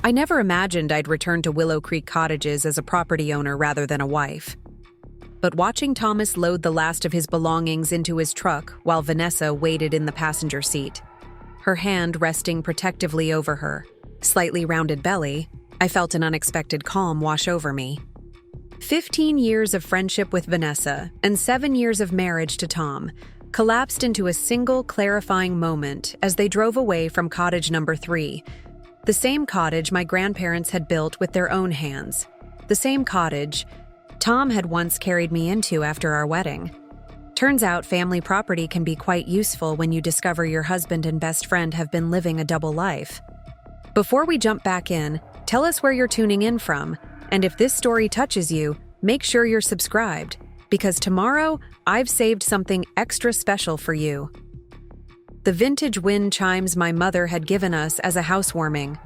I never imagined I'd return to Willow Creek Cottages as a property owner rather than a wife. But watching Thomas load the last of his belongings into his truck while Vanessa waited in the passenger seat, her hand resting protectively over her slightly rounded belly, I felt an unexpected calm wash over me. 15 years of friendship with Vanessa and 7 years of marriage to Tom collapsed into a single clarifying moment as they drove away from cottage number 3, the same cottage my grandparents had built with their own hands, the same cottage Tom had once carried me into after our wedding. Turns out family property can be quite useful when you discover your husband and best friend have been living a double life. Before we jump back in, tell us where you're tuning in from, and if this story touches you, make sure you're subscribed, because tomorrow I've saved something extra special for you. The vintage wind chimes my mother had given us as a housewarming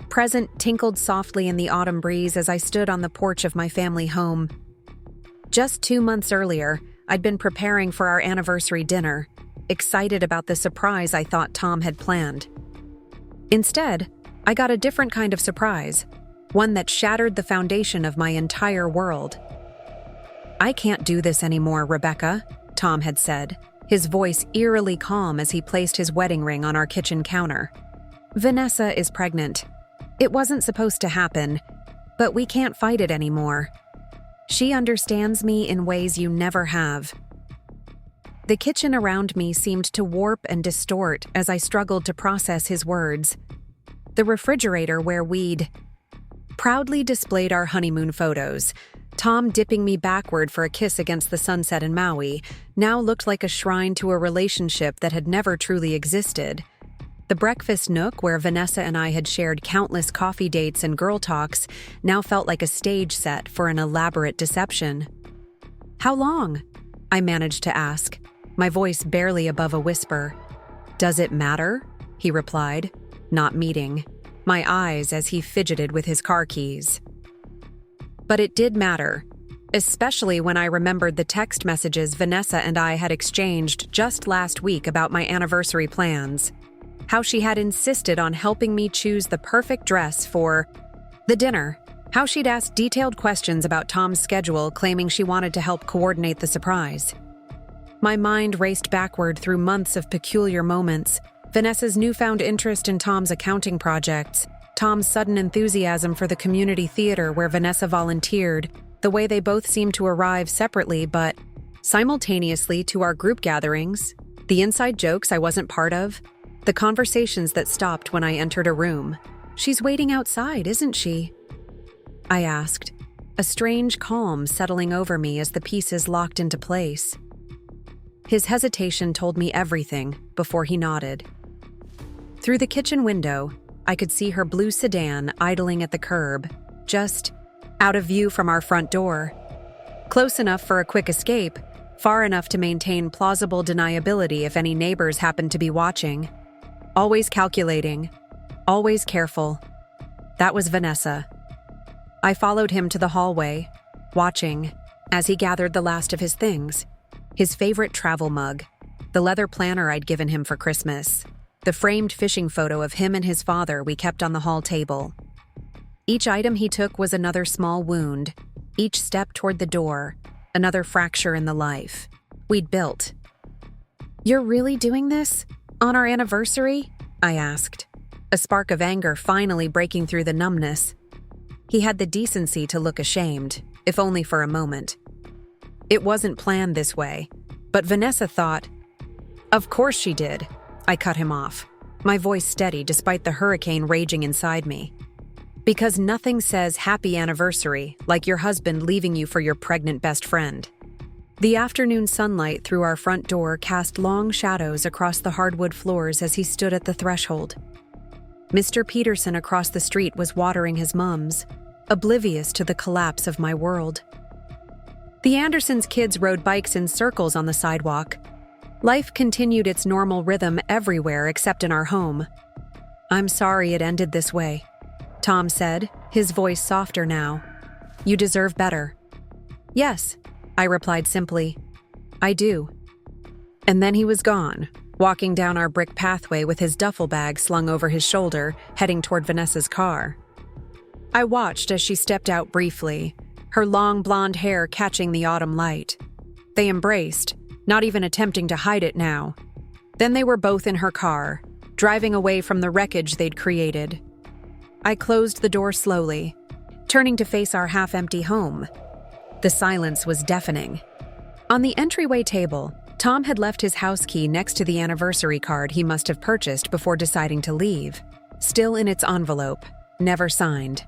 present tinkled softly in the autumn breeze as I stood on the porch of my family home. Just 2 months earlier, I'd been preparing for our anniversary dinner, excited about the surprise I thought Tom had planned. Instead, I got a different kind of surprise, one that shattered the foundation of my entire world. "I can't do this anymore, Rebecca," Tom had said, his voice eerily calm as he placed his wedding ring on our kitchen counter. "Vanessa is pregnant. It wasn't supposed to happen, but we can't fight it anymore. She understands me in ways you never have." The kitchen around me seemed to warp and distort as I struggled to process his words. The refrigerator where we'd proudly displayed our honeymoon photos, Tom dipping me backward for a kiss against the sunset in Maui, now looked like a shrine to a relationship that had never truly existed. The breakfast nook where Vanessa and I had shared countless coffee dates and girl talks now felt like a stage set for an elaborate deception. "How long?" I managed to ask, my voice barely above a whisper. "Does it matter?" he replied, not meeting my eyes as he fidgeted with his car keys. But it did matter, especially when I remembered the text messages Vanessa and I had exchanged just last week about my anniversary plans. How she had insisted on helping me choose the perfect dress for the dinner. How she'd asked detailed questions about Tom's schedule, claiming she wanted to help coordinate the surprise. My mind raced backward through months of peculiar moments. Vanessa's newfound interest in Tom's accounting projects, Tom's sudden enthusiasm for the community theater where Vanessa volunteered, the way they both seemed to arrive separately but simultaneously to our group gatherings, the inside jokes I wasn't part of, the conversations that stopped when I entered a room. "She's waiting outside, isn't she?" I asked, a strange calm settling over me as the pieces locked into place. His hesitation told me everything before he nodded. Through the kitchen window, I could see her blue sedan idling at the curb, just out of view from our front door. Close enough for a quick escape, far enough to maintain plausible deniability if any neighbors happened to be watching. Always calculating, always careful. That was Vanessa. I followed him to the hallway, watching as he gathered the last of his things. His favorite travel mug, the leather planner I'd given him for Christmas, the framed fishing photo of him and his father we kept on the hall table. Each item he took was another small wound, each step toward the door, another fracture in the life we'd built. "You're really doing this? On our anniversary?" I asked, a spark of anger finally breaking through the numbness. He had the decency to look ashamed, if only for a moment. It wasn't planned this way, but Vanessa thought. "Of course she did." I cut him off, my voice steady despite the hurricane raging inside me. "Because nothing says happy anniversary like your husband leaving you for your pregnant best friend." The afternoon sunlight through our front door cast long shadows across the hardwood floors as he stood at the threshold. Mr. Peterson across the street was watering his mums, oblivious to the collapse of my world. The Andersons' kids rode bikes in circles on the sidewalk. Life continued its normal rhythm everywhere except in our home. "I'm sorry it ended this way," Tom said, his voice softer now. "You deserve better." "Yes," I replied simply. "I do." And then he was gone, walking down our brick pathway with his duffel bag slung over his shoulder, heading toward Vanessa's car. I watched as she stepped out briefly, her long blonde hair catching the autumn light. They embraced, not even attempting to hide it now. Then they were both in her car, driving away from the wreckage they'd created. I closed the door slowly, turning to face our half-empty home. The silence was deafening. On the entryway table, Tom had left his house key next to the anniversary card he must have purchased before deciding to leave, still in its envelope, never signed.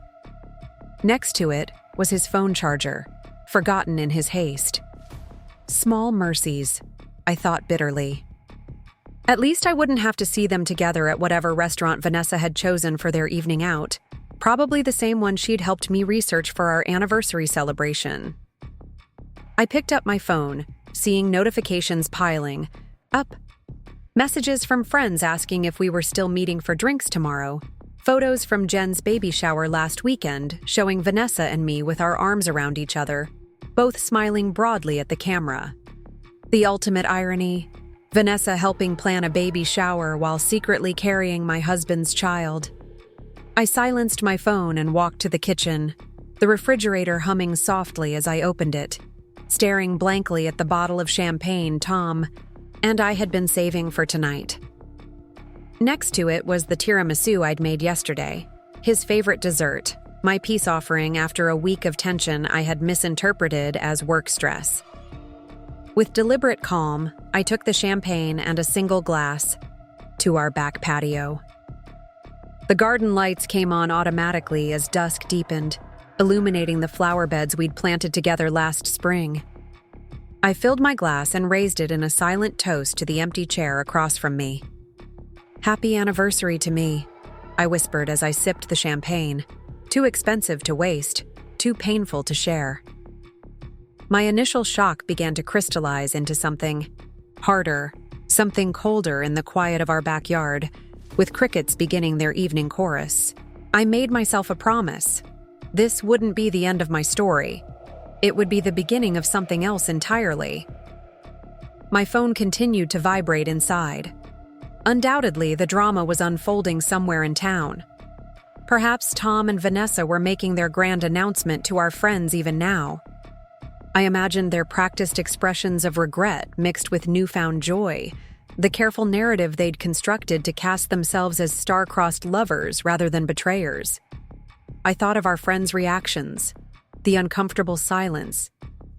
Next to it was his phone charger, forgotten in his haste. Small mercies, I thought bitterly. At least I wouldn't have to see them together at whatever restaurant Vanessa had chosen for their evening out, probably the same one she'd helped me research for our anniversary celebration. I picked up my phone, seeing notifications piling up. Messages from friends asking if we were still meeting for drinks tomorrow. Photos from Jen's baby shower last weekend showing Vanessa and me with our arms around each other, both smiling broadly at the camera. The ultimate irony, Vanessa helping plan a baby shower while secretly carrying my husband's child. I silenced my phone and walked to the kitchen, the refrigerator humming softly as I opened it, staring blankly at the bottle of champagne Tom and I had been saving for tonight. Next to it was the tiramisu I'd made yesterday, his favorite dessert, my peace offering after a week of tension I had misinterpreted as work stress. With deliberate calm, I took the champagne and a single glass to our back patio. The garden lights came on automatically as dusk deepened, illuminating the flower beds we'd planted together last spring. I filled my glass and raised it in a silent toast to the empty chair across from me. "Happy anniversary to me," I whispered as I sipped the champagne. Too expensive to waste, too painful to share. My initial shock began to crystallize into something harder, something colder in the quiet of our backyard, with crickets beginning their evening chorus. I made myself a promise. This wouldn't be the end of my story. It would be the beginning of something else entirely. My phone continued to vibrate inside. Undoubtedly, the drama was unfolding somewhere in town. Perhaps Tom and Vanessa were making their grand announcement to our friends even now. I imagined their practiced expressions of regret mixed with newfound joy, the careful narrative they'd constructed to cast themselves as star-crossed lovers rather than betrayers. I thought of our friends' reactions, the uncomfortable silence,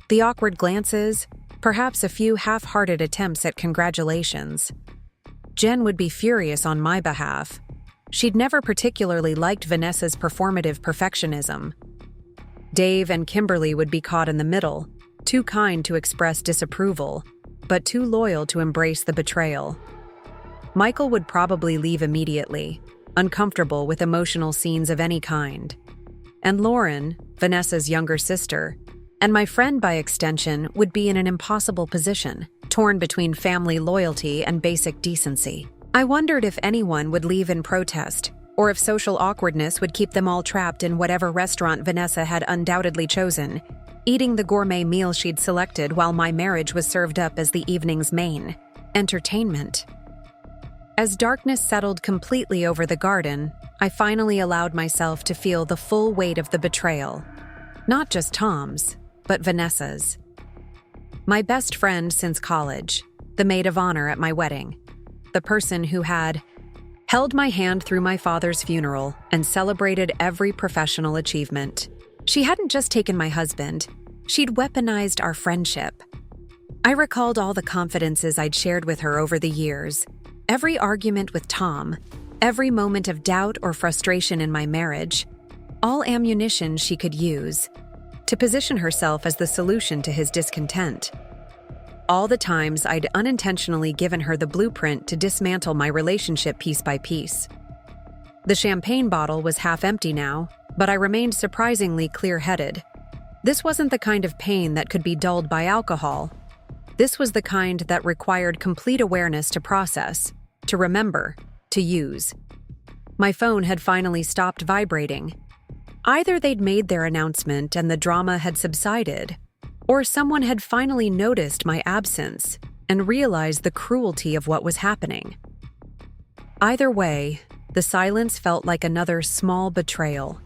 the awkward glances, perhaps a few half-hearted attempts at congratulations. Jen would be furious on my behalf. She'd never particularly liked Vanessa's performative perfectionism. Dave and Kimberly would be caught in the middle, too kind to express disapproval, but too loyal to embrace the betrayal. Michael would probably leave immediately, uncomfortable with emotional scenes of any kind. And Lauren, Vanessa's younger sister, and my friend by extension would be in an impossible position, torn between family loyalty and basic decency. I wondered if anyone would leave in protest, or if social awkwardness would keep them all trapped in whatever restaurant Vanessa had undoubtedly chosen, eating the gourmet meal she'd selected while my marriage was served up as the evening's main entertainment. As darkness settled completely over the garden, I finally allowed myself to feel the full weight of the betrayal. Not just Tom's, but Vanessa's. My best friend since college, the maid of honor at my wedding, the person who had held my hand through my father's funeral and celebrated every professional achievement. She hadn't just taken my husband, she'd weaponized our friendship. I recalled all the confidences I'd shared with her over the years, every argument with Tom, every moment of doubt or frustration in my marriage, all ammunition she could use to position herself as the solution to his discontent. All the times I'd unintentionally given her the blueprint to dismantle my relationship piece by piece. The champagne bottle was half empty now, but I remained surprisingly clear-headed. This wasn't the kind of pain that could be dulled by alcohol. This was the kind that required complete awareness to process, to remember, to use. My phone had finally stopped vibrating. Either they'd made their announcement and the drama had subsided, or someone had finally noticed my absence, and realize the cruelty of what was happening. Either way, the silence felt like another small betrayal.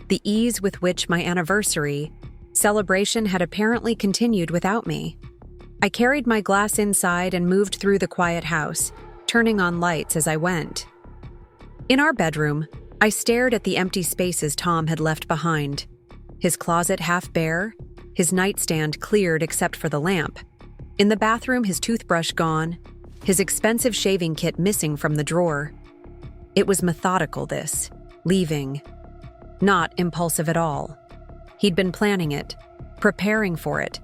The ease with which my anniversary celebration had apparently continued without me. I carried my glass inside and moved through the quiet house, turning on lights as I went. In our bedroom, I stared at the empty spaces Tom had left behind. His closet half bare, his nightstand cleared except for the lamp. In the bathroom, his toothbrush gone, his expensive shaving kit missing from the drawer. It was methodical, this, leaving. Not impulsive at all. He'd been planning it, preparing for it,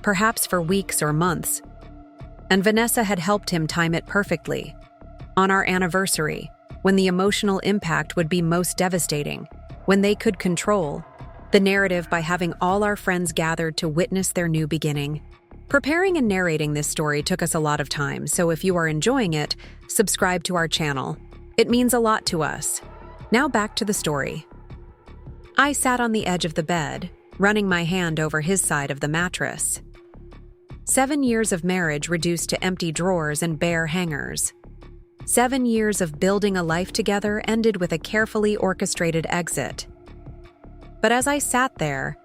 perhaps for weeks or months. And Vanessa had helped him time it perfectly. On our anniversary, when the emotional impact would be most devastating, when they could control the narrative by having all our friends gathered to witness their new beginning. Preparing and narrating this story took us a lot of time, so if you are enjoying it, subscribe to our channel. It means a lot to us. Now back to the story. I sat on the edge of the bed, running my hand over his side of the mattress. 7 years of marriage reduced to empty drawers and bare hangers. 7 years of building a life together ended with a carefully orchestrated exit. But as I sat there,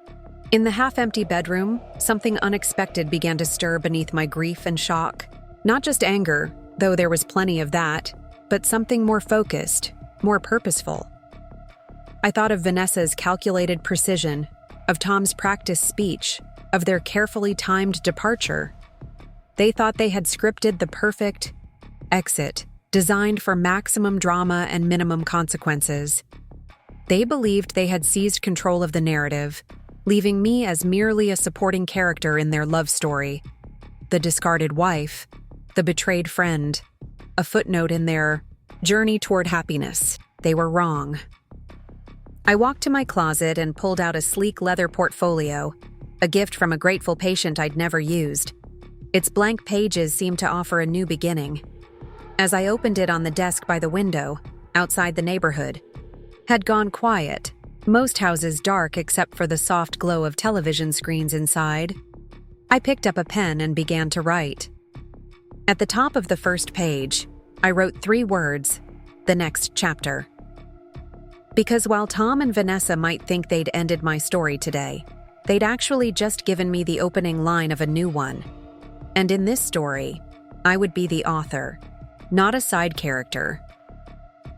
in the half-empty bedroom, something unexpected began to stir beneath my grief and shock. Not just anger, though there was plenty of that, but something more focused, more purposeful. I thought of Vanessa's calculated precision, of Tom's practiced speech, of their carefully timed departure. They thought they had scripted the perfect exit, designed for maximum drama and minimum consequences. They believed they had seized control of the narrative, leaving me as merely a supporting character in their love story. The discarded wife, the betrayed friend, a footnote in their journey toward happiness. They were wrong. I walked to my closet and pulled out a sleek leather portfolio, a gift from a grateful patient I'd never used. Its blank pages seemed to offer a new beginning. As I opened it on the desk by the window, outside the neighborhood, had gone quiet, most houses dark except for the soft glow of television screens inside. I picked up a pen and began to write. At the top of the first page, I wrote 3 words, the next chapter. Because while Tom and Vanessa might think they'd ended my story today, they'd actually just given me the opening line of a new one. And in this story, I would be the author, not a side character.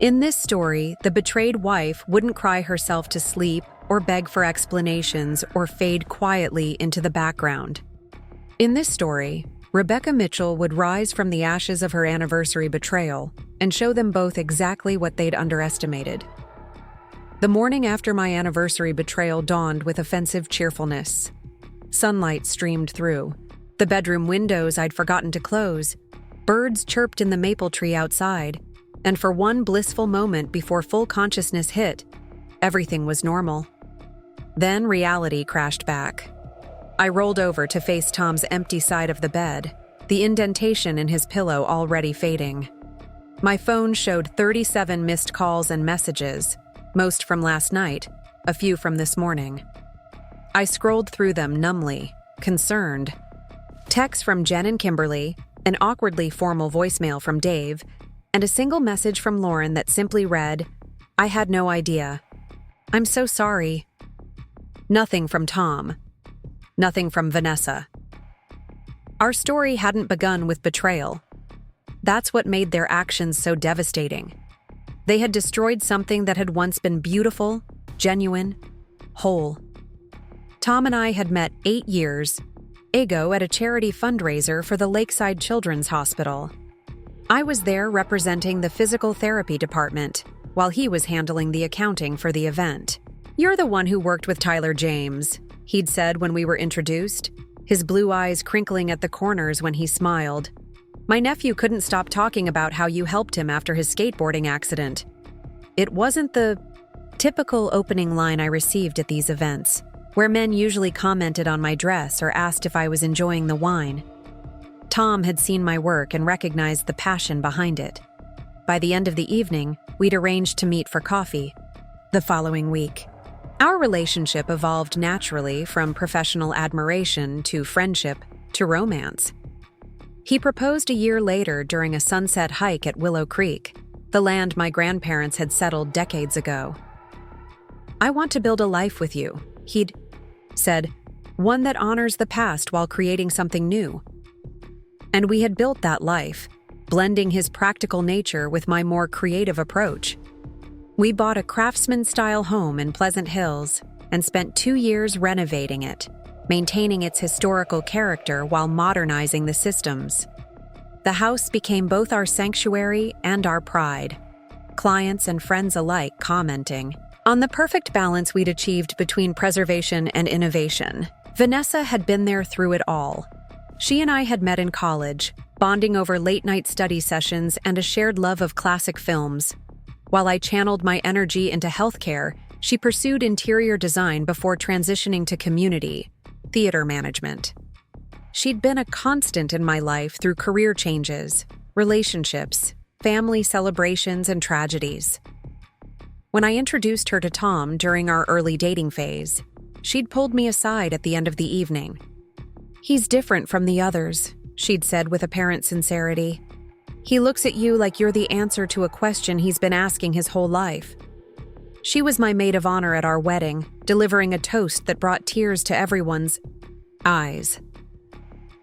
In this story, the betrayed wife wouldn't cry herself to sleep or beg for explanations or fade quietly into the background. In this story, Rebecca Mitchell would rise from the ashes of her anniversary betrayal and show them both exactly what they'd underestimated. The morning after my anniversary betrayal dawned with offensive cheerfulness. Sunlight streamed through. The bedroom windows I'd forgotten to close. Birds chirped in the maple tree outside. And for one blissful moment before full consciousness hit, everything was normal. Then reality crashed back. I rolled over to face Tom's empty side of the bed, the indentation in his pillow already fading. My phone showed 37 missed calls and messages, most from last night, a few from this morning. I scrolled through them numbly, concerned. Texts from Jen and Kimberly, an awkwardly formal voicemail from Dave, and a single message from Lauren that simply read, "I had no idea. I'm so sorry." Nothing from Tom. Nothing from Vanessa. Our story hadn't begun with betrayal. That's what made their actions so devastating. They had destroyed something that had once been beautiful, genuine, whole. Tom and I had met 8 years ago at a charity fundraiser for the Lakeside Children's Hospital. I was there representing the physical therapy department, while he was handling the accounting for the event. "You're the one who worked with Tyler James," he'd said when we were introduced, his blue eyes crinkling at the corners when he smiled. "My nephew couldn't stop talking about how you helped him after his skateboarding accident." It wasn't the typical opening line I received at these events, where men usually commented on my dress or asked if I was enjoying the wine. Tom had seen my work and recognized the passion behind it. By the end of the evening, we'd arranged to meet for coffee. The following week, our relationship evolved naturally from professional admiration to friendship to romance. He proposed a year later during a sunset hike at Willow Creek, the land my grandparents had settled decades ago. "I want to build a life with you," he'd said, "one that honors the past while creating something new." And we had built that life, blending his practical nature with my more creative approach. We bought a craftsman-style home in Pleasant Hills and spent 2 years renovating it, maintaining its historical character while modernizing the systems. The house became both our sanctuary and our pride, clients and friends alike commenting on the perfect balance we'd achieved between preservation and innovation. Vanessa had been there through it all. She and I had met in college, bonding over late-night study sessions and a shared love of classic films. While I channeled my energy into healthcare, she pursued interior design before transitioning to community theater management. She'd been a constant in my life through career changes, relationships, family celebrations, and tragedies. When I introduced her to Tom during our early dating phase, she'd pulled me aside at the end of the evening. "He's different from the others," she'd said with apparent sincerity. "He looks at you like you're the answer to a question he's been asking his whole life." She was my maid of honor at our wedding, delivering a toast that brought tears to everyone's eyes.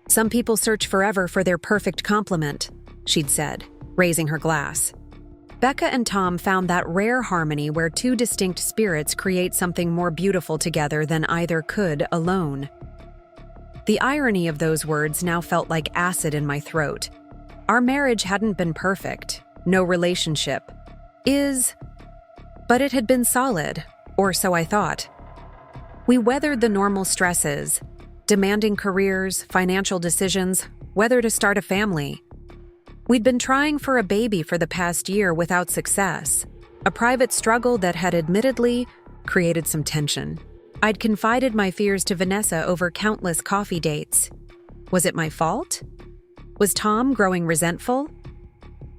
"Some people search forever for their perfect complement," she'd said, raising her glass. Becca and Tom found that rare harmony where two distinct spirits create something more beautiful together than either could alone. The irony of those words now felt like acid in my throat. Our marriage hadn't been perfect. No relationship is. But it had been solid, or so I thought. We weathered the normal stresses, demanding careers, financial decisions, whether to start a family. We'd been trying for a baby for the past year without success, a private struggle that had admittedly created some tension. I'd confided my fears to Vanessa over countless coffee dates. Was it my fault? Was Tom growing resentful?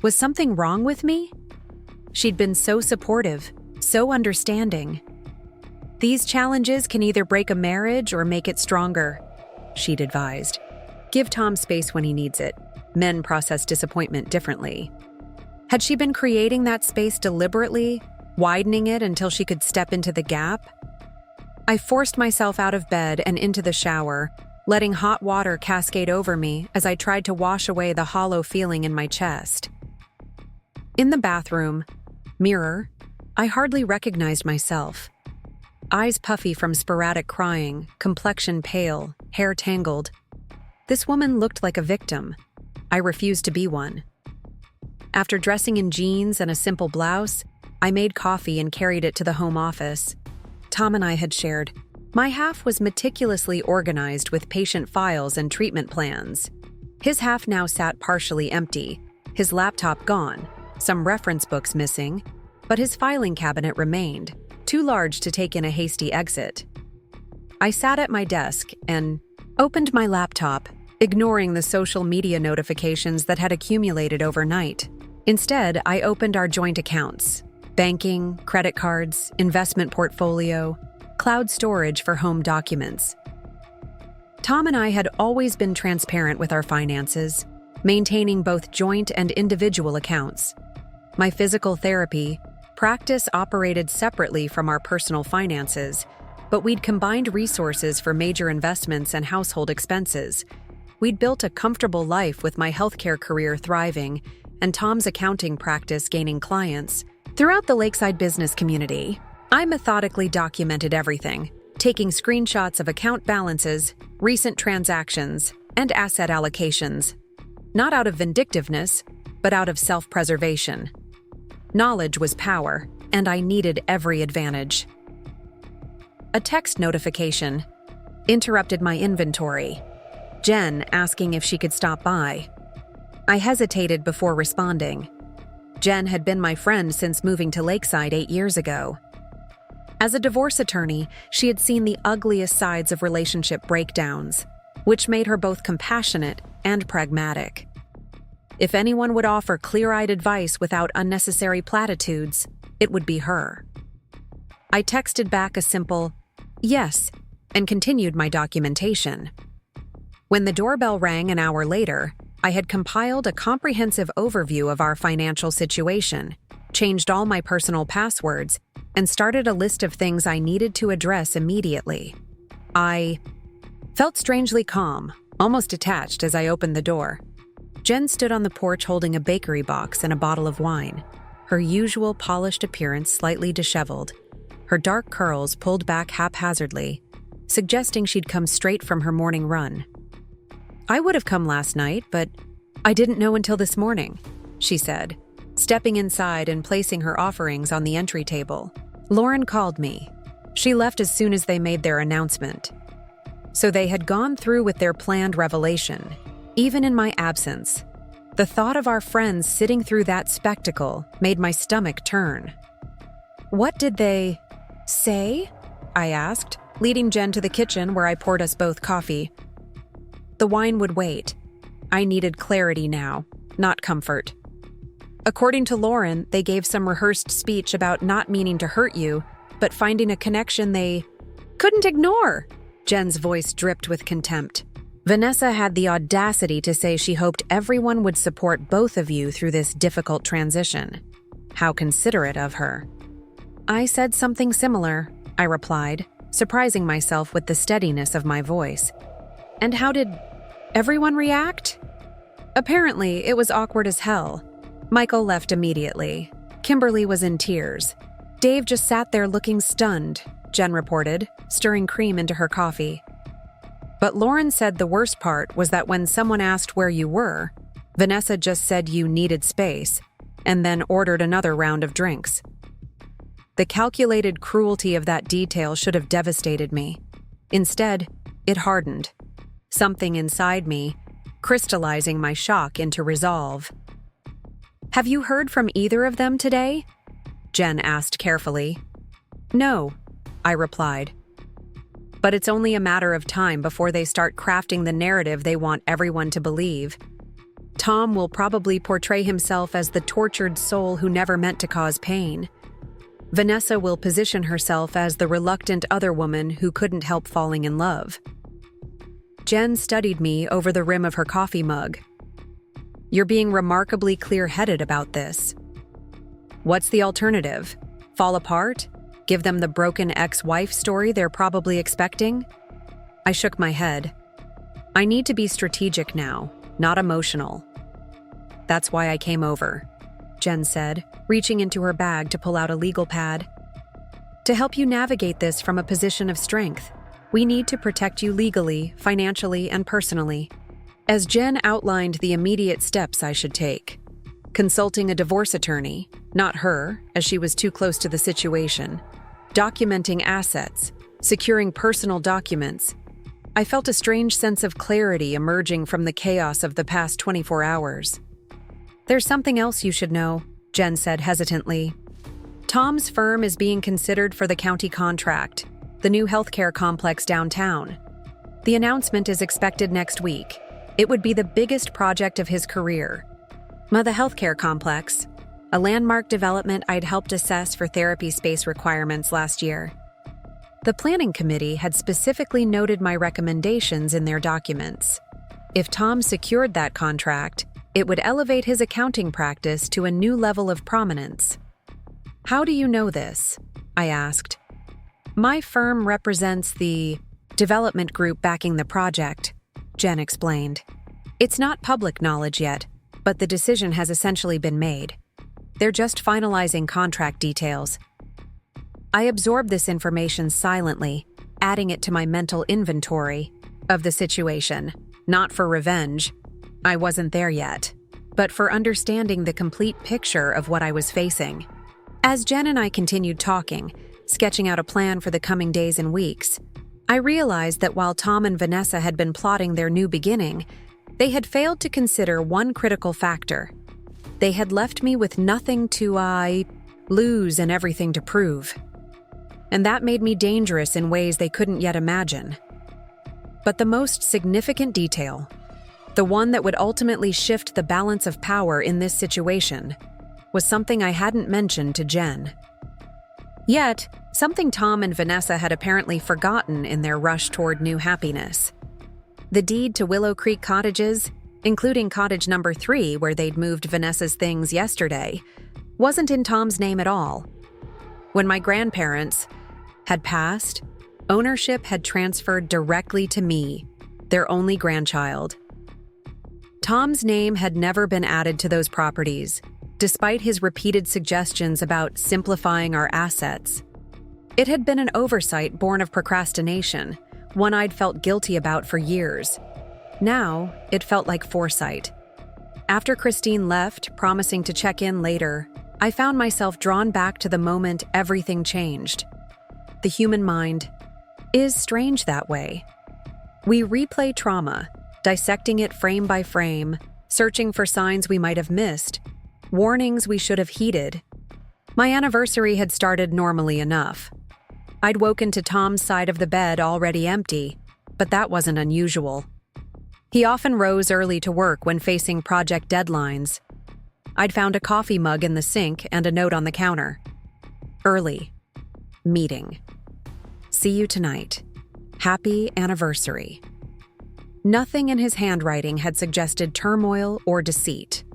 Was something wrong with me? She'd been so supportive, so understanding. "These challenges can either break a marriage or make it stronger," she'd advised. "Give Tom space when he needs it. Men process disappointment differently." Had she been creating that space deliberately, widening it until she could step into the gap? I forced myself out of bed and into the shower, letting hot water cascade over me as I tried to wash away the hollow feeling in my chest. In the bathroom, mirror, I hardly recognized myself. Eyes puffy from sporadic crying, complexion pale, hair tangled. This woman looked like a victim. I refused to be one. After dressing in jeans and a simple blouse, I made coffee and carried it to the home office. Tom and I had shared. My half was meticulously organized with patient files and treatment plans. His half now sat partially empty, his laptop gone, some reference books missing, but his filing cabinet remained, too large to take in a hasty exit. I sat at my desk and opened my laptop, ignoring the social media notifications that had accumulated overnight. Instead, I opened our joint accounts: banking, credit cards, investment portfolio, cloud storage for home documents. Tom and I had always been transparent with our finances, maintaining both joint and individual accounts. My physical therapy practice operated separately from our personal finances, but we'd combined resources for major investments and household expenses. We'd built a comfortable life with my healthcare career thriving and Tom's accounting practice gaining clients. Throughout the Lakeside business community, I methodically documented everything, taking screenshots of account balances, recent transactions, and asset allocations. Not out of vindictiveness, but out of self-preservation. Knowledge was power, and I needed every advantage. A text notification interrupted my inventory. Jen asking if she could stop by. I hesitated before responding. Jen had been my friend since moving to Lakeside 8 years ago. As a divorce attorney, she had seen the ugliest sides of relationship breakdowns, which made her both compassionate and pragmatic. If anyone would offer clear-eyed advice without unnecessary platitudes, it would be her. I texted back a simple, "Yes," and continued my documentation. When the doorbell rang an hour later, I had compiled a comprehensive overview of our financial situation, changed all my personal passwords, and started a list of things I needed to address immediately. I felt strangely calm, almost detached as I opened the door. Jen stood on the porch holding a bakery box and a bottle of wine, her usual polished appearance slightly disheveled, her dark curls pulled back haphazardly, suggesting she'd come straight from her morning run. "I would have come last night, but I didn't know until this morning," she said, stepping inside and placing her offerings on the entry table. "Lauren called me. She left as soon as they made their announcement." So they had gone through with their planned revelation, even in my absence. The thought of our friends sitting through that spectacle made my stomach turn. "What did they say?" I asked, leading Jen to the kitchen where I poured us both coffee. The wine would wait. I needed clarity now, not comfort. "According to Lauren, they gave some rehearsed speech about not meaning to hurt you, but finding a connection they couldn't ignore." Jen's voice dripped with contempt. "Vanessa had the audacity to say she hoped everyone would support both of you through this difficult transition. How considerate of her." "I said something similar," I replied, surprising myself with the steadiness of my voice. "And how did everyone react?" "Apparently, it was awkward as hell. Michael left immediately. Kimberly was in tears. Dave just sat there looking stunned," Jen reported, stirring cream into her coffee. "But Lauren said the worst part was that when someone asked where you were, Vanessa just said you needed space, and then ordered another round of drinks. The calculated cruelty of that detail should have devastated me. Instead, it hardened. Something inside me, crystallizing my shock into resolve." "Have you heard from either of them today?" Jen asked carefully. "No," I replied. "But it's only a matter of time before they start crafting the narrative they want everyone to believe. Tom will probably portray himself as the tortured soul who never meant to cause pain. Vanessa will position herself as the reluctant other woman who couldn't help falling in love." Jen studied me over the rim of her coffee mug. "You're being remarkably clear-headed about this. What's the alternative? Fall apart? Give them the broken ex-wife story they're probably expecting?" I shook my head. "I need to be strategic now, not emotional." "That's why I came over," Jen said, reaching into her bag to pull out a legal pad. "To help you navigate this from a position of strength, we need to protect you legally, financially, and personally." As Jen outlined the immediate steps I should take, consulting a divorce attorney, not her, as she was too close to the situation, documenting assets, securing personal documents, I felt a strange sense of clarity emerging from the chaos of the past 24 hours. "There's something else you should know," Jen said hesitantly. "Tom's firm is being considered for the county contract, the new healthcare complex downtown. The announcement is expected next week. It would be the biggest project of his career. The healthcare complex, a landmark development I'd helped assess for therapy space requirements last year. The planning committee had specifically noted my recommendations in their documents. If Tom secured that contract, it would elevate his accounting practice to a new level of prominence." "How do you know this?" I asked. "My firm represents the development group backing the project," Jen explained. "It's not public knowledge yet, but the decision has essentially been made. They're just finalizing contract details." I absorbed this information silently, adding it to my mental inventory of the situation, not for revenge. I wasn't there yet, but for understanding the complete picture of what I was facing. As Jen and I continued talking, sketching out a plan for the coming days and weeks, I realized that while Tom and Vanessa had been plotting their new beginning, they had failed to consider one critical factor. They had left me with nothing to lose and everything to prove. And that made me dangerous in ways they couldn't yet imagine. But the most significant detail, the one that would ultimately shift the balance of power in this situation, was something I hadn't mentioned to Jen. Yet, something Tom and Vanessa had apparently forgotten in their rush toward new happiness. The deed to Willow Creek Cottages, including cottage number 3 where they'd moved Vanessa's things yesterday, wasn't in Tom's name at all. When my grandparents had passed, ownership had transferred directly to me, their only grandchild. Tom's name had never been added to those properties, despite his repeated suggestions about simplifying our assets. It had been an oversight born of procrastination, one I'd felt guilty about for years. Now, it felt like foresight. After Christine left, promising to check in later, I found myself drawn back to the moment everything changed. The human mind is strange that way. We replay trauma, dissecting it frame by frame, searching for signs we might have missed, warnings we should have heeded. My anniversary had started normally enough. I'd woken to Tom's side of the bed already empty, but that wasn't unusual. He often rose early to work when facing project deadlines. I'd found a coffee mug in the sink and a note on the counter. Early. Meeting. See you tonight. Happy anniversary. Nothing in his handwriting had suggested turmoil or deceit.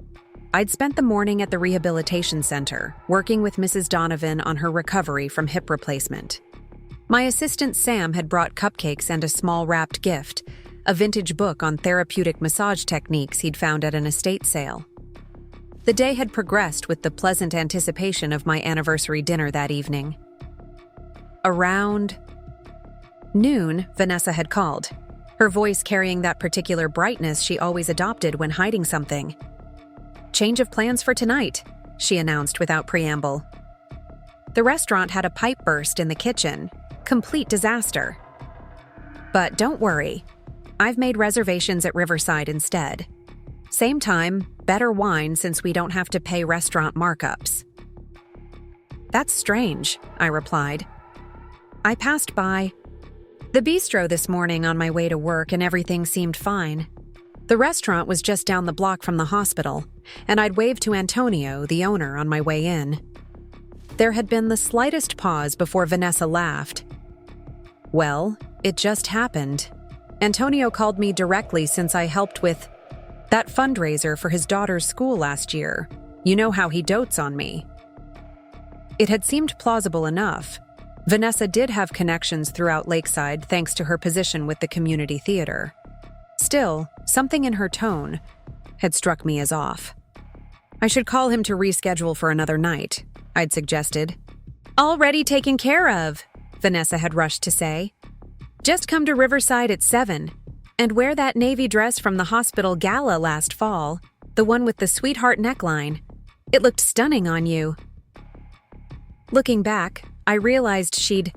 I'd spent the morning at the rehabilitation center, working with Mrs. Donovan on her recovery from hip replacement. My assistant Sam had brought cupcakes and a small wrapped gift, a vintage book on therapeutic massage techniques he'd found at an estate sale. The day had progressed with the pleasant anticipation of my anniversary dinner that evening. Around noon, Vanessa had called, her voice carrying that particular brightness she always adopted when hiding something. "Change of plans for tonight," she announced without preamble. The restaurant had a pipe burst in the kitchen, complete disaster. But don't worry, I've made reservations at Riverside instead. Same time, better wine since we don't have to pay restaurant markups. That's strange, I replied. I passed by the bistro this morning on my way to work and everything seemed fine. The restaurant was just down the block from the hospital, and I'd waved to Antonio, the owner, on my way in. There had been the slightest pause before Vanessa laughed. Well, it just happened. Antonio called me directly since I helped with that fundraiser for his daughter's school last year. You know how he dotes on me. It had seemed plausible enough. Vanessa did have connections throughout Lakeside thanks to her position with the community theater. Still, something in her tone had struck me as off. I should call him to reschedule for another night, I'd suggested. Already taken care of, Vanessa had rushed to say. Just come to Riverside at 7, and wear that navy dress from the hospital gala last fall, the one with the sweetheart neckline. It looked stunning on you. Looking back, I realized she'd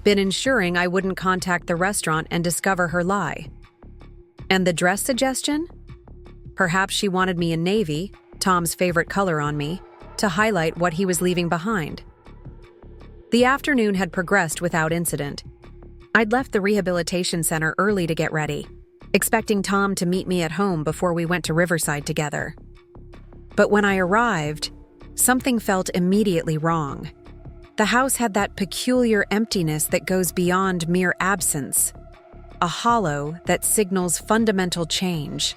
been ensuring I wouldn't contact the restaurant and discover her lie. And the dress suggestion? Perhaps she wanted me in navy, Tom's favorite color on me, to highlight what he was leaving behind. The afternoon had progressed without incident. I'd left the rehabilitation center early to get ready, expecting Tom to meet me at home before we went to Riverside together. But when I arrived, something felt immediately wrong. The house had that peculiar emptiness that goes beyond mere absence, a hollow that signals fundamental change.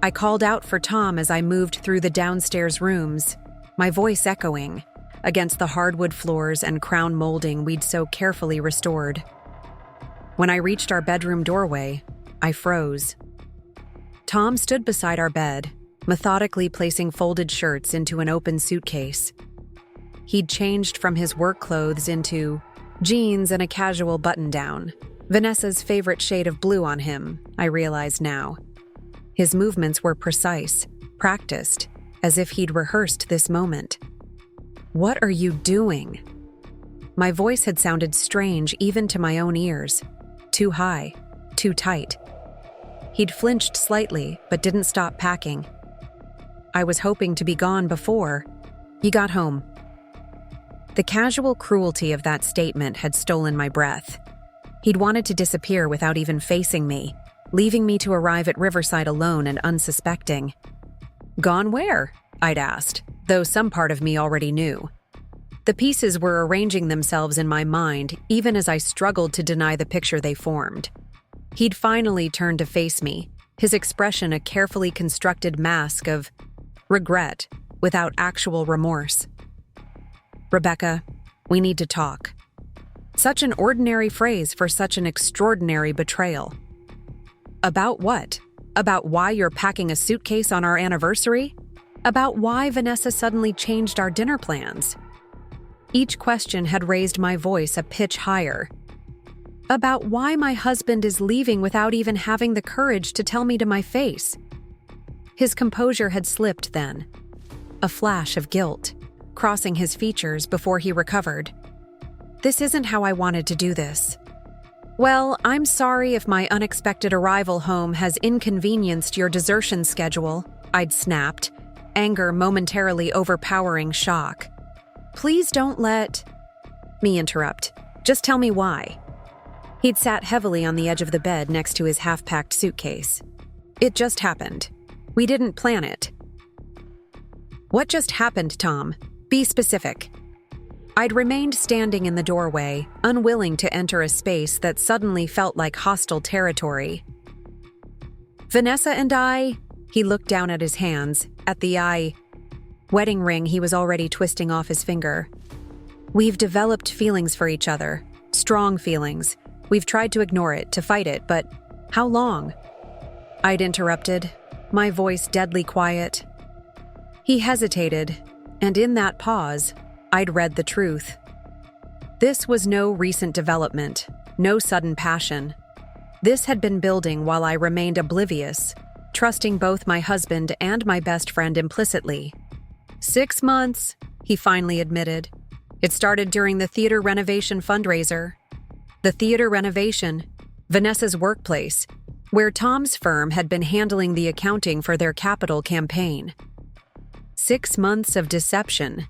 I called out for Tom as I moved through the downstairs rooms, my voice echoing against the hardwood floors and crown molding we'd so carefully restored. When I reached our bedroom doorway, I froze. Tom stood beside our bed, methodically placing folded shirts into an open suitcase. He'd changed from his work clothes into jeans and a casual button-down, Vanessa's favorite shade of blue on him, I realized now. His movements were precise, practiced, as if he'd rehearsed this moment. "What are you doing?" My voice had sounded strange even to my own ears. Too high, too tight. He'd flinched slightly, but didn't stop packing. I was hoping to be gone before he got home. The casual cruelty of that statement had stolen my breath. He'd wanted to disappear without even facing me, leaving me to arrive at Riverside alone and unsuspecting. Gone where? I'd asked, though some part of me already knew. The pieces were arranging themselves in my mind, even as I struggled to deny the picture they formed. He'd finally turned to face me, his expression a carefully constructed mask of regret without actual remorse. "Rebecca, we need to talk." Such an ordinary phrase for such an extraordinary betrayal. "About what? About why you're packing a suitcase on our anniversary? About why Vanessa suddenly changed our dinner plans?" Each question had raised my voice a pitch higher. "About why my husband is leaving without even having the courage to tell me to my face." His composure had slipped then, a flash of guilt crossing his features before he recovered. "This isn't how I wanted to do this." "Well, I'm sorry if my unexpected arrival home has inconvenienced your desertion schedule," I'd snapped, anger momentarily overpowering shock. "Please don't let me interrupt. Just tell me why." He'd sat heavily on the edge of the bed next to his half-packed suitcase. "It just happened. We didn't plan it." "What just happened, Tom? Be specific." I'd remained standing in the doorway, unwilling to enter a space that suddenly felt like hostile territory. "Vanessa and I," he looked down at his hands, at the wedding ring he was already twisting off his finger. "We've developed feelings for each other, strong feelings. We've tried to ignore it, to fight it, but how long?" I'd interrupted, my voice deadly quiet. He hesitated, and in that pause, I'd read the truth. This was no recent development, no sudden passion. This had been building while I remained oblivious, trusting both my husband and my best friend implicitly. 6 months, he finally admitted. It started during the theater renovation fundraiser. The theater renovation, Vanessa's workplace, where Tom's firm had been handling the accounting for their capital campaign. 6 months of deception.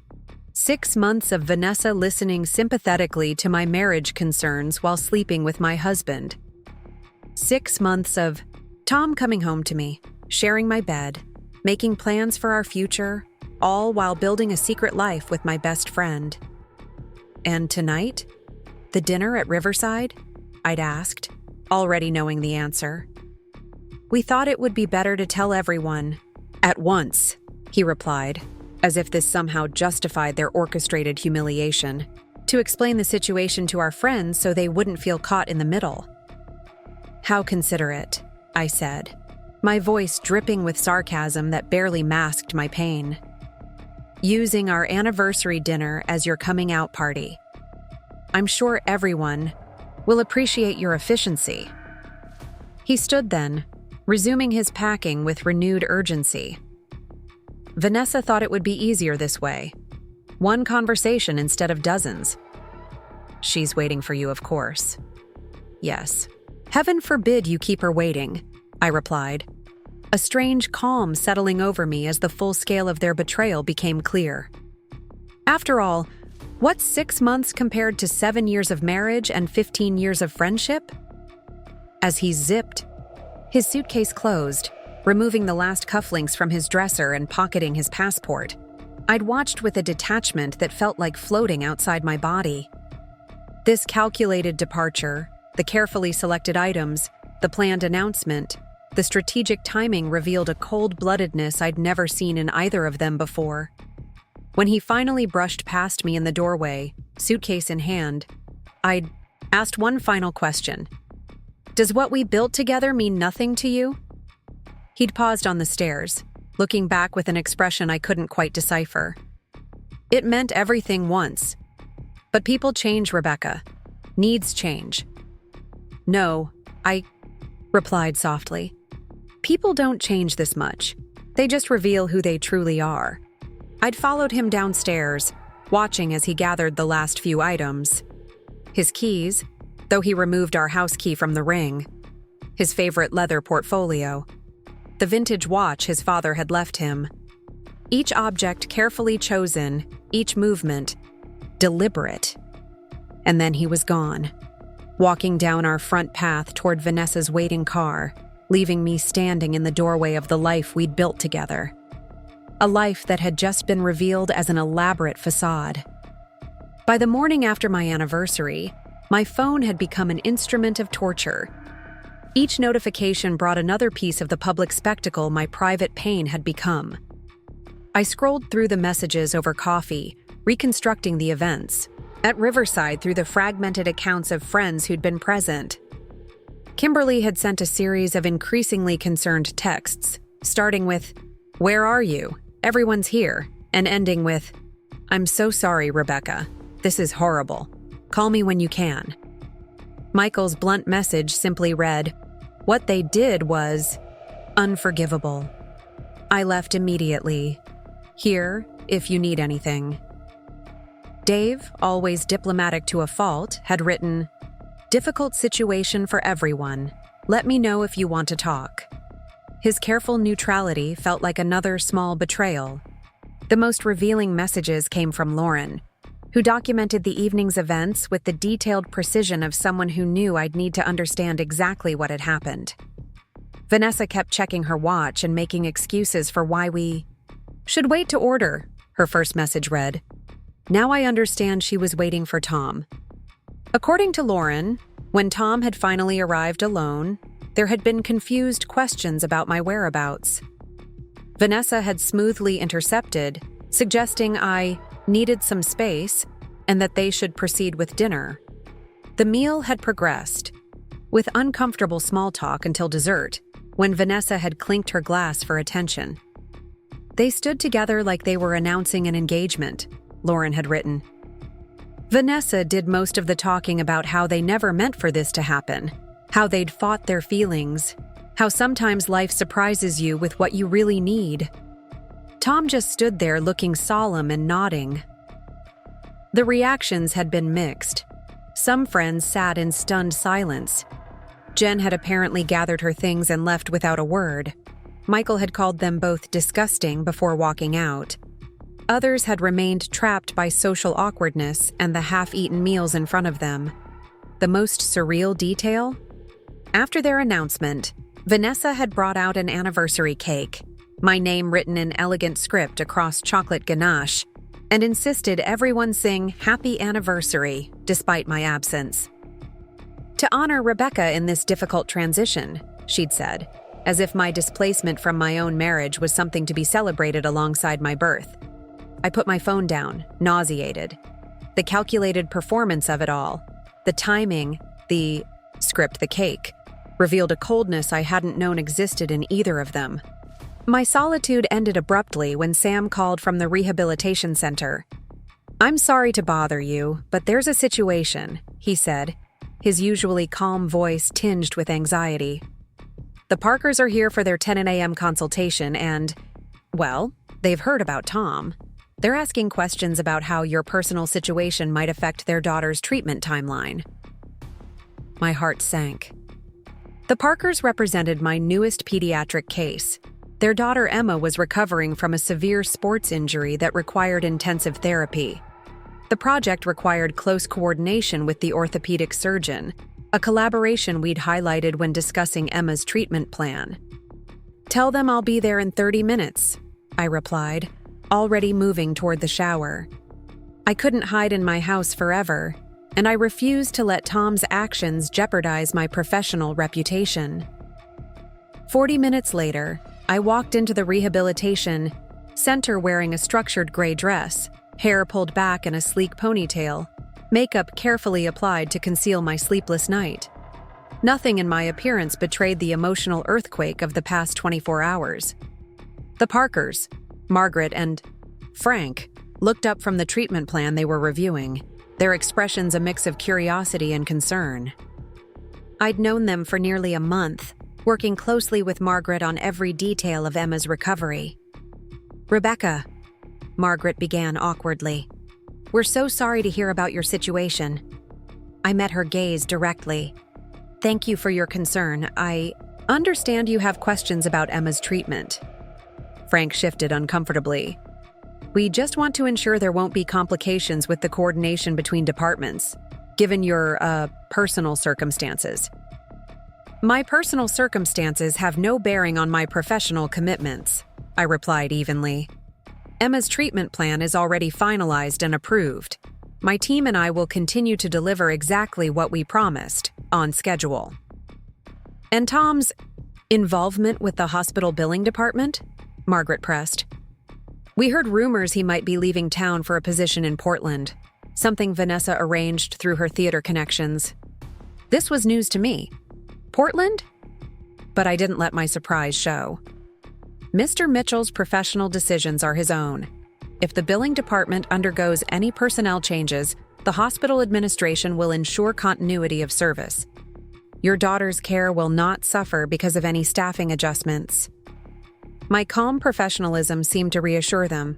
6 months of Vanessa listening sympathetically to my marriage concerns while sleeping with my husband. 6 months of Tom coming home to me, sharing my bed, making plans for our future, all while building a secret life with my best friend. "And tonight? The dinner at Riverside?" I'd asked, already knowing the answer. "We thought it would be better to tell everyone at once," he replied, as if this somehow justified their orchestrated humiliation, "to explain the situation to our friends so they wouldn't feel caught in the middle." "How considerate," I said, my voice dripping with sarcasm that barely masked my pain. "Using our anniversary dinner as your coming out party. I'm sure everyone will appreciate your efficiency." He stood then, resuming his packing with renewed urgency. "Vanessa thought it would be easier this way. One conversation instead of dozens." "She's waiting for you, of course." "Yes. Heaven forbid you keep her waiting," I replied, a strange calm settling over me as the full scale of their betrayal became clear. After all, what's 6 months compared to 7 years of marriage and 15 years of friendship? As he zipped his suitcase closed, removing the last cufflinks from his dresser and pocketing his passport, I'd watched with a detachment that felt like floating outside my body. This calculated departure, the carefully selected items, the planned announcement, the strategic timing revealed a cold-bloodedness I'd never seen in either of them before. When he finally brushed past me in the doorway, suitcase in hand, I'd asked one final question. "Does what we built together mean nothing to you?" He'd paused on the stairs, looking back with an expression I couldn't quite decipher. "It meant everything once. But people change, Rebecca. Needs change." "No," I replied softly. "People don't change this much. They just reveal who they truly are." I'd followed him downstairs, watching as he gathered the last few items. His keys, though he removed our house key from the ring, his favorite leather portfolio, the vintage watch his father had left him. Each object carefully chosen, each movement deliberate. And then he was gone, walking down our front path toward Vanessa's waiting car, leaving me standing in the doorway of the life we'd built together. A life that had just been revealed as an elaborate facade. By the morning after my anniversary, my phone had become an instrument of torture. Each notification brought another piece of the public spectacle my private pain had become. I scrolled through the messages over coffee, reconstructing the events. At Riverside through the fragmented accounts of friends who'd been present. Kimberly had sent a series of increasingly concerned texts, starting with, "Where are you? Everyone's here," and ending with, "I'm so sorry, Rebecca. This is horrible. Call me when you can." Michael's blunt message simply read, "What they did was unforgivable. I left immediately. Here, if you need anything." Dave, always diplomatic to a fault, had written, "Difficult situation for everyone. Let me know if you want to talk." His careful neutrality felt like another small betrayal. The most revealing messages came from Lauren, who documented the evening's events with the detailed precision of someone who knew I'd need to understand exactly what had happened. Vanessa kept checking her watch and making excuses for why we should wait to order, her first message read. Now I understand she was waiting for Tom. According to Lauren, when Tom had finally arrived alone, there had been confused questions about my whereabouts. Vanessa had smoothly intercepted, suggesting I needed some space and that they should proceed with dinner. The meal had progressed, with uncomfortable small talk until dessert, when Vanessa had clinked her glass for attention. They stood together like they were announcing an engagement, Lauren had written. Vanessa did most of the talking about how they never meant for this to happen, how they'd fought their feelings, how sometimes life surprises you with what you really need. Tom just stood there looking solemn and nodding. The reactions had been mixed. Some friends sat in stunned silence. Jen had apparently gathered her things and left without a word. Michael had called them both disgusting before walking out. Others had remained trapped by social awkwardness and the half-eaten meals in front of them. The most surreal detail? After their announcement, Vanessa had brought out an anniversary cake, my name written in elegant script across chocolate ganache, and insisted everyone sing "Happy Anniversary" despite my absence. "To honor Rebecca in this difficult transition," she'd said, as if my displacement from my own marriage was something to be celebrated alongside my birth. I put my phone down, nauseated. The calculated performance of it all, the timing, the script, the cake, revealed a coldness I hadn't known existed in either of them. My solitude ended abruptly when Sam called from the rehabilitation center. "I'm sorry to bother you, but there's a situation," he said, his usually calm voice tinged with anxiety. "The Parkers are here for their 10 a.m. consultation and, well, they've heard about Tom. They're asking questions about how your personal situation might affect their daughter's treatment timeline." My heart sank. The Parkers represented my newest pediatric case. Their daughter Emma was recovering from a severe sports injury that required intensive therapy. The project required close coordination with the orthopedic surgeon, a collaboration we'd highlighted when discussing Emma's treatment plan. "Tell them I'll be there in 30 minutes, I replied, already moving toward the shower. I couldn't hide in my house forever, and I refused to let Tom's actions jeopardize my professional reputation. 40 minutes later, I walked into the rehabilitation center wearing a structured gray dress, hair pulled back in a sleek ponytail, makeup carefully applied to conceal my sleepless night. Nothing in my appearance betrayed the emotional earthquake of the past 24 hours. The Parkers, Margaret and Frank, looked up from the treatment plan they were reviewing, their expressions a mix of curiosity and concern. I'd known them for nearly a month, working closely with Margaret on every detail of Emma's recovery. "Rebecca," Margaret began awkwardly, "we're so sorry to hear about your situation." I met her gaze directly. "Thank you for your concern. I understand you have questions about Emma's treatment." Frank shifted uncomfortably. "We just want to ensure there won't be complications with the coordination between departments, given your, personal circumstances." "My personal circumstances have no bearing on my professional commitments," I replied evenly. "Emma's treatment plan is already finalized and approved. My team and I will continue to deliver exactly what we promised, on schedule." And Tom's involvement with the hospital billing department? Margaret pressed. We heard rumors he might be leaving town for a position in Portland, something Vanessa arranged through her theater connections. This was news to me. Portland? But I didn't let my surprise show. Mr. Mitchell's professional decisions are his own. If the billing department undergoes any personnel changes, the hospital administration will ensure continuity of service. Your daughter's care will not suffer because of any staffing adjustments. My calm professionalism seemed to reassure them.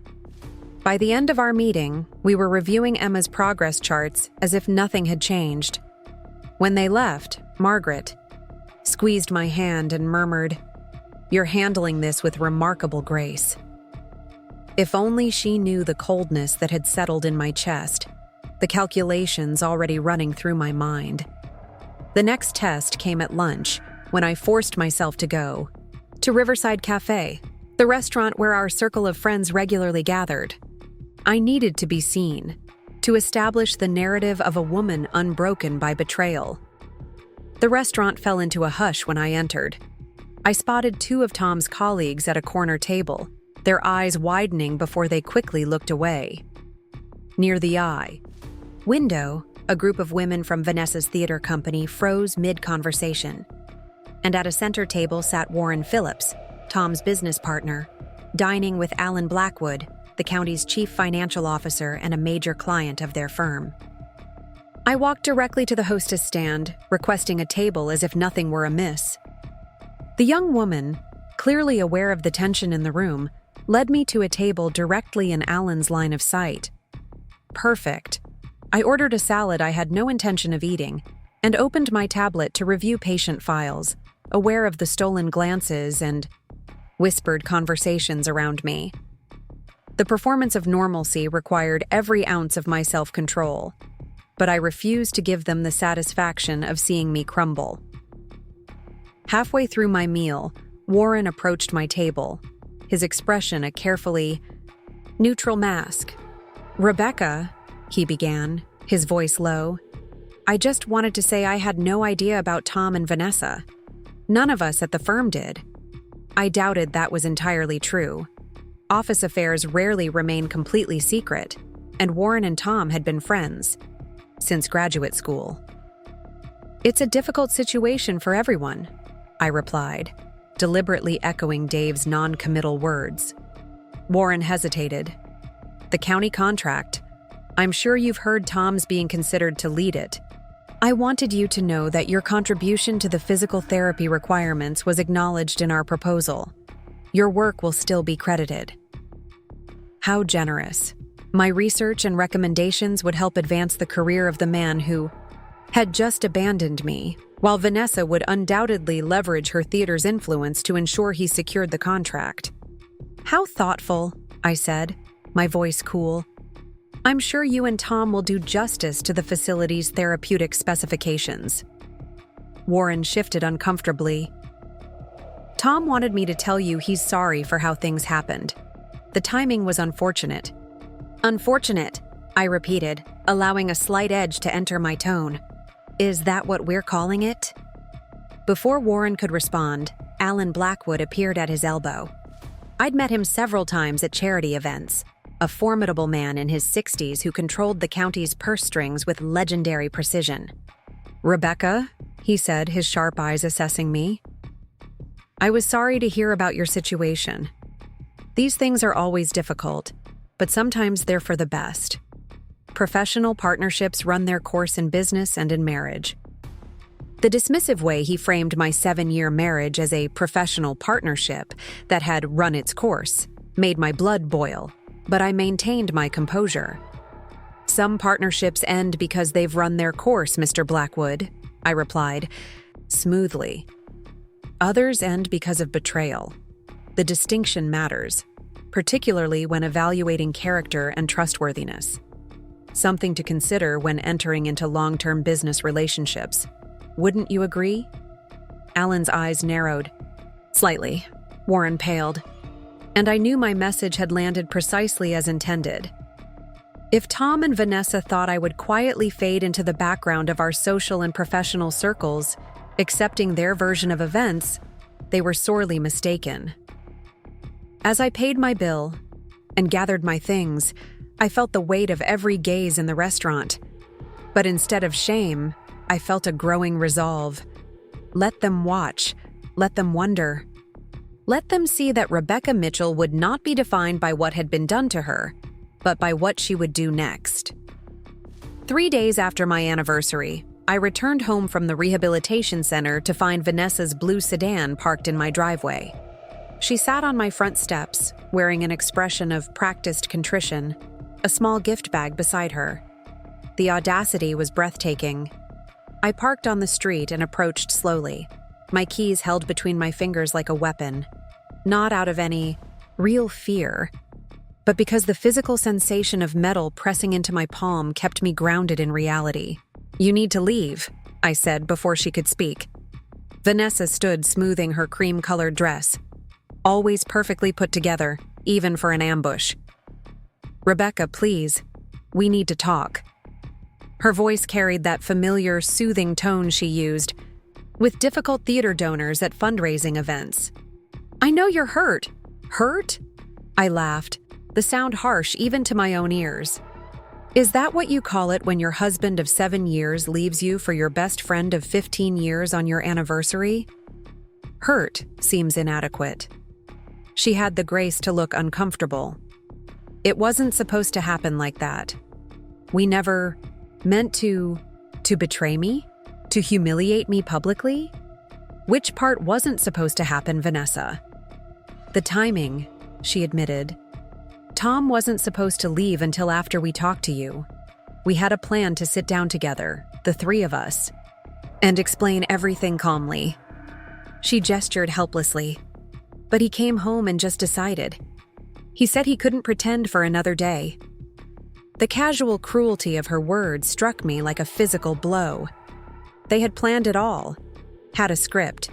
By the end of our meeting, we were reviewing Emma's progress charts as if nothing had changed. When they left, Margaret squeezed my hand and murmured, "You're handling this with remarkable grace." If only she knew the coldness that had settled in my chest, the calculations already running through my mind. The next test came at lunch, when I forced myself to go to Riverside Cafe, the restaurant where our circle of friends regularly gathered. I needed to be seen, to establish the narrative of a woman unbroken by betrayal. The restaurant fell into a hush when I entered. I spotted two of Tom's colleagues at a corner table, their eyes widening before they quickly looked away. Near the window, a group of women from Vanessa's theater company froze mid-conversation. And at a center table sat Warren Phillips, Tom's business partner, dining with Alan Blackwood, the county's chief financial officer and a major client of their firm. I walked directly to the hostess stand, requesting a table as if nothing were amiss. The young woman, clearly aware of the tension in the room, led me to a table directly in Alan's line of sight. Perfect. I ordered a salad I had no intention of eating and opened my tablet to review patient files, aware of the stolen glances and whispered conversations around me. The performance of normalcy required every ounce of my self-control, but I refused to give them the satisfaction of seeing me crumble. Halfway through my meal, Warren approached my table, his expression a carefully neutral mask. "Rebecca," he began, his voice low, "I just wanted to say I had no idea about Tom and Vanessa. None of us at the firm did." I doubted that was entirely true. Office affairs rarely remain completely secret, and Warren and Tom had been friends since graduate school. "It's a difficult situation for everyone," I replied, deliberately echoing Dave's non-committal words. Warren hesitated. "The county contract. I'm sure you've heard Tom's being considered to lead it. I wanted you to know that your contribution to the physical therapy requirements was acknowledged in our proposal. Your work will still be credited." How generous. My research and recommendations would help advance the career of the man who had just abandoned me, while Vanessa would undoubtedly leverage her theater's influence to ensure he secured the contract. "How thoughtful," I said, my voice cool. "I'm sure you and Tom will do justice to the facility's therapeutic specifications." Warren shifted uncomfortably. "Tom wanted me to tell you he's sorry for how things happened. The timing was unfortunate." "Unfortunate," I repeated, allowing a slight edge to enter my tone. "Is that what we're calling it?" Before Warren could respond, Alan Blackwood appeared at his elbow. I'd met him several times at charity events, a formidable man in his 60s who controlled the county's purse strings with legendary precision. "Rebecca," he said, his sharp eyes assessing me. "I was sorry to hear about your situation. These things are always difficult, but sometimes they're for the best. Professional partnerships run their course in business and in marriage." The dismissive way he framed my 7-year marriage as a professional partnership that had run its course made my blood boil, but I maintained my composure. "Some partnerships end because they've run their course, Mr. Blackwood," I replied, smoothly. "Others end because of betrayal. The distinction matters, particularly when evaluating character and trustworthiness. Something to consider when entering into long-term business relationships. Wouldn't you agree?" Alan's eyes narrowed. Slightly. Warren paled. And I knew my message had landed precisely as intended. If Tom and Vanessa thought I would quietly fade into the background of our social and professional circles, Accepting their version of events, they were sorely mistaken. As I paid my bill and gathered my things, I felt the weight of every gaze in the restaurant. But instead of shame, I felt a growing resolve. Let them watch. Let them wonder. Let them see that Rebecca Mitchell would not be defined by what had been done to her, but by what she would do next. 3 days after my anniversary, I returned home from the rehabilitation center to find Vanessa's blue sedan parked in my driveway. She sat on my front steps, wearing an expression of practiced contrition, a small gift bag beside her. The audacity was breathtaking. I parked on the street and approached slowly, my keys held between my fingers like a weapon, not out of any real fear, but because the physical sensation of metal pressing into my palm kept me grounded in reality. "You need to leave," I said before she could speak. Vanessa stood smoothing her cream-colored dress, always perfectly put together, even for an ambush. "Rebecca, please. We need to talk." Her voice carried that familiar, soothing tone she used with difficult theater donors at fundraising events. "I know you're hurt." "Hurt?" I laughed, the sound harsh even to my own ears. "Is that what you call it when your husband of 7 years leaves you for your best friend of 15 years on your anniversary? Hurt seems inadequate." She had the grace to look uncomfortable. "It wasn't supposed to happen like that. We never meant to betray me? To humiliate me publicly? Which part wasn't supposed to happen, Vanessa?" "The timing," she admitted. "Tom wasn't supposed to leave until after we talked to you. We had a plan to sit down together, the three of us, and explain everything calmly." She gestured helplessly. "But he came home and just decided. He said he couldn't pretend for another day." The casual cruelty of her words struck me like a physical blow. They had planned it all, had a script,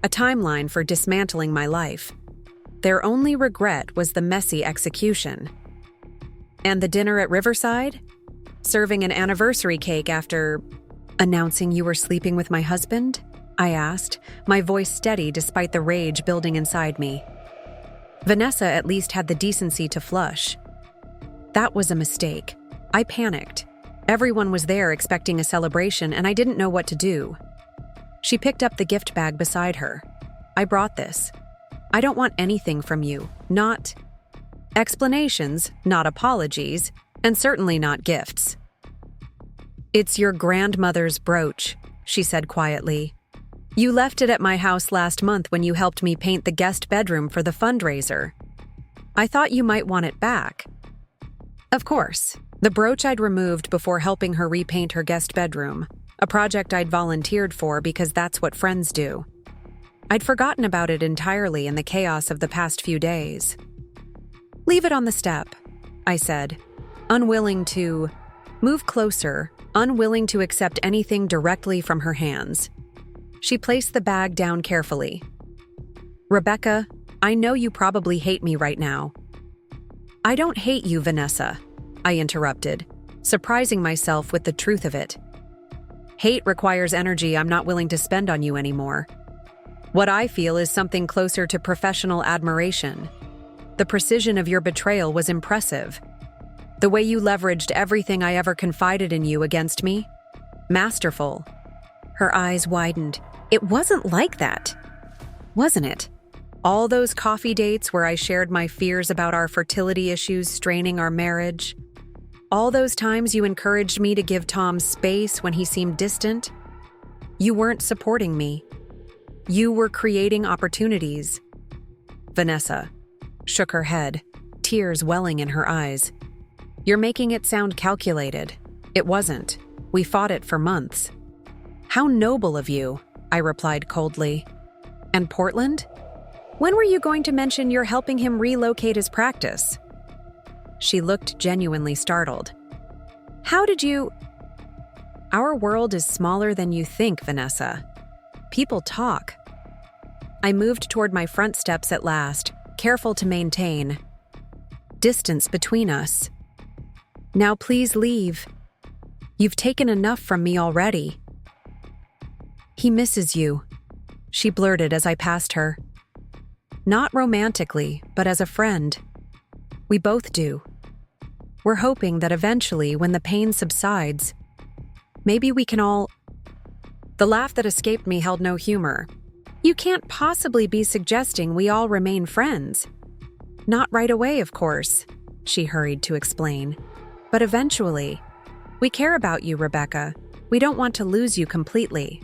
a timeline for dismantling my life. Their only regret was the messy execution. "And the dinner at Riverside? Serving an anniversary cake after announcing you were sleeping with my husband?" I asked, my voice steady despite the rage building inside me. Vanessa at least had the decency to flush. "That was a mistake. I panicked. Everyone was there expecting a celebration, and I didn't know what to do." She picked up the gift bag beside her. "I brought this. I don't want anything from you. Not explanations, not apologies, and certainly not gifts." "It's your grandmother's brooch," she said quietly. "You left it at my house last month when you helped me paint the guest bedroom for the fundraiser. I thought you might want it back." Of course, the brooch I'd removed before helping her repaint her guest bedroom, a project I'd volunteered for because that's what friends do. I'd forgotten about it entirely in the chaos of the past few days. "Leave it on the step," I said, unwilling to move closer, unwilling to accept anything directly from her hands. She placed the bag down carefully. "Rebecca, I know you probably hate me right now." "I don't hate you, Vanessa," I interrupted, surprising myself with the truth of it. "Hate requires energy I'm not willing to spend on you anymore. What I feel is something closer to professional admiration. The precision of your betrayal was impressive. The way you leveraged everything I ever confided in you against me? Masterful." Her eyes widened. "It wasn't like that, wasn't it? All those coffee dates where I shared my fears about our fertility issues straining our marriage? All those times you encouraged me to give Tom space when he seemed distant? You weren't supporting me. You were creating opportunities." Vanessa shook her head, tears welling in her eyes. "You're making it sound calculated. It wasn't. We fought it for months." "How noble of you," I replied coldly. "And Portland? When were you going to mention you're helping him relocate his practice?" She looked genuinely startled. "How did you—" "Our world is smaller than you think, Vanessa. People talk." I moved toward my front steps at last, careful to maintain distance between us. "Now please leave. You've taken enough from me already." He misses you, she blurted as I passed her. Not romantically, but as a friend. We both do. We're hoping that eventually, when the pain subsides, maybe we can all... The laugh that escaped me held no humor. You can't possibly be suggesting we all remain friends. Not right away, of course, she hurried to explain. But eventually. We care about you, Rebecca. We don't want to lose you completely.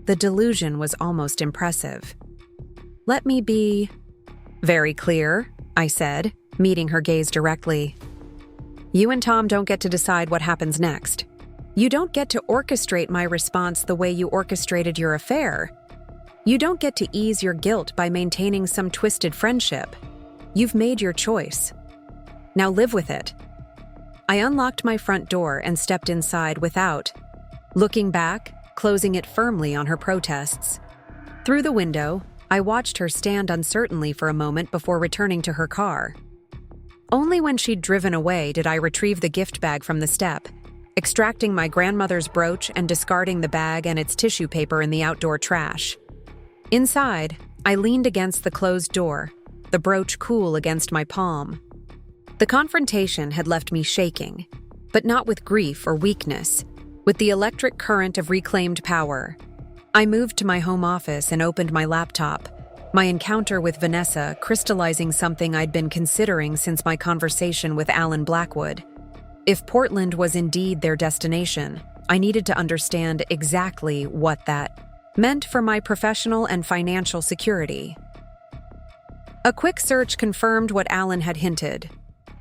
The delusion was almost impressive. Let me be very clear, I said, meeting her gaze directly. You and Tom don't get to decide what happens next. You don't get to orchestrate my response the way you orchestrated your affair. You don't get to ease your guilt by maintaining some twisted friendship. You've made your choice. Now live with it. I unlocked my front door and stepped inside without looking back, closing it firmly on her protests. Through the window, I watched her stand uncertainly for a moment before returning to her car. Only when she'd driven away did I retrieve the gift bag from the step, extracting my grandmother's brooch and discarding the bag and its tissue paper in the outdoor trash. Inside, I leaned against the closed door, the brooch cool against my palm. The confrontation had left me shaking, but not with grief or weakness, with the electric current of reclaimed power. I moved to my home office and opened my laptop, my encounter with Vanessa crystallizing something I'd been considering since my conversation with Alan Blackwood. If Portland was indeed their destination, I needed to understand exactly what that meant for my professional and financial security. A quick search confirmed what Alan had hinted.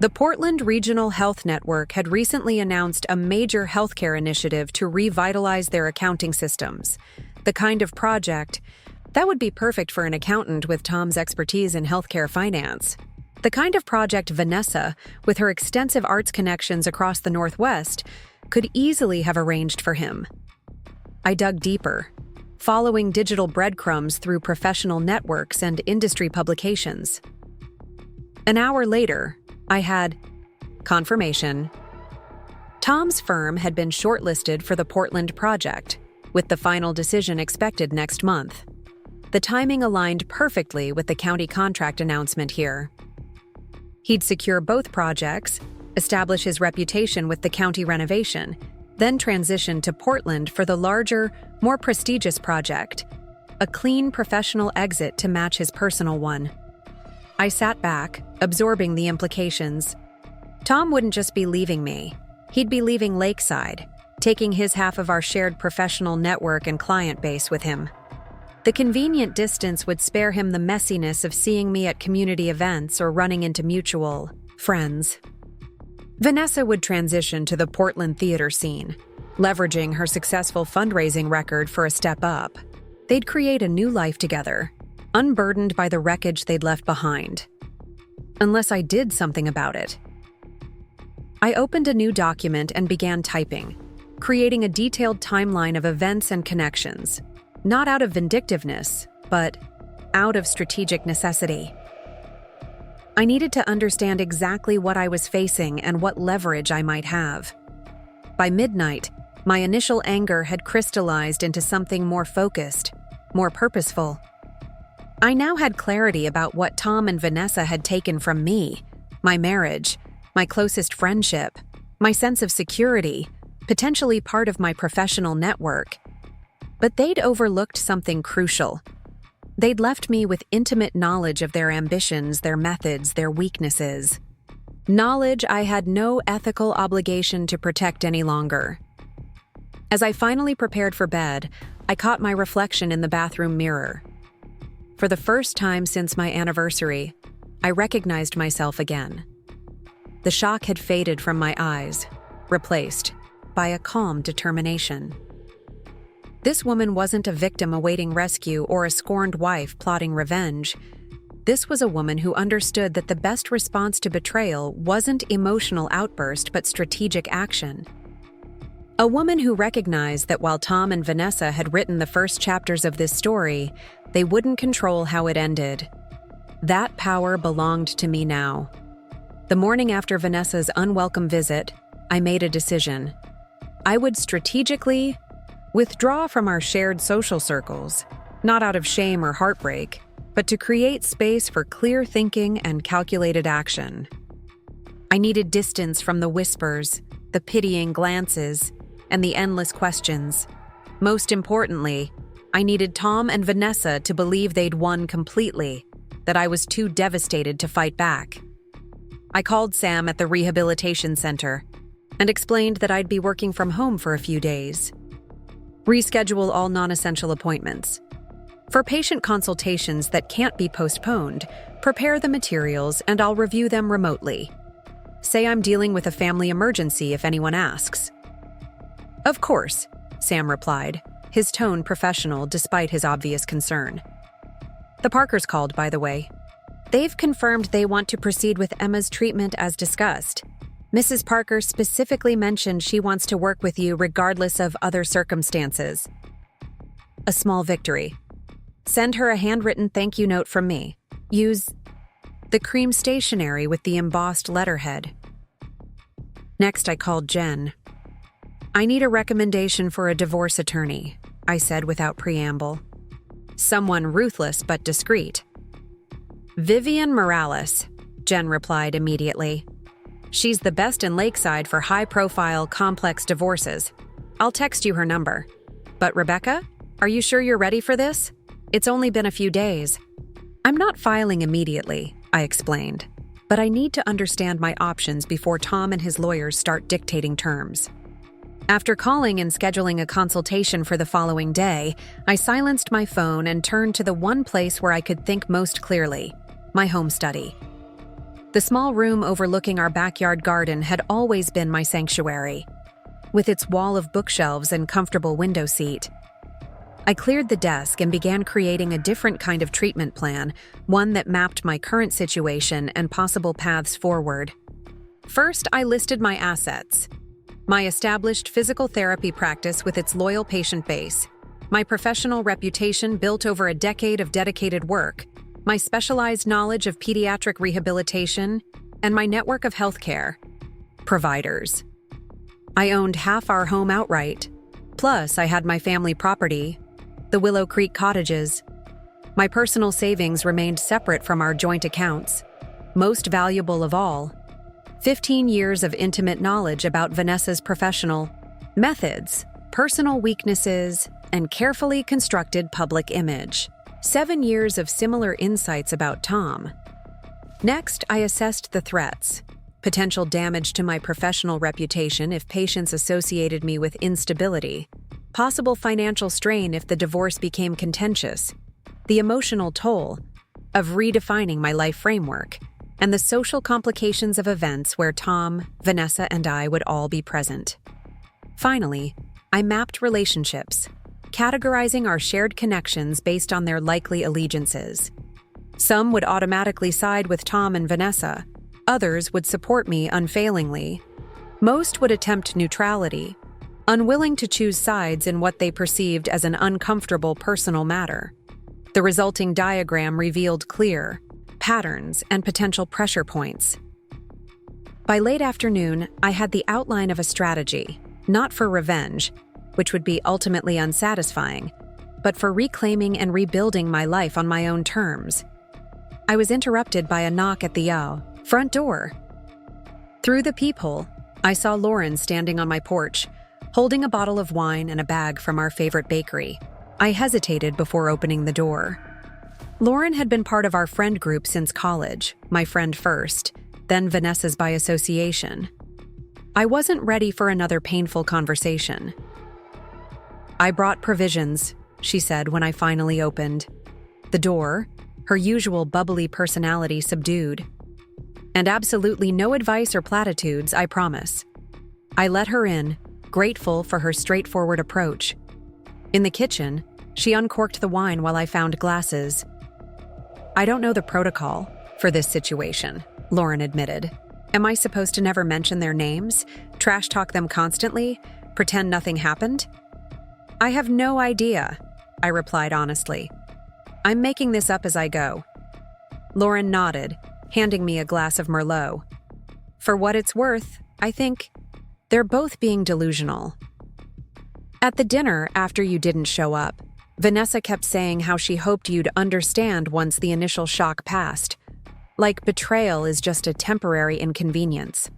The Portland Regional Health Network had recently announced a major healthcare initiative to revitalize their accounting systems, the kind of project that would be perfect for an accountant with Tom's expertise in healthcare finance. The kind of project Vanessa, with her extensive arts connections across the Northwest, could easily have arranged for him. I dug deeper, following digital breadcrumbs through professional networks and industry publications. An hour later, I had confirmation. Tom's firm had been shortlisted for the Portland project, with the final decision expected next month. The timing aligned perfectly with the county contract announcement here. He'd secure both projects, establish his reputation with the county renovation, then transition to Portland for the larger, more prestigious project, a clean professional exit to match his personal one. I sat back, absorbing the implications. Tom wouldn't just be leaving me. He'd be leaving Lakeside, taking his half of our shared professional network and client base with him. The convenient distance would spare him the messiness of seeing me at community events or running into mutual friends. Vanessa would transition to the Portland theater scene, leveraging her successful fundraising record for a step up. They'd create a new life together, unburdened by the wreckage they'd left behind. Unless I did something about it. I opened a new document and began typing, creating a detailed timeline of events and connections, not out of vindictiveness, but out of strategic necessity. I needed to understand exactly what I was facing and what leverage I might have. By midnight, my initial anger had crystallized into something more focused, more purposeful. I now had clarity about what Tom and Vanessa had taken from me, my marriage, my closest friendship, my sense of security, potentially part of my professional network. But they'd overlooked something crucial. They'd left me with intimate knowledge of their ambitions, their methods, their weaknesses. Knowledge I had no ethical obligation to protect any longer. As I finally prepared for bed, I caught my reflection in the bathroom mirror. For the first time since my anniversary, I recognized myself again. The shock had faded from my eyes, replaced by a calm determination. This woman wasn't a victim awaiting rescue or a scorned wife plotting revenge. This was a woman who understood that the best response to betrayal wasn't emotional outburst but strategic action. A woman who recognized that while Tom and Vanessa had written the first chapters of this story, they wouldn't control how it ended. That power belonged to me now. The morning after Vanessa's unwelcome visit, I made a decision. I would strategically Withdraw from our shared social circles, not out of shame or heartbreak, but to create space for clear thinking and calculated action. I needed distance from the whispers, the pitying glances, and the endless questions. Most importantly, I needed Tom and Vanessa to believe they'd won completely, that I was too devastated to fight back. I called Sam at the rehabilitation center and explained that I'd be working from home for a few days. Reschedule all non-essential appointments. For patient consultations that can't be postponed, prepare the materials and I'll review them remotely. Say I'm dealing with a family emergency if anyone asks. Of course, Sam replied, his tone professional despite his obvious concern. The Parkers called, by the way. They've confirmed they want to proceed with Emma's treatment as discussed. Mrs. Parker specifically mentioned she wants to work with you regardless of other circumstances. A small victory. Send her a handwritten thank you note from me. Use the cream stationery with the embossed letterhead. Next, I called Jen. I need a recommendation for a divorce attorney, I said without preamble. Someone ruthless but discreet. Vivian Morales, Jen replied immediately. She's the best in Lakeside for high-profile, complex divorces. I'll text you her number. But Rebecca, are you sure you're ready for this? It's only been a few days. I'm not filing immediately, I explained, but I need to understand my options before Tom and his lawyers start dictating terms. After calling and scheduling a consultation for the following day, I silenced my phone and turned to the one place where I could think most clearly, my home study. The small room overlooking our backyard garden had always been my sanctuary, with its wall of bookshelves and comfortable window seat. I cleared the desk and began creating a different kind of treatment plan, one that mapped my current situation and possible paths forward. First, I listed my assets. My established physical therapy practice with its loyal patient base, my professional reputation built over a decade of dedicated work, my specialized knowledge of pediatric rehabilitation, and my network of healthcare providers. I owned half our home outright, plus I had my family property, the Willow Creek Cottages. My personal savings remained separate from our joint accounts. Most valuable of all, 15 years of intimate knowledge about Vanessa's professional methods, personal weaknesses, and carefully constructed public image. 7 years of similar insights about Tom. Next, I assessed the threats. Potential damage to my professional reputation if patients associated me with instability. Possible financial strain if the divorce became contentious. The emotional toll of redefining my life framework. And the social complications of events where Tom, Vanessa, and I would all be present. Finally, I mapped relationships, categorizing our shared connections based on their likely allegiances. Some would automatically side with Tom and Vanessa. Others would support me unfailingly. Most would attempt neutrality, unwilling to choose sides in what they perceived as an uncomfortable personal matter. The resulting diagram revealed clear patterns and potential pressure points. By late afternoon, I had the outline of a strategy, not for revenge, which would be ultimately unsatisfying, but for reclaiming and rebuilding my life on my own terms. I was interrupted by a knock at the front door. Through the peephole, I saw Lauren standing on my porch, holding a bottle of wine and a bag from our favorite bakery. I hesitated before opening the door. Lauren had been part of our friend group since college, my friend first, then Vanessa's by association. I wasn't ready for another painful conversation. I brought provisions, she said when I finally opened. The door, her usual bubbly personality subdued. And absolutely no advice or platitudes, I promise. I let her in, grateful for her straightforward approach. In the kitchen, she uncorked the wine while I found glasses. I don't know the protocol for this situation, Lauren admitted. Am I supposed to never mention their names, trash talk them constantly, pretend nothing happened? I have no idea, I replied honestly. I'm making this up as I go. Lauren nodded, handing me a glass of Merlot. For what it's worth, I think they're both being delusional. At the dinner, after you didn't show up, Vanessa kept saying how she hoped you'd understand once the initial shock passed. Like betrayal is just a temporary inconvenience.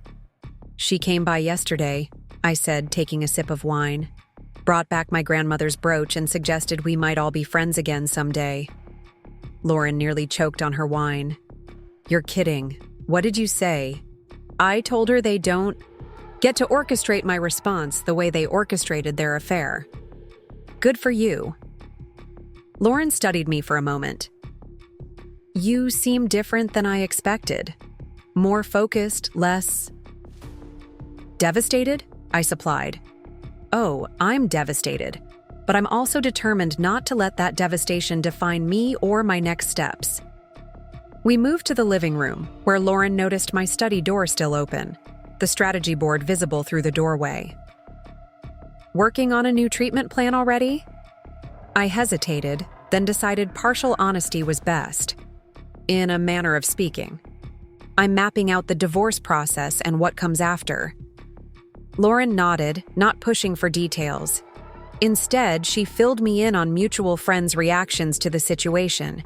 She came by yesterday, I said, taking a sip of wine. Brought back my grandmother's brooch and suggested we might all be friends again someday. Lauren nearly choked on her wine. You're kidding. What did you say? I told her they don't get to orchestrate my response the way they orchestrated their affair. Good for you. Lauren studied me for a moment. You seem different than I expected. More focused, less devastated, I supplied. Oh, I'm devastated, but I'm also determined not to let that devastation define me or my next steps. We moved to the living room, where Lauren noticed my study door still open, the strategy board visible through the doorway. Working on a new treatment plan already? I hesitated, then decided partial honesty was best. In a manner of speaking. I'm mapping out the divorce process and what comes after. Lauren nodded, not pushing for details. Instead, she filled me in on mutual friends' reactions to the situation.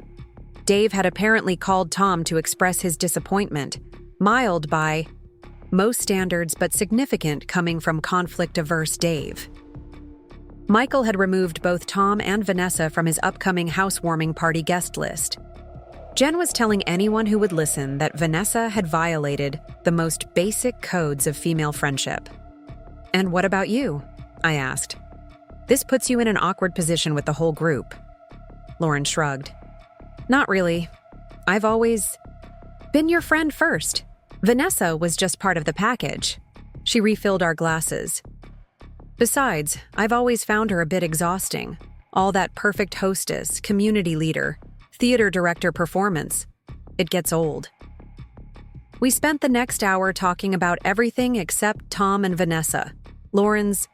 Dave had apparently called Tom to express his disappointment, mild by most standards but significant coming from conflict-averse Dave. Michael had removed both Tom and Vanessa from his upcoming housewarming party guest list. Jen was telling anyone who would listen that Vanessa had violated the most basic codes of female friendship. And what about you? I asked. This puts you in an awkward position with the whole group. Lauren shrugged. Not really. I've always been your friend first. Vanessa was just part of the package. She refilled our glasses. Besides, I've always found her a bit exhausting. All that perfect hostess, community leader, theater director performance. It gets old. We spent the next hour talking about everything except Tom and Vanessa, Lauren's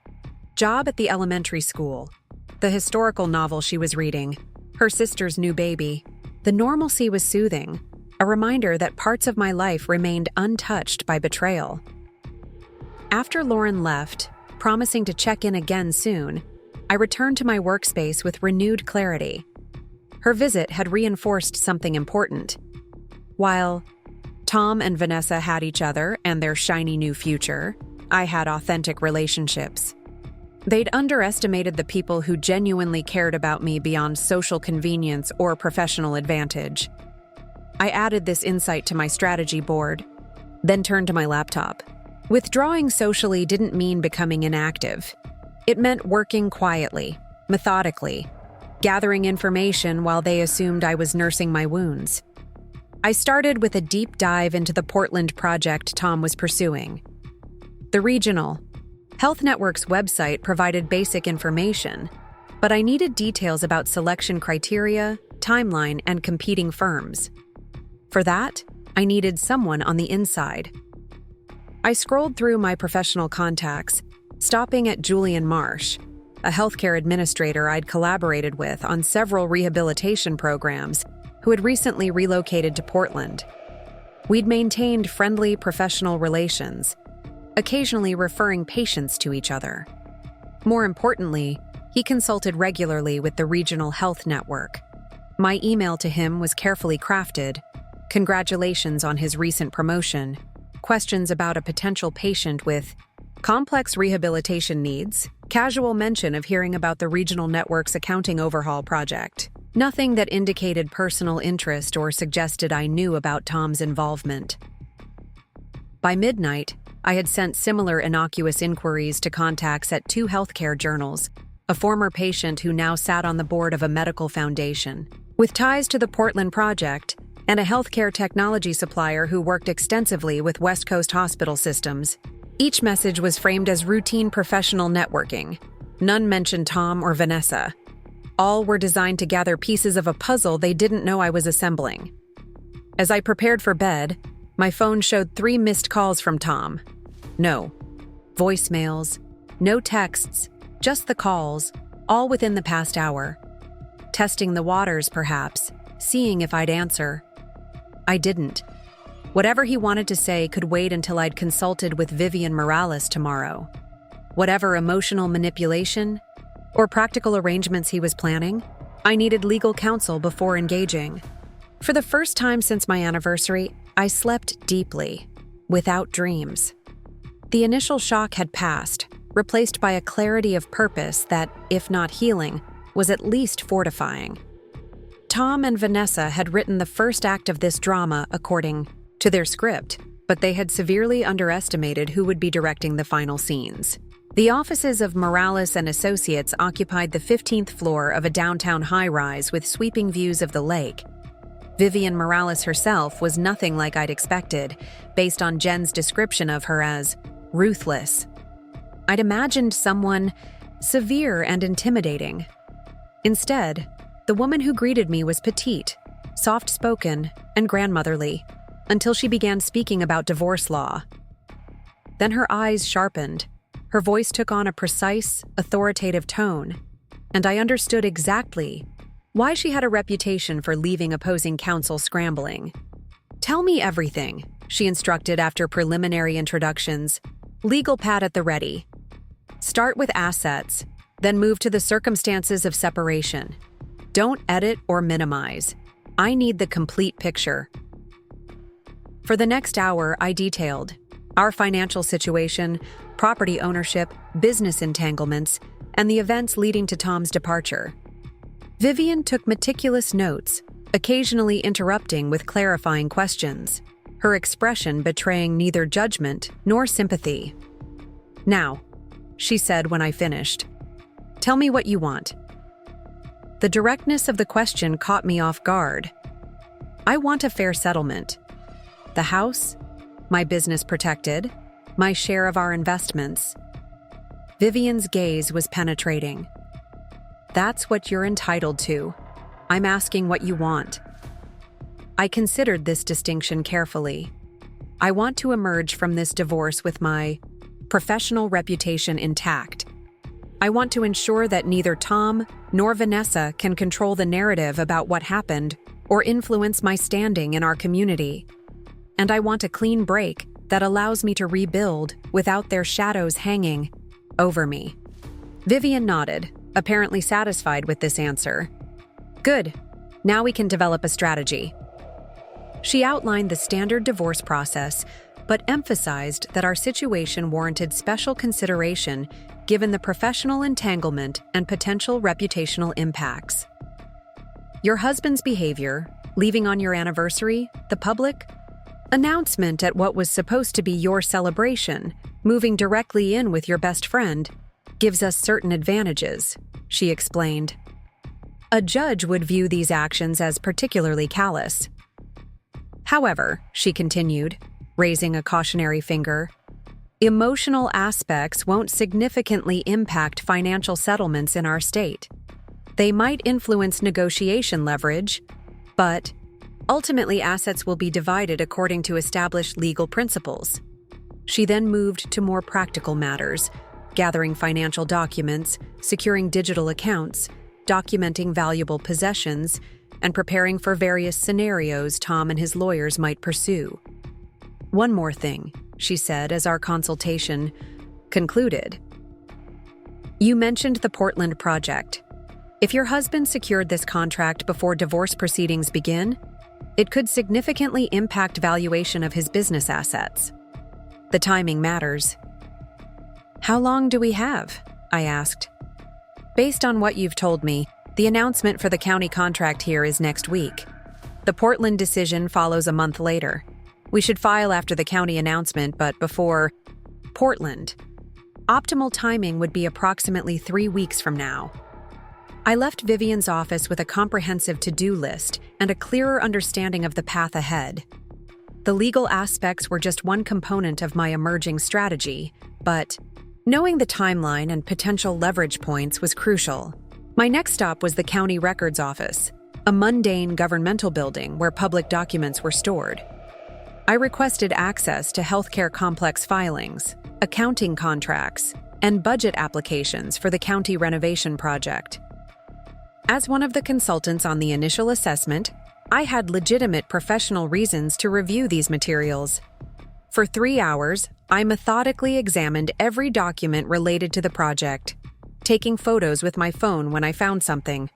job at the elementary school, the historical novel she was reading, her sister's new baby. The normalcy was soothing, a reminder that parts of my life remained untouched by betrayal. After Lauren left, promising to check in again soon, I returned to my workspace with renewed clarity. Her visit had reinforced something important. While Tom and Vanessa had each other and their shiny new future, I had authentic relationships. They'd underestimated the people who genuinely cared about me beyond social convenience or professional advantage. I added this insight to my strategy board, then turned to my laptop. Withdrawing socially didn't mean becoming inactive. It meant working quietly, methodically, gathering information while they assumed I was nursing my wounds. I started with a deep dive into the Portland project Tom was pursuing. The regional Health Network's website provided basic information, but I needed details about selection criteria, timeline, and competing firms. For that, I needed someone on the inside. I scrolled through my professional contacts, stopping at Julian Marsh, a healthcare administrator I'd collaborated with on several rehabilitation programs, who had recently relocated to Portland. We'd maintained friendly professional relations, occasionally referring patients to each other. More importantly, he consulted regularly with the regional health network. My email to him was carefully crafted. Congratulations on his recent promotion. Questions about a potential patient with complex rehabilitation needs. Casual mention of hearing about the regional network's accounting overhaul project. Nothing that indicated personal interest or suggested I knew about Tom's involvement. By midnight, I had sent similar innocuous inquiries to contacts at 2 healthcare journals, a former patient who now sat on the board of a medical foundation, with ties to the Portland project, and a healthcare technology supplier who worked extensively with West Coast hospital systems. Each message was framed as routine professional networking. None mentioned Tom or Vanessa. All were designed to gather pieces of a puzzle they didn't know I was assembling. As I prepared for bed, my phone showed 3 missed calls from Tom. No voicemails, no texts, just the calls, all within the past hour. Testing the waters, perhaps, seeing if I'd answer. I didn't. Whatever he wanted to say could wait until I'd consulted with Vivian Morales tomorrow. Whatever emotional manipulation, or practical arrangements he was planning. I needed legal counsel before engaging. For the first time since my anniversary, I slept deeply, without dreams. The initial shock had passed, replaced by a clarity of purpose that, if not healing, was at least fortifying. Tom and Vanessa had written the first act of this drama according to their script, but they had severely underestimated who would be directing the final scenes. The offices of Morales and Associates occupied the 15th floor of a downtown high-rise with sweeping views of the lake. Vivian Morales herself was nothing like I'd expected, based on Jen's description of her as ruthless. I'd imagined someone severe and intimidating. Instead, the woman who greeted me was petite, soft-spoken, and grandmotherly, until she began speaking about divorce law. Then her eyes sharpened, her voice took on a precise, authoritative tone, and I understood exactly why she had a reputation for leaving opposing counsel scrambling. "Tell me everything," she instructed after preliminary introductions. "Legal pad at the ready. Start with assets, then move to the circumstances of separation. Don't edit or minimize. I need the complete picture." For the next hour, I detailed our financial situation, property ownership, business entanglements, and the events leading to Tom's departure. Vivian took meticulous notes, occasionally interrupting with clarifying questions, her expression betraying neither judgment nor sympathy. "Now," she said when I finished, "tell me what you want." The directness of the question caught me off guard. "I want a fair settlement. The house, my business protected, my share of our investments." Vivian's gaze was penetrating. "That's what you're entitled to. I'm asking what you want." I considered this distinction carefully. I want to emerge from this divorce with my professional reputation intact. I want to ensure that neither Tom nor Vanessa can control the narrative about what happened or influence my standing in our community. And I want a clean break that allows me to rebuild without their shadows hanging over me. Vivian nodded, apparently satisfied with this answer. "Good. Now we can develop a strategy." She outlined the standard divorce process, but emphasized that our situation warranted special consideration given the professional entanglement and potential reputational impacts. "Your husband's behavior, leaving on your anniversary, the public announcement at what was supposed to be your celebration, moving directly in with your best friend, gives us certain advantages," she explained. "A judge would view these actions as particularly callous. However," she continued, raising a cautionary finger, "emotional aspects won't significantly impact financial settlements in our state. They might influence negotiation leverage, but ultimately assets will be divided according to established legal principles." She then moved to more practical matters, gathering financial documents, securing digital accounts, documenting valuable possessions, and preparing for various scenarios Tom and his lawyers might pursue. "One more thing," she said as our consultation concluded. "You mentioned the Portland project. If your husband secured this contract before divorce proceedings begin, it could significantly impact valuation of his business assets. The timing matters." "How long do we have?" I asked. "Based on what you've told me, the announcement for the county contract here is next week. The Portland decision follows a month later. We should file after the county announcement, but before Portland. Optimal timing would be approximately 3 weeks from now." I left Vivian's office with a comprehensive to-do list and a clearer understanding of the path ahead. The legal aspects were just one component of my emerging strategy, but knowing the timeline and potential leverage points was crucial. My next stop was the county records office, a mundane governmental building where public documents were stored. I requested access to healthcare complex filings, accounting contracts, and budget applications for the county renovation project. As one of the consultants on the initial assessment, I had legitimate professional reasons to review these materials. For 3 hours, I methodically examined every document related to the project, taking photos with my phone when I found something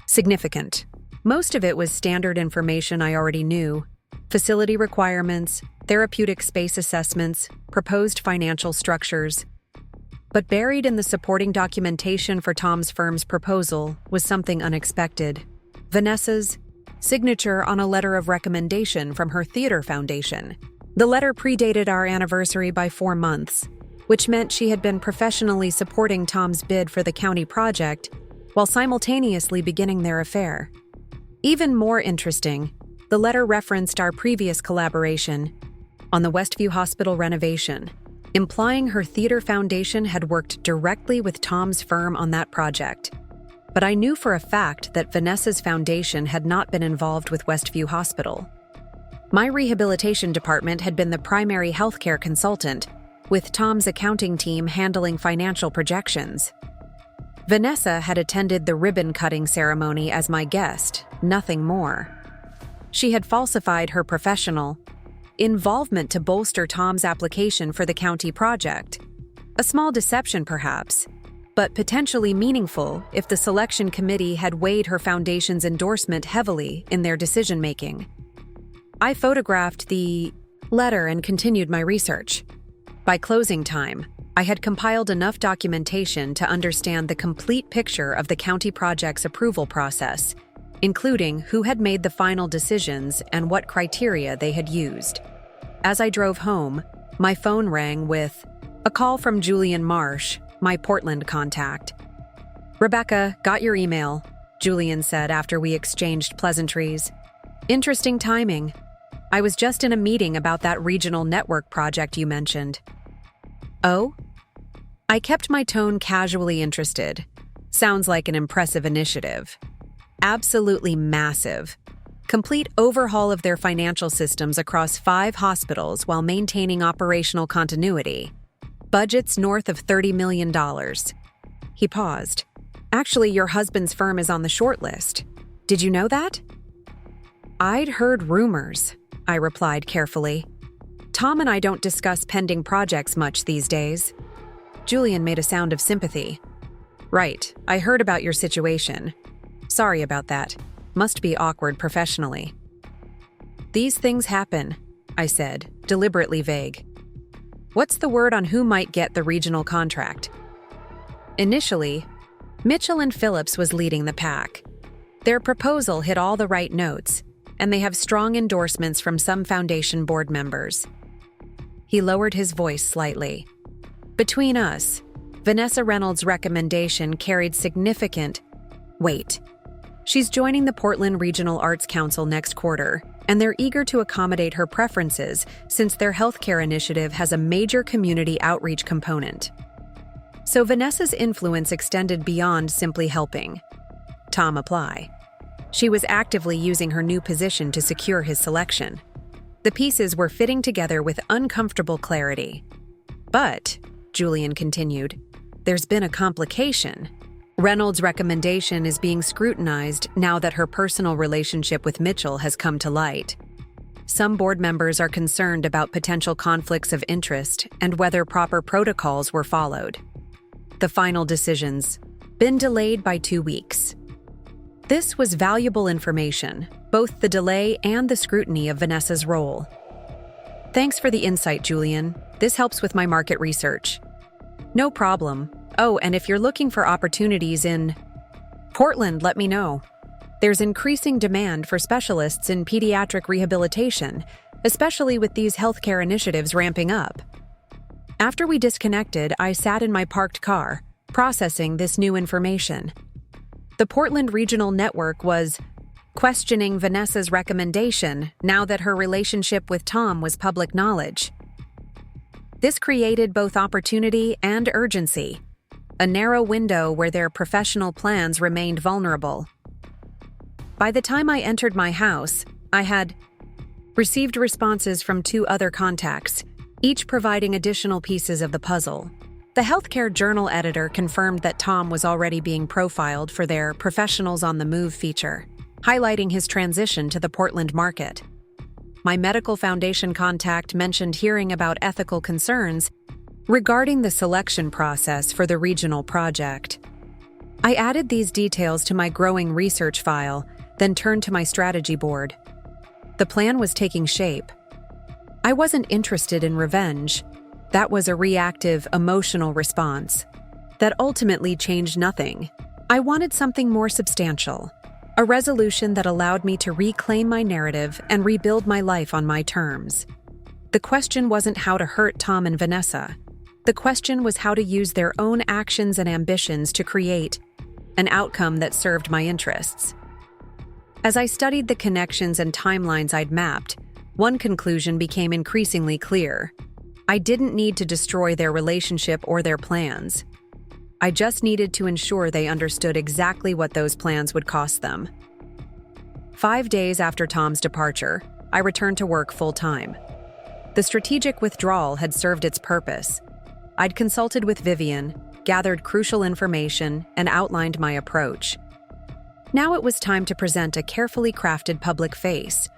significant. Most of it was standard information I already knew: facility requirements, therapeutic space assessments, proposed financial structures. But buried in the supporting documentation for Tom's firm's proposal was something unexpected: Vanessa's signature on a letter of recommendation from her theater foundation. The letter predated our anniversary by 4 months, which meant she had been professionally supporting Tom's bid for the county project while simultaneously beginning their affair. Even more interesting, the letter referenced our previous collaboration on the Westview Hospital renovation, implying her theater foundation had worked directly with Tom's firm on that project. But I knew for a fact that Vanessa's foundation had not been involved with Westview Hospital. My rehabilitation department had been the primary healthcare consultant, with Tom's accounting team handling financial projections. Vanessa had attended the ribbon-cutting ceremony as my guest, nothing more. She had falsified her professional involvement to bolster Tom's application for the county project. A small deception, perhaps, but potentially meaningful if the selection committee had weighed her foundation's endorsement heavily in their decision-making. I photographed the letter and continued my research. By closing time, I had compiled enough documentation to understand the complete picture of the county project's approval process, including who had made the final decisions and what criteria they had used. As I drove home, my phone rang with a call from Julian Marsh, my Portland contact. "Rebecca, got your email," Julian said after we exchanged pleasantries. "Interesting timing. I was just in a meeting about that regional network project you mentioned." "Oh?" I kept my tone casually interested. "Sounds like an impressive initiative." "Absolutely massive. Complete overhaul of their financial systems across 5 hospitals while maintaining operational continuity. Budgets north of $30 million. He paused. "Actually, your husband's firm is on the short list. Did you know that?" "I'd heard rumors," I replied carefully. "Tom and I don't discuss pending projects much these days." Julian made a sound of sympathy. "Right, I heard about your situation. Sorry about that. Must be awkward professionally." "These things happen," I said, deliberately vague. "What's the word on who might get the regional contract?" Initially, Mitchell and Phillips was leading the pack. Their proposal hit all the right notes, and they have strong endorsements from some foundation board members. He lowered his voice slightly. "Between us, Vanessa Reynolds' recommendation carried significant weight. She's joining the Portland Regional Arts Council next quarter, and they're eager to accommodate her preferences since their healthcare initiative has a major community outreach component. So Vanessa's influence extended beyond simply helping Tom apply. She was actively using her new position to secure his selection. The pieces were fitting together with uncomfortable clarity. But," Julian continued, "there's been a complication. Reynolds' recommendation is being scrutinized now that her personal relationship with Mitchell has come to light. Some board members are concerned about potential conflicts of interest and whether proper protocols were followed. The final decision's been delayed by 2 weeks." This was valuable information, both the delay and the scrutiny of Vanessa's role. "Thanks for the insight, Julian. This helps with my market research." "No problem. Oh, and if you're looking for opportunities in Portland, let me know. There's increasing demand for specialists in pediatric rehabilitation, especially with these healthcare initiatives ramping up." After we disconnected, I sat in my parked car, processing this new information. The Portland Regional Network was questioning Vanessa's recommendation now that her relationship with Tom was public knowledge. This created both opportunity and urgency, a narrow window where their professional plans remained vulnerable. By the time I entered my house, I had received responses from 2 other contacts, each providing additional pieces of the puzzle. The Healthcare Journal editor confirmed that Tom was already being profiled for their Professionals on the Move feature, highlighting his transition to the Portland market. My medical foundation contact mentioned hearing about ethical concerns regarding the selection process for the regional project. I added these details to my growing research file, then turned to my strategy board. The plan was taking shape. I wasn't interested in revenge. That was a reactive, emotional response that ultimately changed nothing. I wanted something more substantial, a resolution that allowed me to reclaim my narrative and rebuild my life on my terms. The question wasn't how to hurt Tom and Vanessa. The question was how to use their own actions and ambitions to create an outcome that served my interests. As I studied the connections and timelines I'd mapped, one conclusion became increasingly clear. I didn't need to destroy their relationship or their plans. I just needed to ensure they understood exactly what those plans would cost them. 5 days after Tom's departure, I returned to work full-time. The strategic withdrawal had served its purpose. I'd consulted with Vivian, gathered crucial information, and outlined my approach. Now it was time to present a carefully crafted public face.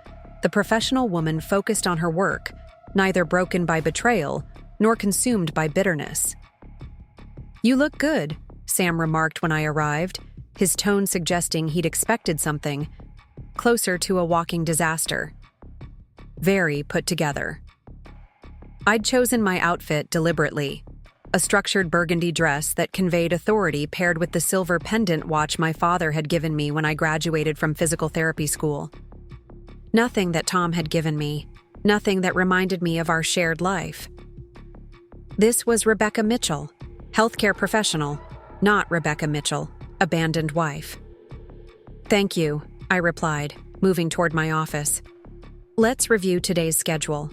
The professional woman focused on her work, neither broken by betrayal nor consumed by bitterness. "You look good," Sam remarked when I arrived, his tone suggesting he'd expected something closer to a walking disaster. Very put together. I'd chosen my outfit deliberately, a structured burgundy dress that conveyed authority paired with the silver pendant watch my father had given me when I graduated from physical therapy school. Nothing that Tom had given me, nothing that reminded me of our shared life. This was Rebecca Mitchell, healthcare professional, not Rebecca Mitchell, abandoned wife. "Thank you," I replied, moving toward my office. Let's review today's schedule.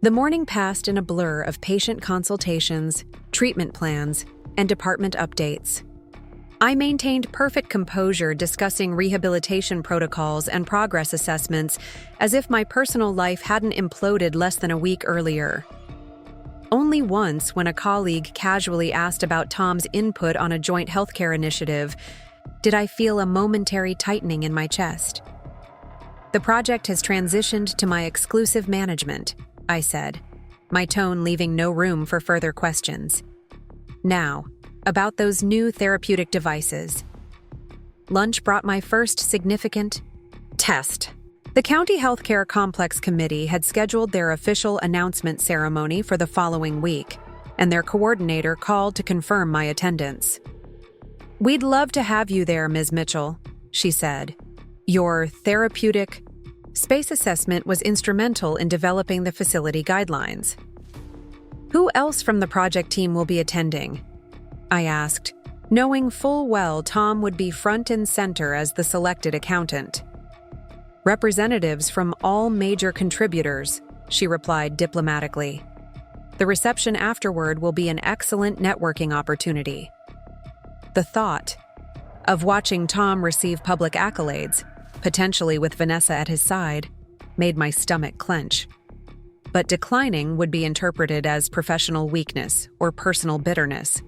The morning passed in a blur of patient consultations, treatment plans, and department updates. I maintained perfect composure discussing rehabilitation protocols and progress assessments as if my personal life hadn't imploded less than a week earlier. Only once, when a colleague casually asked about Tom's input on a joint healthcare initiative, did I feel a momentary tightening in my chest. "The project has transitioned to my exclusive management," I said, my tone leaving no room for further questions. "Now, about those new therapeutic devices." Lunch brought my first significant test. The County Healthcare Complex Committee had scheduled their official announcement ceremony for the following week, and their coordinator called to confirm my attendance. "We'd love to have you there, Ms. Mitchell," she said. "Your therapeutic space assessment was instrumental in developing the facility guidelines." "Who else from the project team will be attending?" I asked, knowing full well Tom would be front and center as the selected accountant. "Representatives from all major contributors," she replied diplomatically. "The reception afterward will be an excellent networking opportunity." The thought of watching Tom receive public accolades, potentially with Vanessa at his side, made my stomach clench. But declining would be interpreted as professional weakness or personal bitterness.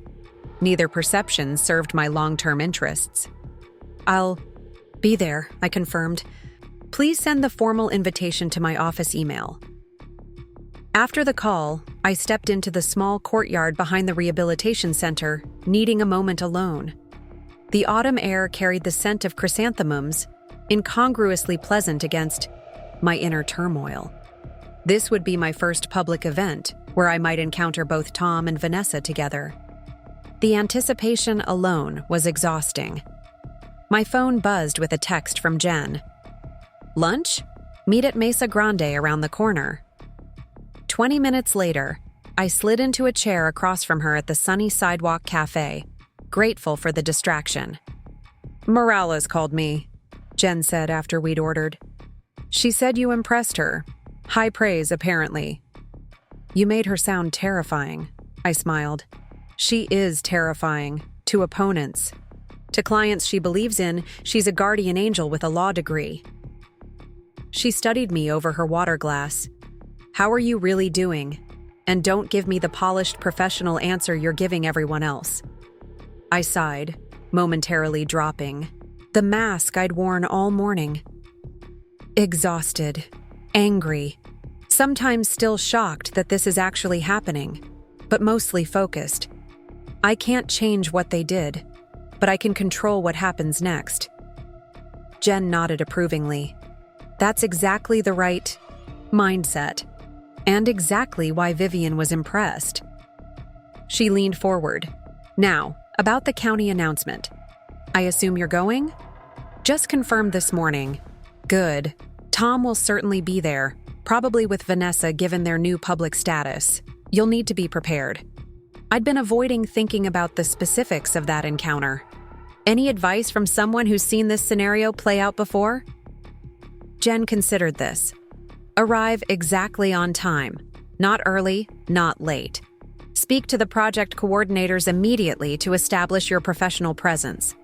Neither perception served my long-term interests. "I'll be there," I confirmed. "Please send the formal invitation to my office email." After the call, I stepped into the small courtyard behind the rehabilitation center, needing a moment alone. The autumn air carried the scent of chrysanthemums, incongruously pleasant against my inner turmoil. This would be my first public event, where I might encounter both Tom and Vanessa together. The anticipation alone was exhausting. My phone buzzed with a text from Jen. "Lunch? Meet at Mesa Grande around the corner." 20 minutes later, I slid into a chair across from her at the sunny sidewalk cafe, grateful for the distraction. "Morales called me," Jen said after we'd ordered. "She said you impressed her. High praise, apparently." "You made her sound terrifying," I smiled. "She is terrifying, to opponents. To clients she believes in, she's a guardian angel with a law degree." She studied me over her water glass. "How are you really doing? And don't give me the polished professional answer you're giving everyone else." I sighed, momentarily dropping the mask I'd worn all morning. Exhausted, angry, sometimes still shocked that this is actually happening, but mostly focused. I can't change what they did. but I can control what happens next. Jen nodded approvingly. That's exactly the right mindset, and exactly why Vivian was impressed. She leaned forward. Now, about the county announcement. I assume you're going? Just confirmed this morning. Good. Tom will certainly be there, probably with Vanessa given their new public status. You'll need to be prepared. I'd been avoiding thinking about the specifics of that encounter. Any advice from someone who's seen this scenario play out before? Jen considered this. Arrive exactly on time. Not early, not late. Speak to the project coordinators immediately to establish your professional presence.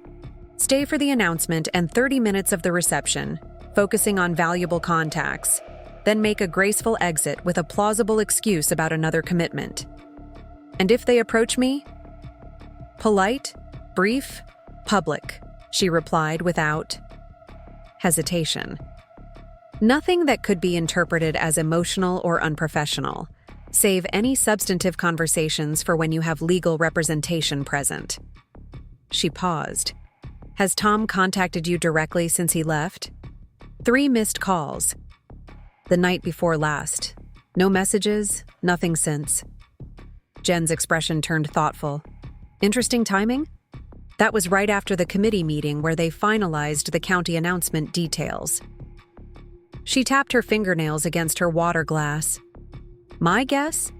Stay for the announcement and 30 minutes of the reception, focusing on valuable contacts. Then make a graceful exit with a plausible excuse about another commitment. And if they approach me? Polite, brief, public, she replied without hesitation. Nothing that could be interpreted as emotional or unprofessional. Save any substantive conversations for when you have legal representation present. She paused. Has Tom contacted you directly since he left? 3 missed calls. The night before last. No messages, nothing since. Jen's expression turned thoughtful. Interesting timing? That was right after the committee meeting where they finalized the county announcement details. She tapped her fingernails against her water glass. My guess?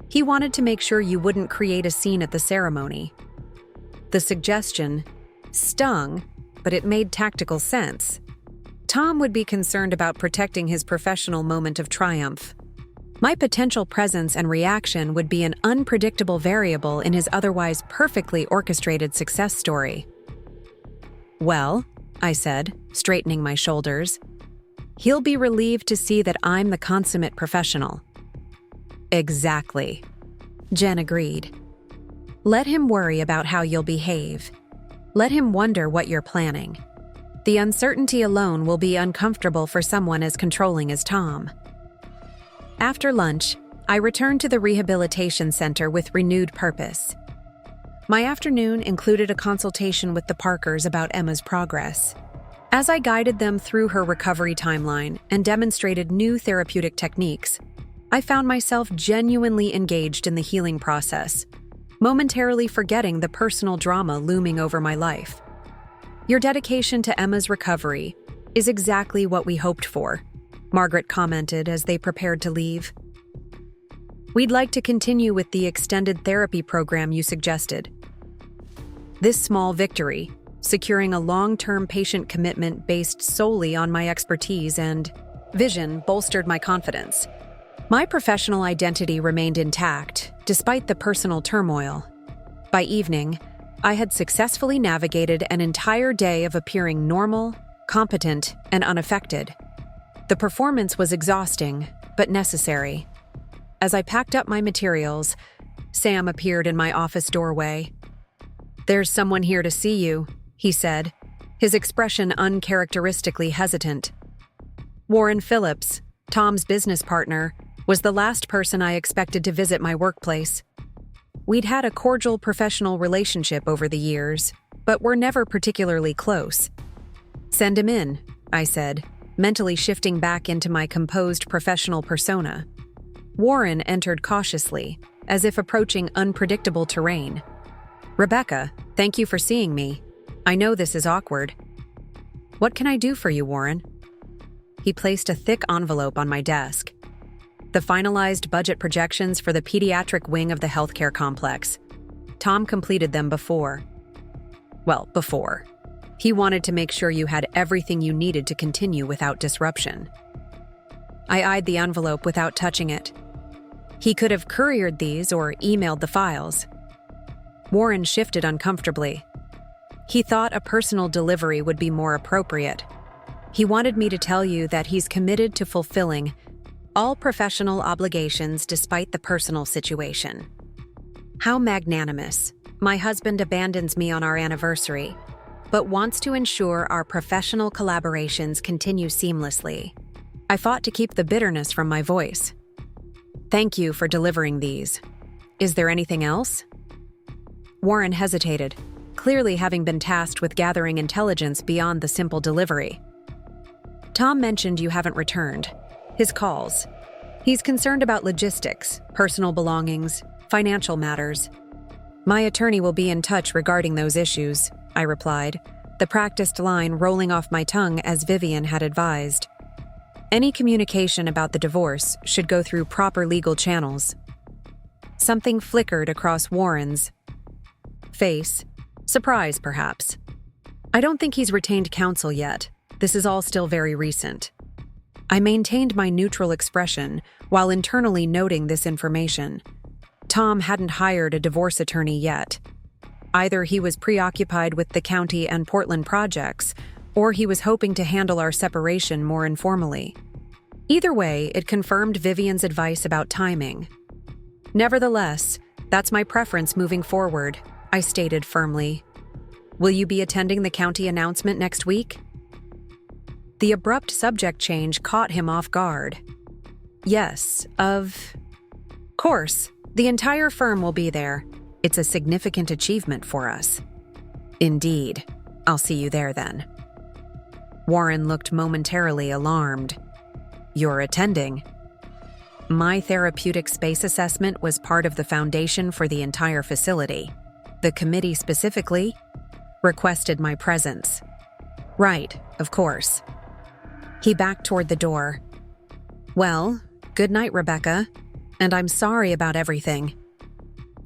He wanted to make sure you wouldn't create a scene at the ceremony. The suggestion stung, but it made tactical sense. Tom would be concerned about protecting his professional moment of triumph. My potential presence and reaction would be an unpredictable variable in his otherwise perfectly orchestrated success story. Well, I said, straightening my shoulders, he'll be relieved to see that I'm the consummate professional. Exactly. Jen agreed. Let him worry about how you'll behave. Let him wonder what you're planning. The uncertainty alone will be uncomfortable for someone as controlling as Tom. After lunch, I returned to the rehabilitation center with renewed purpose. My afternoon included a consultation with the Parkers about Emma's progress. As I guided them through her recovery timeline and demonstrated new therapeutic techniques, I found myself genuinely engaged in the healing process, momentarily forgetting the personal drama looming over my life. Your dedication to Emma's recovery is exactly what we hoped for, Margaret commented as they prepared to leave. We'd like to continue with the extended therapy program you suggested. This small victory, securing a long-term patient commitment based solely on my expertise and vision, bolstered my confidence. My professional identity remained intact, despite the personal turmoil. By evening, I had successfully navigated an entire day of appearing normal, competent, and unaffected. The performance was exhausting, but necessary. As I packed up my materials, Sam appeared in my office doorway. "There's someone here to see you," he said, his expression uncharacteristically hesitant. Warren Phillips, Tom's business partner, was the last person I expected to visit my workplace. We'd had a cordial professional relationship over the years, but were never particularly close. "Send him in," I said, mentally shifting back into my composed professional persona. Warren entered cautiously, as if approaching unpredictable terrain. "Rebecca, thank you for seeing me. I know this is awkward." "What can I do for you, Warren?" He placed a thick envelope on my desk. The finalized budget projections for the pediatric wing of the healthcare complex. Tom completed them before. He wanted to make sure you had everything you needed to continue without disruption. I eyed the envelope without touching it. He could have couriered these or emailed the files. Warren shifted uncomfortably. He thought a personal delivery would be more appropriate. He wanted me to tell you that he's committed to fulfilling all professional obligations despite the personal situation. How magnanimous. My husband abandons me on our anniversary, but wants to ensure our professional collaborations continue seamlessly. I fought to keep the bitterness from my voice. "Thank you for delivering these. Is there anything else?" Warren hesitated. clearly having been tasked with gathering intelligence beyond the simple delivery. Tom mentioned you haven't returned. His calls. He's concerned about logistics, personal belongings, financial matters. My attorney will be in touch regarding those issues, I replied, the practiced line rolling off my tongue as Vivian had advised. Any communication about the divorce should go through proper legal channels. Something flickered across Warren's face. Surprise, perhaps. I don't think he's retained counsel yet. This is all still very recent. I maintained my neutral expression while internally noting this information. Tom hadn't hired a divorce attorney yet. Either he was preoccupied with the county and Portland projects, or he was hoping to handle our separation more informally. Either way, it confirmed Vivian's advice about timing. Nevertheless, that's my preference moving forward, I stated firmly. Will you be attending the county announcement next week? The abrupt subject change caught him off guard. Yes, of course. The entire firm will be there. It's a significant achievement for us. Indeed. I'll see you there then. Warren looked momentarily alarmed. You're attending? My therapeutic space assessment was part of the foundation for the entire facility. The committee specifically requested my presence. Right, of course. He backed toward the door. Well, good night, Rebecca. And I'm sorry about everything.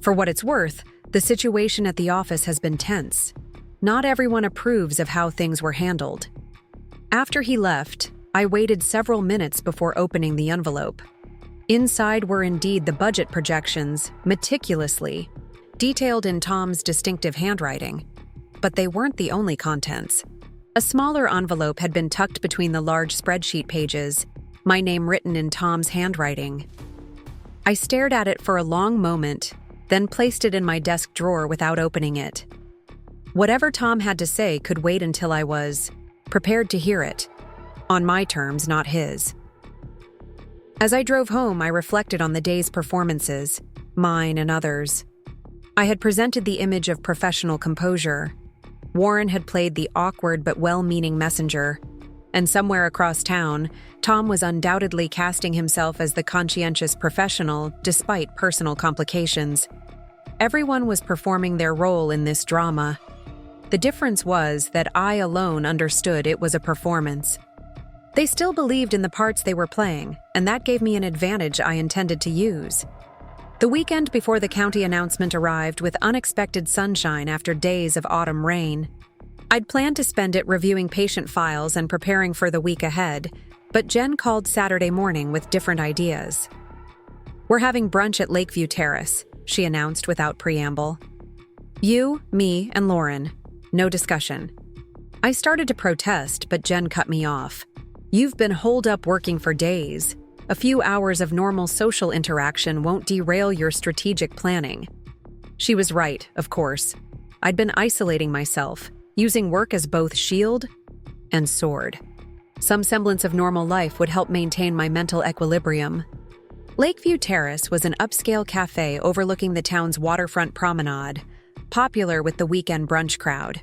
For what it's worth, the situation at the office has been tense. Not everyone approves of how things were handled. After he left, I waited several minutes before opening the envelope. Inside were indeed the budget projections, meticulously, detailed in Tom's distinctive handwriting. But they weren't the only contents. A smaller envelope had been tucked between the large spreadsheet pages, my name written in Tom's handwriting. I stared at it for a long moment, then placed it in my desk drawer without opening it. Whatever Tom had to say could wait until I was prepared to hear it, on my terms, not his. As I drove home, I reflected on the day's performances, mine and others. I had presented the image of professional composure. Warren had played the awkward but well-meaning messenger, and somewhere across town, Tom was undoubtedly casting himself as the conscientious professional despite personal complications. Everyone was performing their role in this drama. The difference was that I alone understood it was a performance. They still believed in the parts they were playing, and that gave me an advantage I intended to use. The weekend before the county announcement arrived with unexpected sunshine after days of autumn rain. I'd planned to spend it reviewing patient files and preparing for the week ahead, but Jen called Saturday morning with different ideas. We're having brunch at Lakeview Terrace, she announced without preamble. You, me, and Lauren. No discussion. I started to protest, but Jen cut me off. You've been holed up working for days. A few hours of normal social interaction won't derail your strategic planning. She was right, of course. I'd been isolating myself, using work as both shield and sword. Some semblance of normal life would help maintain my mental equilibrium. Lakeview Terrace was an upscale cafe overlooking the town's waterfront promenade, popular with the weekend brunch crowd.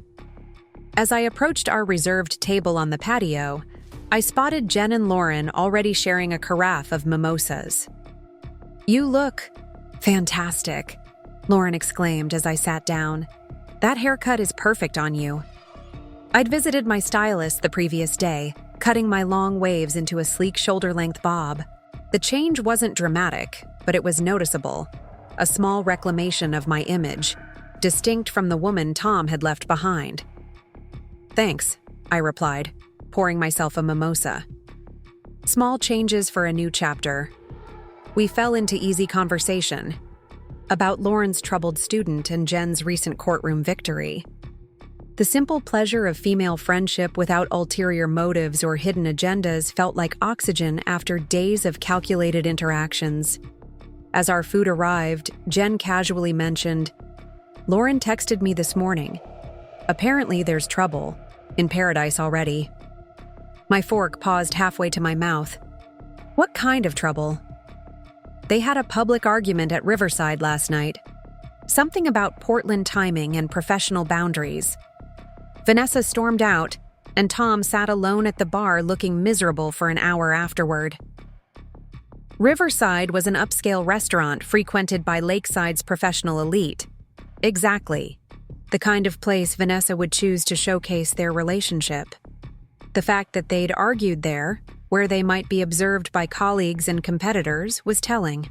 As I approached our reserved table on the patio, I spotted Jen and Lauren already sharing a carafe of mimosas. You look fantastic, Lauren exclaimed as I sat down. That haircut is perfect on you. I'd visited my stylist the previous day, cutting my long waves into a sleek shoulder-length bob. The change wasn't dramatic, but it was noticeable. A small reclamation of my image, distinct from the woman Tom had left behind. Thanks, I replied, pouring myself a mimosa. Small changes for a new chapter. We fell into easy conversation about Lauren's troubled student and Jen's recent courtroom victory. The simple pleasure of female friendship without ulterior motives or hidden agendas felt like oxygen after days of calculated interactions. As our food arrived, Jen casually mentioned, Lauren texted me this morning. Apparently there's trouble in paradise already. My fork paused halfway to my mouth. What kind of trouble? They had a public argument at Riverside last night. Something about Portland timing and professional boundaries. Vanessa stormed out, and Tom sat alone at the bar looking miserable for an hour afterward. Riverside was an upscale restaurant frequented by Lakeside's professional elite. Exactly. The kind of place Vanessa would choose to showcase their relationship. The fact that they'd argued there, where they might be observed by colleagues and competitors, was telling.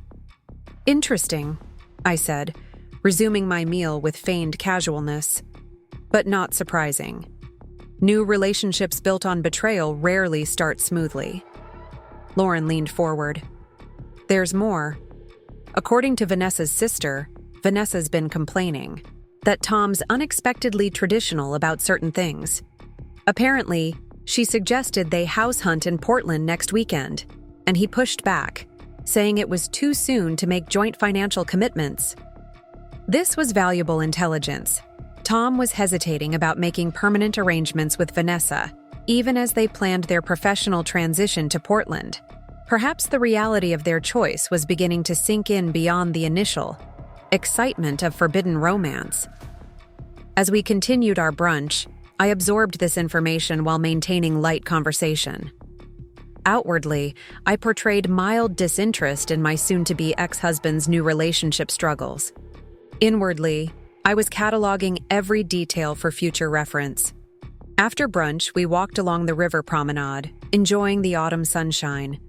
Interesting, I said, resuming my meal with feigned casualness. But not surprising. New relationships built on betrayal rarely start smoothly. Lauren leaned forward. There's more. According to Vanessa's sister, Vanessa's been complaining that Tom's unexpectedly traditional about certain things. Apparently, she suggested they house hunt in Portland next weekend, and he pushed back, saying it was too soon to make joint financial commitments. This was valuable intelligence. Tom was hesitating about making permanent arrangements with Vanessa, even as they planned their professional transition to Portland. Perhaps the reality of their choice was beginning to sink in beyond the initial excitement of forbidden romance. As we continued our brunch, I absorbed this information while maintaining light conversation. Outwardly, I portrayed mild disinterest in my soon-to-be ex-husband's new relationship struggles. Inwardly, I was cataloging every detail for future reference. After brunch, we walked along the river promenade, enjoying the autumn sunshine.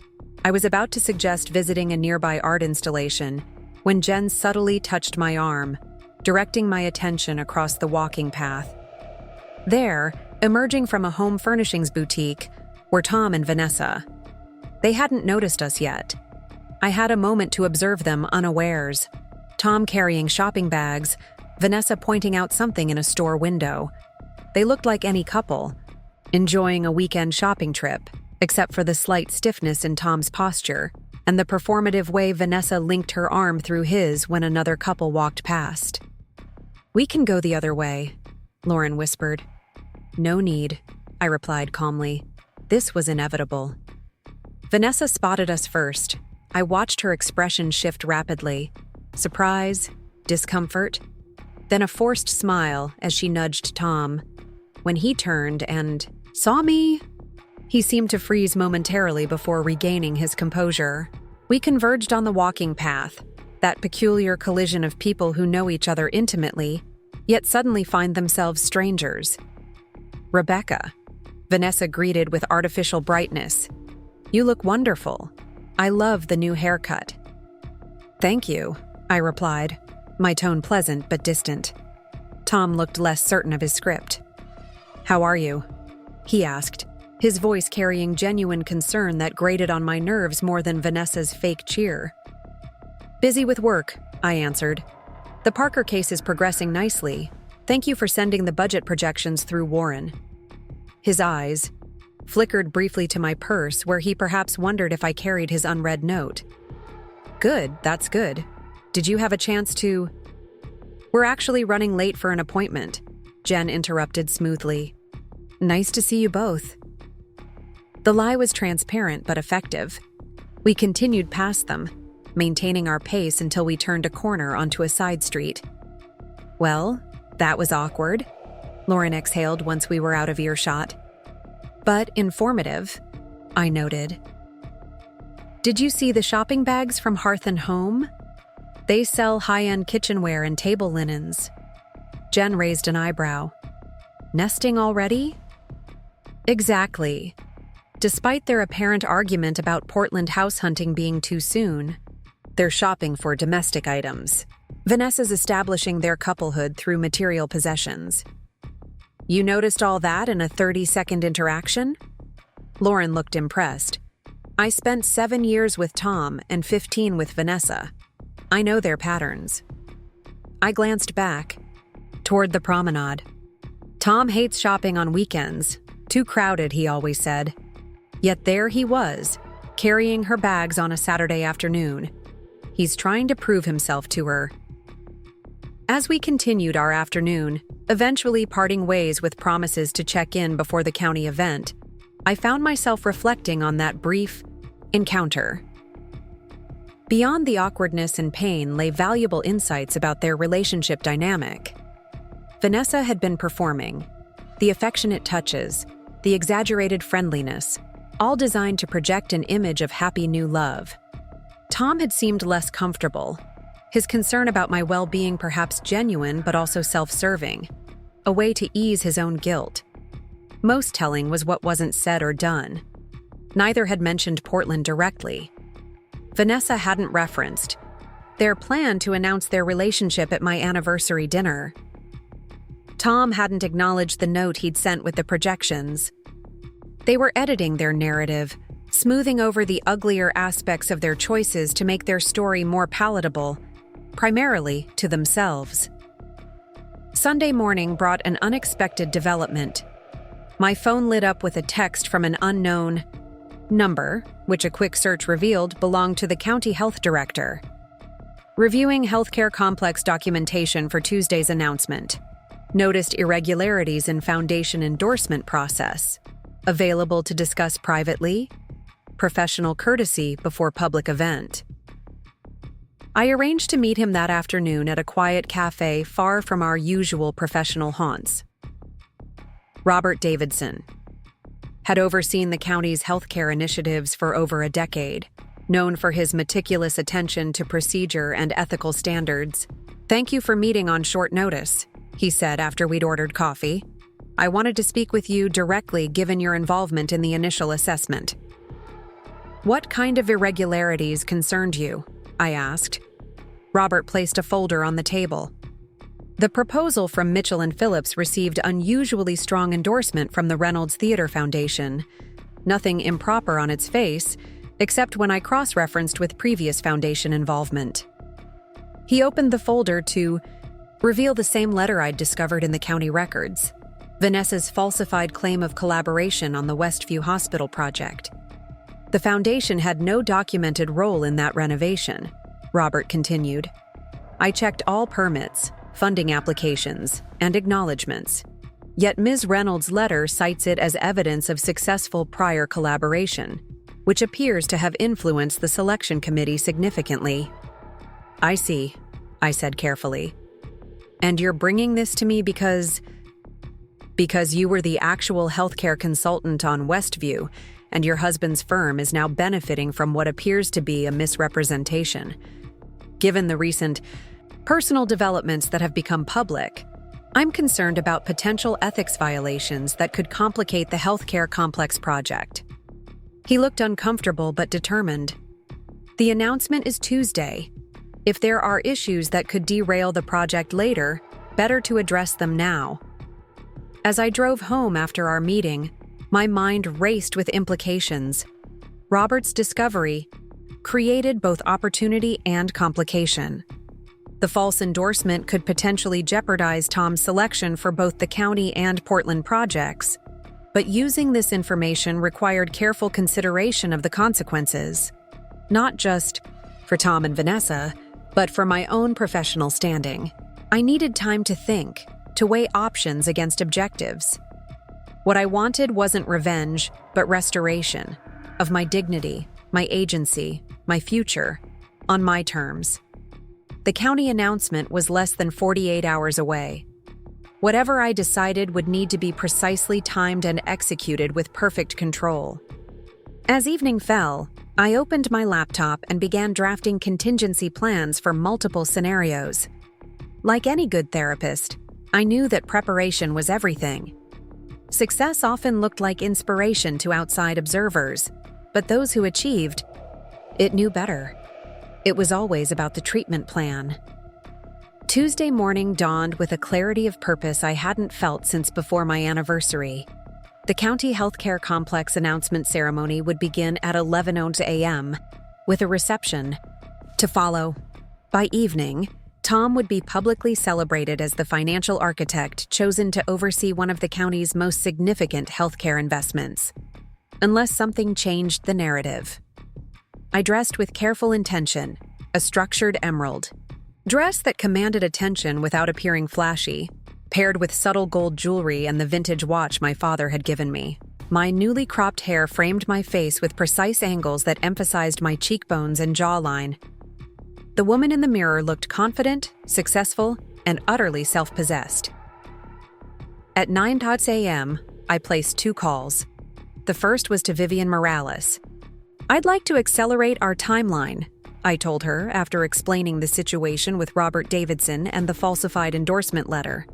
I was about to suggest visiting a nearby art installation when Jen subtly touched my arm, directing my attention across the walking path. There, emerging from a home furnishings boutique, were Tom and Vanessa. They hadn't noticed us yet. I had a moment to observe them unawares. Tom carrying shopping bags, Vanessa pointing out something in a store window. They looked like any couple, enjoying a weekend shopping trip, except for the slight stiffness in Tom's posture and the performative way Vanessa linked her arm through his when another couple walked past. "We can go the other way," Lauren whispered. "No need," I replied calmly. This was inevitable. Vanessa spotted us first. I watched her expression shift rapidly. Surprise, discomfort, then a forced smile as she nudged Tom. When he turned and saw me, he seemed to freeze momentarily before regaining his composure. We converged on the walking path, that peculiar collision of people who know each other intimately, yet suddenly find themselves strangers. "Rebecca," Vanessa greeted with artificial brightness. "You look wonderful. I love the new haircut." "Thank you," I replied, my tone pleasant but distant. Tom looked less certain of his script. "How are you?" he asked, his voice carrying genuine concern that grated on my nerves more than Vanessa's fake cheer. "Busy with work," I answered. "The Parker case is progressing nicely. Thank you for sending the budget projections through Warren." His eyes flickered briefly to my purse, where he perhaps wondered if I carried his unread note. "Good, that's good. Did you have a chance to—" "We're actually running late for an appointment," Jen interrupted smoothly. "Nice to see you both." The lie was transparent but effective. We continued past them, maintaining our pace until we turned a corner onto a side street. "Well, that was awkward," Lauren exhaled once we were out of earshot. "But informative," I noted. "Did you see the shopping bags from Hearth & Home? They sell high-end kitchenware and table linens." Jen raised an eyebrow. "Nesting already?" "Exactly. Despite their apparent argument about Portland house hunting being too soon, they're shopping for domestic items. Vanessa's establishing their couplehood through material possessions." "You noticed all that in a 30-second interaction?" Lauren looked impressed. "I spent 7 years with Tom and 15 with Vanessa. I know their patterns." I glanced back, toward the promenade. "Tom hates shopping on weekends. Too crowded, he always said. Yet there he was, carrying her bags on a Saturday afternoon. He's trying to prove himself to her." As we continued our afternoon, eventually parting ways with promises to check in before the county event, I found myself reflecting on that brief encounter. Beyond the awkwardness and pain lay valuable insights about their relationship dynamic. Vanessa had been performing. The affectionate touches, the exaggerated friendliness, all designed to project an image of happy new love. Tom had seemed less comfortable, his concern about my well-being perhaps genuine but also self-serving, a way to ease his own guilt. Most telling was what wasn't said or done. Neither had mentioned Portland directly. Vanessa hadn't referenced their plan to announce their relationship at my anniversary dinner. Tom hadn't acknowledged the note he'd sent with the projections. They were editing their narrative, smoothing over the uglier aspects of their choices to make their story more palatable, primarily to themselves. Sunday morning brought an unexpected development. My phone lit up with a text from an unknown number, which a quick search revealed belonged to the county health director. Reviewing healthcare complex documentation for Tuesday's announcement. Noticed irregularities in foundation endorsement process. Available to discuss privately. Professional courtesy before public event. I arranged to meet him that afternoon at a quiet cafe far from our usual professional haunts. Robert Davidson had overseen the county's healthcare initiatives for over a decade, known for his meticulous attention to procedure and ethical standards. "Thank you for meeting on short notice," he said after we'd ordered coffee. "I wanted to speak with you directly given your involvement in the initial assessment." "What kind of irregularities concerned you?" I asked. Robert placed a folder on the table. The proposal from Mitchell and Phillips received unusually strong endorsement from the Reynolds Theater Foundation. Nothing improper on its face, except when I cross-referenced with previous foundation involvement. He opened the folder to reveal the same letter I'd discovered in the county records, Vanessa's falsified claim of collaboration on the Westview Hospital project. The foundation had no documented role in that renovation, Robert continued. I checked all permits, funding applications, and acknowledgments. Yet Ms. Reynolds' letter cites it as evidence of successful prior collaboration, which appears to have influenced the selection committee significantly. "I see," I said carefully. "And you're bringing this to me because you were the actual healthcare consultant on Westview, and your husband's firm is now benefiting from what appears to be a misrepresentation. Given the recent personal developments that have become public, I'm concerned about potential ethics violations that could complicate the healthcare complex project." He looked uncomfortable but determined. "The announcement is Tuesday. If there are issues that could derail the project later, better to address them now." As I drove home after our meeting, my mind raced with implications. Robert's discovery created both opportunity and complication. The false endorsement could potentially jeopardize Tom's selection for both the county and Portland projects, but using this information required careful consideration of the consequences, not just for Tom and Vanessa, but for my own professional standing. I needed time to think, to weigh options against objectives. What I wanted wasn't revenge, but restoration of my dignity, my agency, my future, on my terms. The county announcement was less than 48 hours away. Whatever I decided would need to be precisely timed and executed with perfect control. As evening fell, I opened my laptop and began drafting contingency plans for multiple scenarios. Like any good therapist, I knew that preparation was everything. Success often looked like inspiration to outside observers, but those who achieved it knew better. It was always about the treatment plan. Tuesday morning dawned with a clarity of purpose I hadn't felt since before my anniversary. The county healthcare complex announcement ceremony would begin at 11:00 a.m., with a reception to follow. By evening, Tom would be publicly celebrated as the financial architect chosen to oversee one of the county's most significant healthcare investments, unless something changed the narrative. I dressed with careful intention, a structured emerald dress that commanded attention without appearing flashy, paired with subtle gold jewelry and the vintage watch my father had given me. My newly cropped hair framed my face with precise angles that emphasized my cheekbones and jawline, The woman in the mirror looked confident, successful, and utterly self-possessed. At 9 a.m., I placed 2 calls. The first was to Vivian Morales. "I'd like to accelerate our timeline," I told her after explaining the situation with Robert Davidson and the falsified endorsement letter.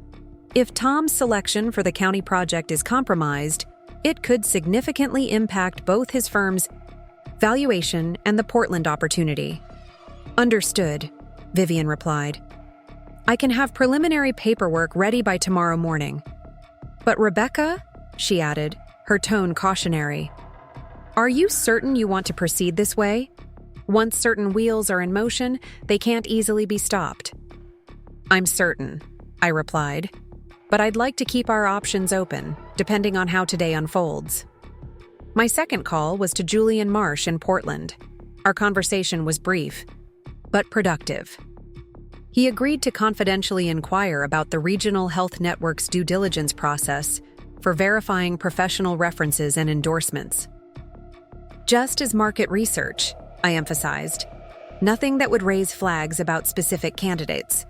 "If Tom's selection for the county project is compromised, it could significantly impact both his firm's valuation and the Portland opportunity." "Understood," Vivian replied. "I can have preliminary paperwork ready by tomorrow morning." "But Rebecca," she added, her tone cautionary, "are you certain you want to proceed this way? Once certain wheels are in motion, they can't easily be stopped." "I'm certain," I replied, "but I'd like to keep our options open, depending on how today unfolds." My second call was to Julian Marsh in Portland. Our conversation was brief, but productive. He agreed to confidentially inquire about the Regional Health Network's due diligence process for verifying professional references and endorsements. "Just as market research," I emphasized. "Nothing that would raise flags about specific candidates."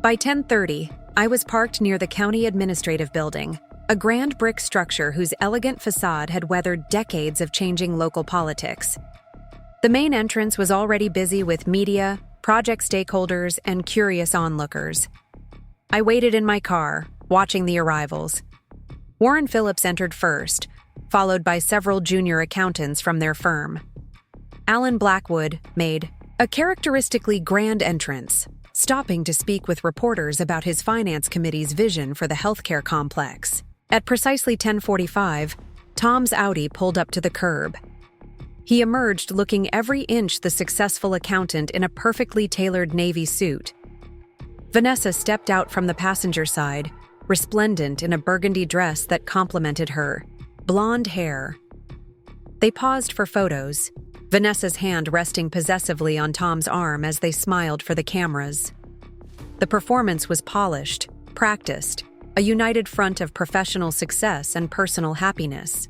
By 10:30, I was parked near the County Administrative Building, a grand brick structure whose elegant facade had weathered decades of changing local politics. The main entrance was already busy with media, project stakeholders, and curious onlookers. I waited in my car, watching the arrivals. Warren Phillips entered first, followed by several junior accountants from their firm. Alan Blackwood made a characteristically grand entrance, stopping to speak with reporters about his finance committee's vision for the healthcare complex. At precisely 10:45, Tom's Audi pulled up to the curb. He emerged looking every inch the successful accountant in a perfectly tailored navy suit. Vanessa stepped out from the passenger side, resplendent in a burgundy dress that complemented her blonde hair. They paused for photos, Vanessa's hand resting possessively on Tom's arm as they smiled for the cameras. The performance was polished, practiced, a united front of professional success and personal happiness.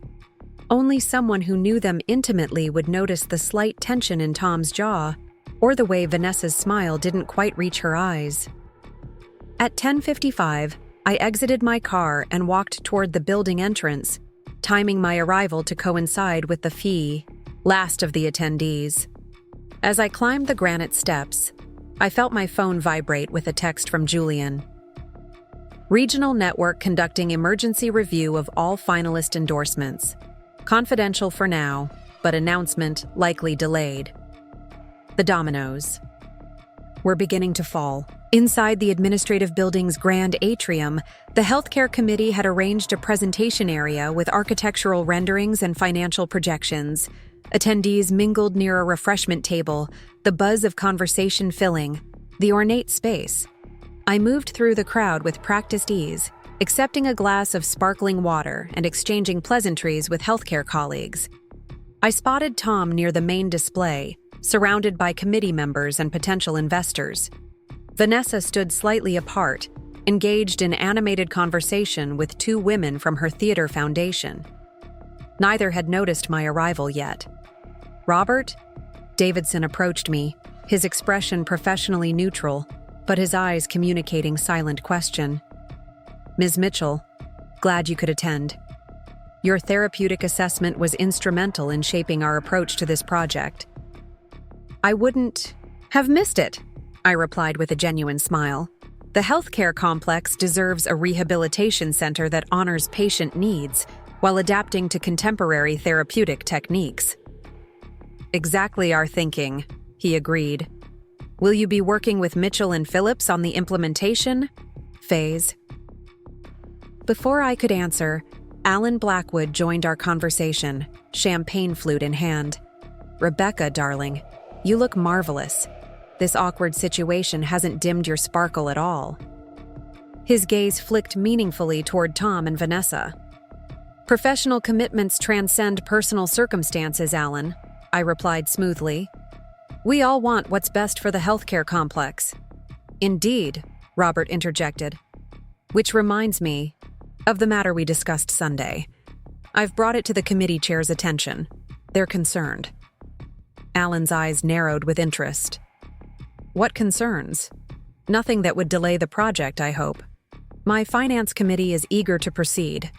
Only someone who knew them intimately would notice the slight tension in Tom's jaw, or the way Vanessa's smile didn't quite reach her eyes. At 10:55, I exited my car and walked toward the building entrance, timing my arrival to coincide with the last of the attendees. As I climbed the granite steps, I felt my phone vibrate with a text from Julian. "Regional Network conducting emergency review of all finalist endorsements. Confidential for now, but announcement likely delayed." The dominoes were beginning to fall. Inside the administrative building's grand atrium, the healthcare committee had arranged a presentation area with architectural renderings and financial projections. Attendees mingled near a refreshment table, the buzz of conversation filling the ornate space. I moved through the crowd with practiced ease, accepting a glass of sparkling water and exchanging pleasantries with healthcare colleagues. I spotted Tom near the main display, surrounded by committee members and potential investors. Vanessa stood slightly apart, engaged in animated conversation with 2 women from her theater foundation. Neither had noticed my arrival yet. "Robert?" Davidson approached me, his expression professionally neutral, but his eyes communicating silent question. "Ms. Mitchell, glad you could attend. Your therapeutic assessment was instrumental in shaping our approach to this project." "I wouldn't have missed it," I replied with a genuine smile. "The healthcare complex deserves a rehabilitation center that honors patient needs while adapting to contemporary therapeutic techniques." "Exactly our thinking," he agreed. "Will you be working with Mitchell and Phillips on the implementation phase?" Before I could answer, Alan Blackwood joined our conversation, champagne flute in hand. "Rebecca, darling, you look marvelous. This awkward situation hasn't dimmed your sparkle at all." His gaze flicked meaningfully toward Tom and Vanessa. "Professional commitments transcend personal circumstances, Alan," I replied smoothly. "We all want what's best for the healthcare complex." "Indeed," Robert interjected. "Which reminds me of the matter we discussed Sunday. I've brought it to the committee chair's attention. They're concerned." Alan's eyes narrowed with interest. What concerns? Nothing that would delay the project, I hope. My finance committee is eager to proceed.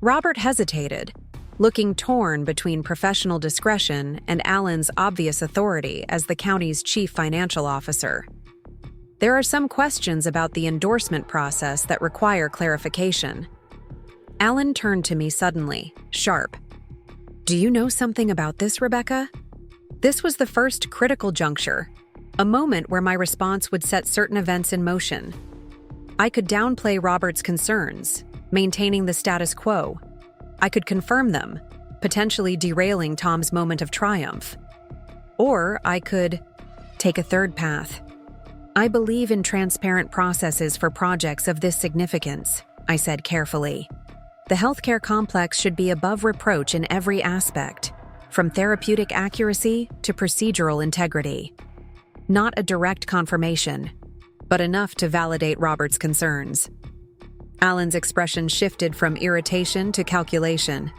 Robert hesitated, looking torn between professional discretion and Alan's obvious authority as the county's chief financial officer. There are some questions about the endorsement process that require clarification. Alan turned to me suddenly, sharp. Do you know something about this, Rebecca? This was the first critical juncture, a moment where my response would set certain events in motion. I could downplay Robert's concerns, maintaining the status quo. I could confirm them, potentially derailing Tom's moment of triumph. Or I could take a third path. I believe in transparent processes for projects of this significance, I said carefully. The healthcare complex should be above reproach in every aspect, from therapeutic accuracy to procedural integrity. Not a direct confirmation, but enough to validate Robert's concerns. Alan's expression shifted from irritation to calculation.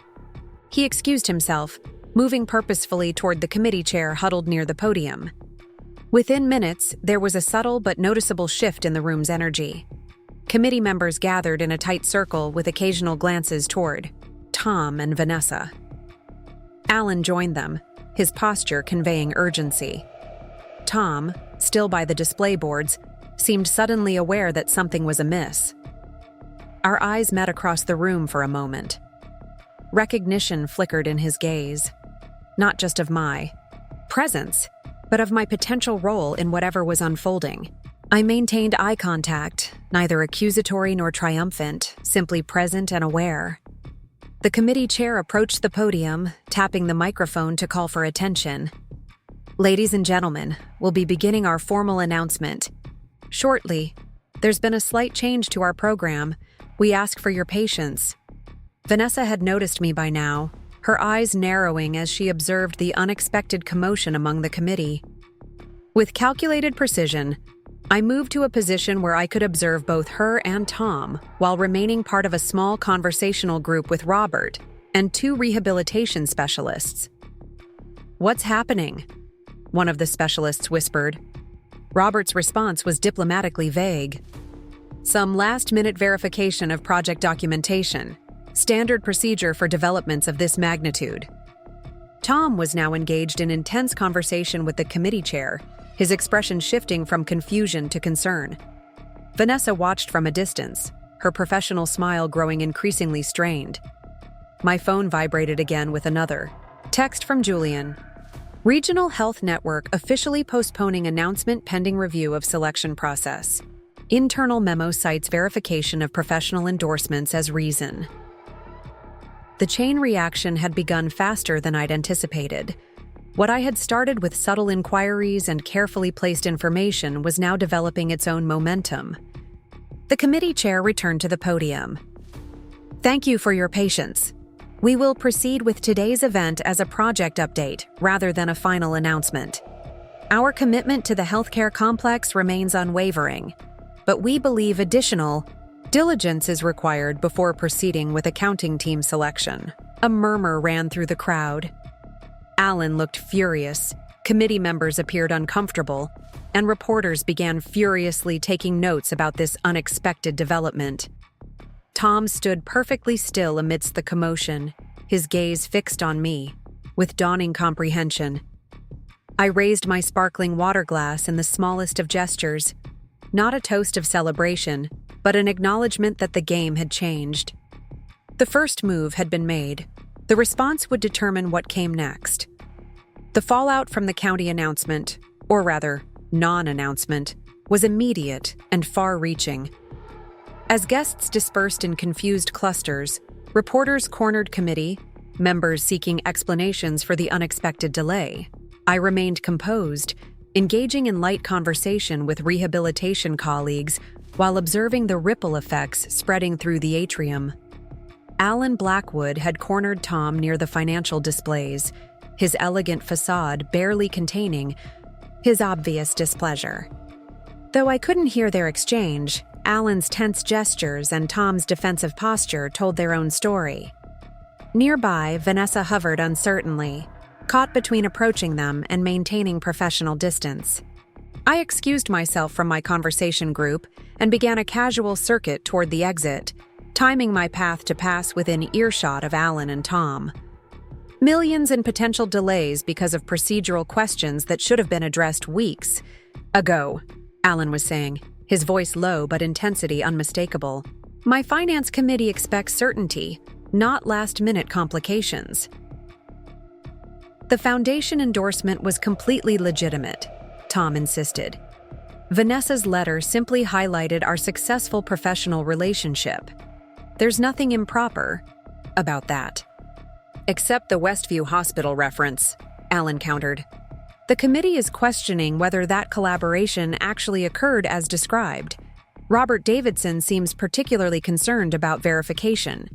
He excused himself, moving purposefully toward the committee chair huddled near the podium. Within minutes, there was a subtle but noticeable shift in the room's energy. Committee members gathered in a tight circle with occasional glances toward Tom and Vanessa. Alan joined them, his posture conveying urgency. Tom, still by the display boards, seemed suddenly aware that something was amiss. Our eyes met across the room for a moment. Recognition flickered in his gaze, not just of my presence, but of my potential role in whatever was unfolding. I maintained eye contact, neither accusatory nor triumphant, simply present and aware. The committee chair approached the podium, tapping the microphone to call for attention. Ladies and gentlemen, we'll be beginning our formal announcement. Shortly, there's been a slight change to our program. We ask for your patience. Vanessa had noticed me by now, her eyes narrowing as she observed the unexpected commotion among the committee. With calculated precision, I moved to a position where I could observe both her and Tom while remaining part of a small conversational group with Robert and 2 rehabilitation specialists. What's happening? One of the specialists whispered. Robert's response was diplomatically vague. Some last-minute verification of project documentation. Standard procedure for developments of this magnitude. Tom was now engaged in intense conversation with the committee chair, his expression shifting from confusion to concern. Vanessa watched from a distance, her professional smile growing increasingly strained. My phone vibrated again with another. Text from Julian. Regional Health Network officially postponing announcement pending review of selection process. Internal memo cites verification of professional endorsements as reason. The chain reaction had begun faster than I'd anticipated. What I had started with subtle inquiries and carefully placed information was now developing its own momentum. The committee chair returned to the podium. Thank you for your patience. We will proceed with today's event as a project update rather than a final announcement. Our commitment to the healthcare complex remains unwavering, but we believe additional diligence is required before proceeding with accounting team selection. A murmur ran through the crowd. Alan looked furious, committee members appeared uncomfortable, and reporters began furiously taking notes about this unexpected development. Tom stood perfectly still amidst the commotion, his gaze fixed on me, with dawning comprehension. I raised my sparkling water glass in the smallest of gestures, not a toast of celebration, but an acknowledgement that the game had changed. The first move had been made. The response would determine what came next. The fallout from the county announcement, or rather, non-announcement, was immediate and far-reaching. As guests dispersed in confused clusters, reporters cornered committee, members seeking explanations for the unexpected delay. I remained composed, engaging in light conversation with rehabilitation colleagues while observing the ripple effects spreading through the atrium. Alan Blackwood had cornered Tom near the financial displays, his elegant facade barely containing his obvious displeasure. Though I couldn't hear their exchange, Alan's tense gestures and Tom's defensive posture told their own story. Nearby, Vanessa hovered uncertainly, caught between approaching them and maintaining professional distance. I excused myself from my conversation group and began a casual circuit toward the exit, timing my path to pass within earshot of Alan and Tom. Millions in potential delays because of procedural questions that should have been addressed weeks ago, Alan was saying, his voice low but intensity unmistakable. My finance committee expects certainty, not last-minute complications. The foundation endorsement was completely legitimate, Tom insisted. Vanessa's letter simply highlighted our successful professional relationship. There's nothing improper about that. Except the Westview Hospital reference, Alan countered. The committee is questioning whether that collaboration actually occurred as described. Robert Davidson seems particularly concerned about verification.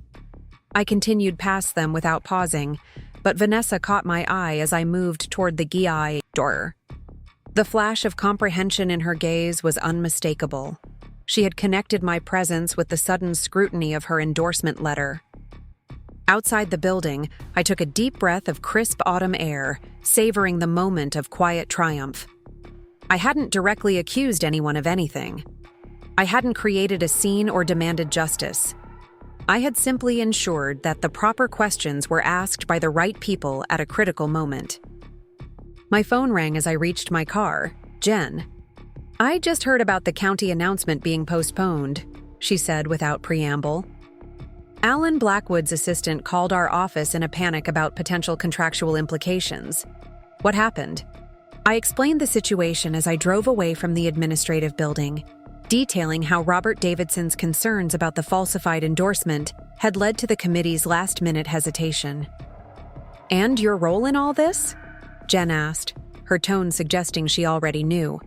I continued past them without pausing, but Vanessa caught my eye as I moved toward the GI door. The flash of comprehension in her gaze was unmistakable. She had connected my presence with the sudden scrutiny of her endorsement letter. Outside the building, I took a deep breath of crisp autumn air, savoring the moment of quiet triumph. I hadn't directly accused anyone of anything. I hadn't created a scene or demanded justice. I had simply ensured that the proper questions were asked by the right people at a critical moment. My phone rang as I reached my car. Jen. I just heard about the county announcement being postponed, she said without preamble. Alan Blackwood's assistant called our office in a panic about potential contractual implications. What happened? I explained the situation as I drove away from the administrative building, detailing how Robert Davidson's concerns about the falsified endorsement had led to the committee's last-minute hesitation. And your role in all this? Jen asked, her tone suggesting she already knew.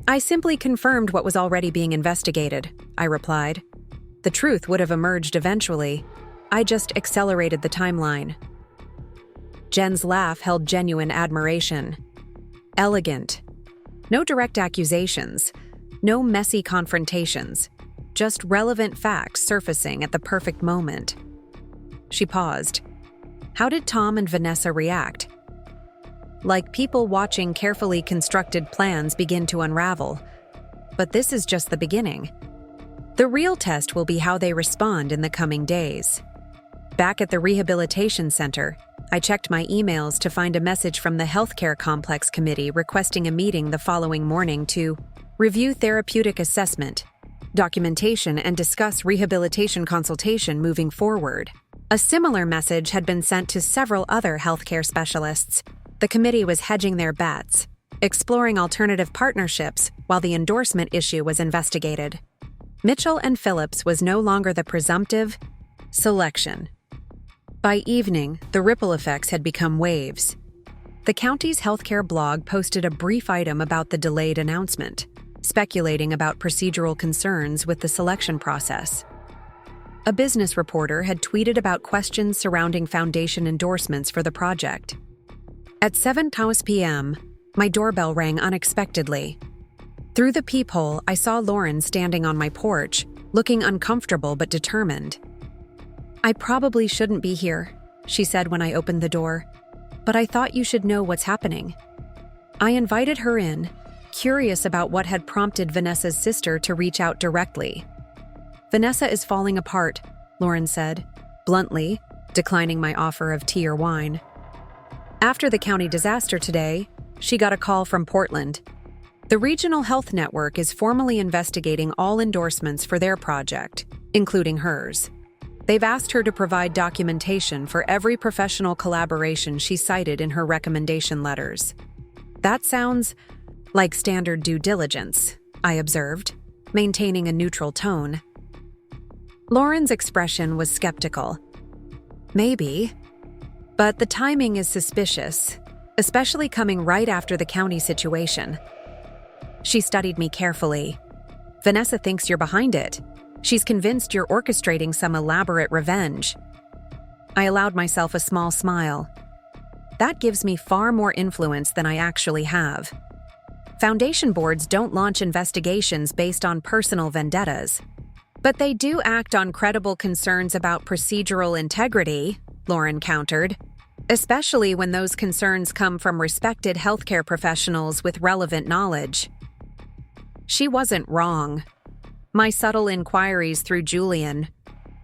I simply confirmed what was already being investigated, I replied. The truth would have emerged eventually. I just accelerated the timeline. Jen's laugh held genuine admiration. Elegant. No direct accusations. No messy confrontations. Just relevant facts surfacing at the perfect moment. She paused. How did Tom and Vanessa react? Like people watching carefully constructed plans begin to unravel. But this is just the beginning. The real test will be how they respond in the coming days. Back at the rehabilitation center, I checked my emails to find a message from the Healthcare Complex Committee requesting a meeting the following morning to review therapeutic assessment, documentation, and discuss rehabilitation consultation moving forward. A similar message had been sent to several other healthcare specialists. The committee was hedging their bets, exploring alternative partnerships while the endorsement issue was investigated. Mitchell and Phillips was no longer the presumptive selection. By evening, the ripple effects had become waves. The county's healthcare blog posted a brief item about the delayed announcement, speculating about procedural concerns with the selection process. A business reporter had tweeted about questions surrounding foundation endorsements for the project. At 7:00 p.m., my doorbell rang unexpectedly. Through the peephole, I saw Lauren standing on my porch, looking uncomfortable but determined. I probably shouldn't be here, she said when I opened the door, but I thought you should know what's happening. I invited her in, curious about what had prompted Vanessa's sister to reach out directly. Vanessa is falling apart, Lauren said, bluntly, declining my offer of tea or wine. After the county disaster today, she got a call from Portland. The Regional Health Network is formally investigating all endorsements for their project, including hers. They've asked her to provide documentation for every professional collaboration she cited in her recommendation letters. That sounds like standard due diligence, I observed, maintaining a neutral tone. Lauren's expression was skeptical. Maybe, but the timing is suspicious, especially coming right after the county situation. She studied me carefully. Vanessa thinks you're behind it. She's convinced you're orchestrating some elaborate revenge. I allowed myself a small smile. That gives me far more influence than I actually have. Foundation boards don't launch investigations based on personal vendettas. But they do act on credible concerns about procedural integrity, Lauren countered, especially when those concerns come from respected healthcare professionals with relevant knowledge. She wasn't wrong. My subtle inquiries through Julian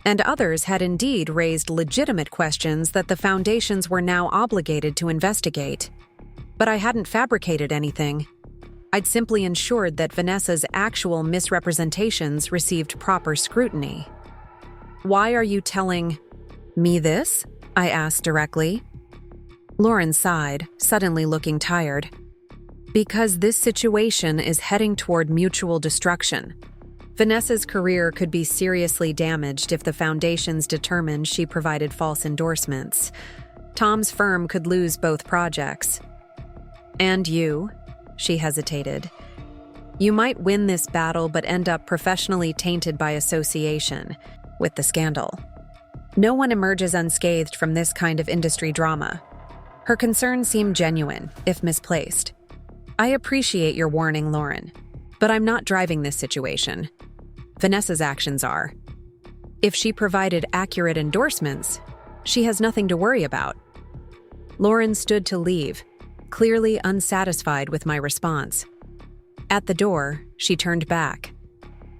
and others had indeed raised legitimate questions that the foundations were now obligated to investigate. But I hadn't fabricated anything. I'd simply ensured that Vanessa's actual misrepresentations received proper scrutiny. "Why are you telling me this?" I asked directly. Lauren sighed, suddenly looking tired. "Because this situation is heading toward mutual destruction. Vanessa's career could be seriously damaged if the foundations determined she provided false endorsements. Tom's firm could lose both projects. And you," she hesitated. "You might win this battle but end up professionally tainted by association with the scandal. No one emerges unscathed from this kind of industry drama." Her concern seemed genuine, if misplaced. "I appreciate your warning, Lauren, but I'm not driving this situation. Vanessa's actions are. If she provided accurate endorsements, she has nothing to worry about." Lauren stood to leave, clearly unsatisfied with my response. At the door, she turned back.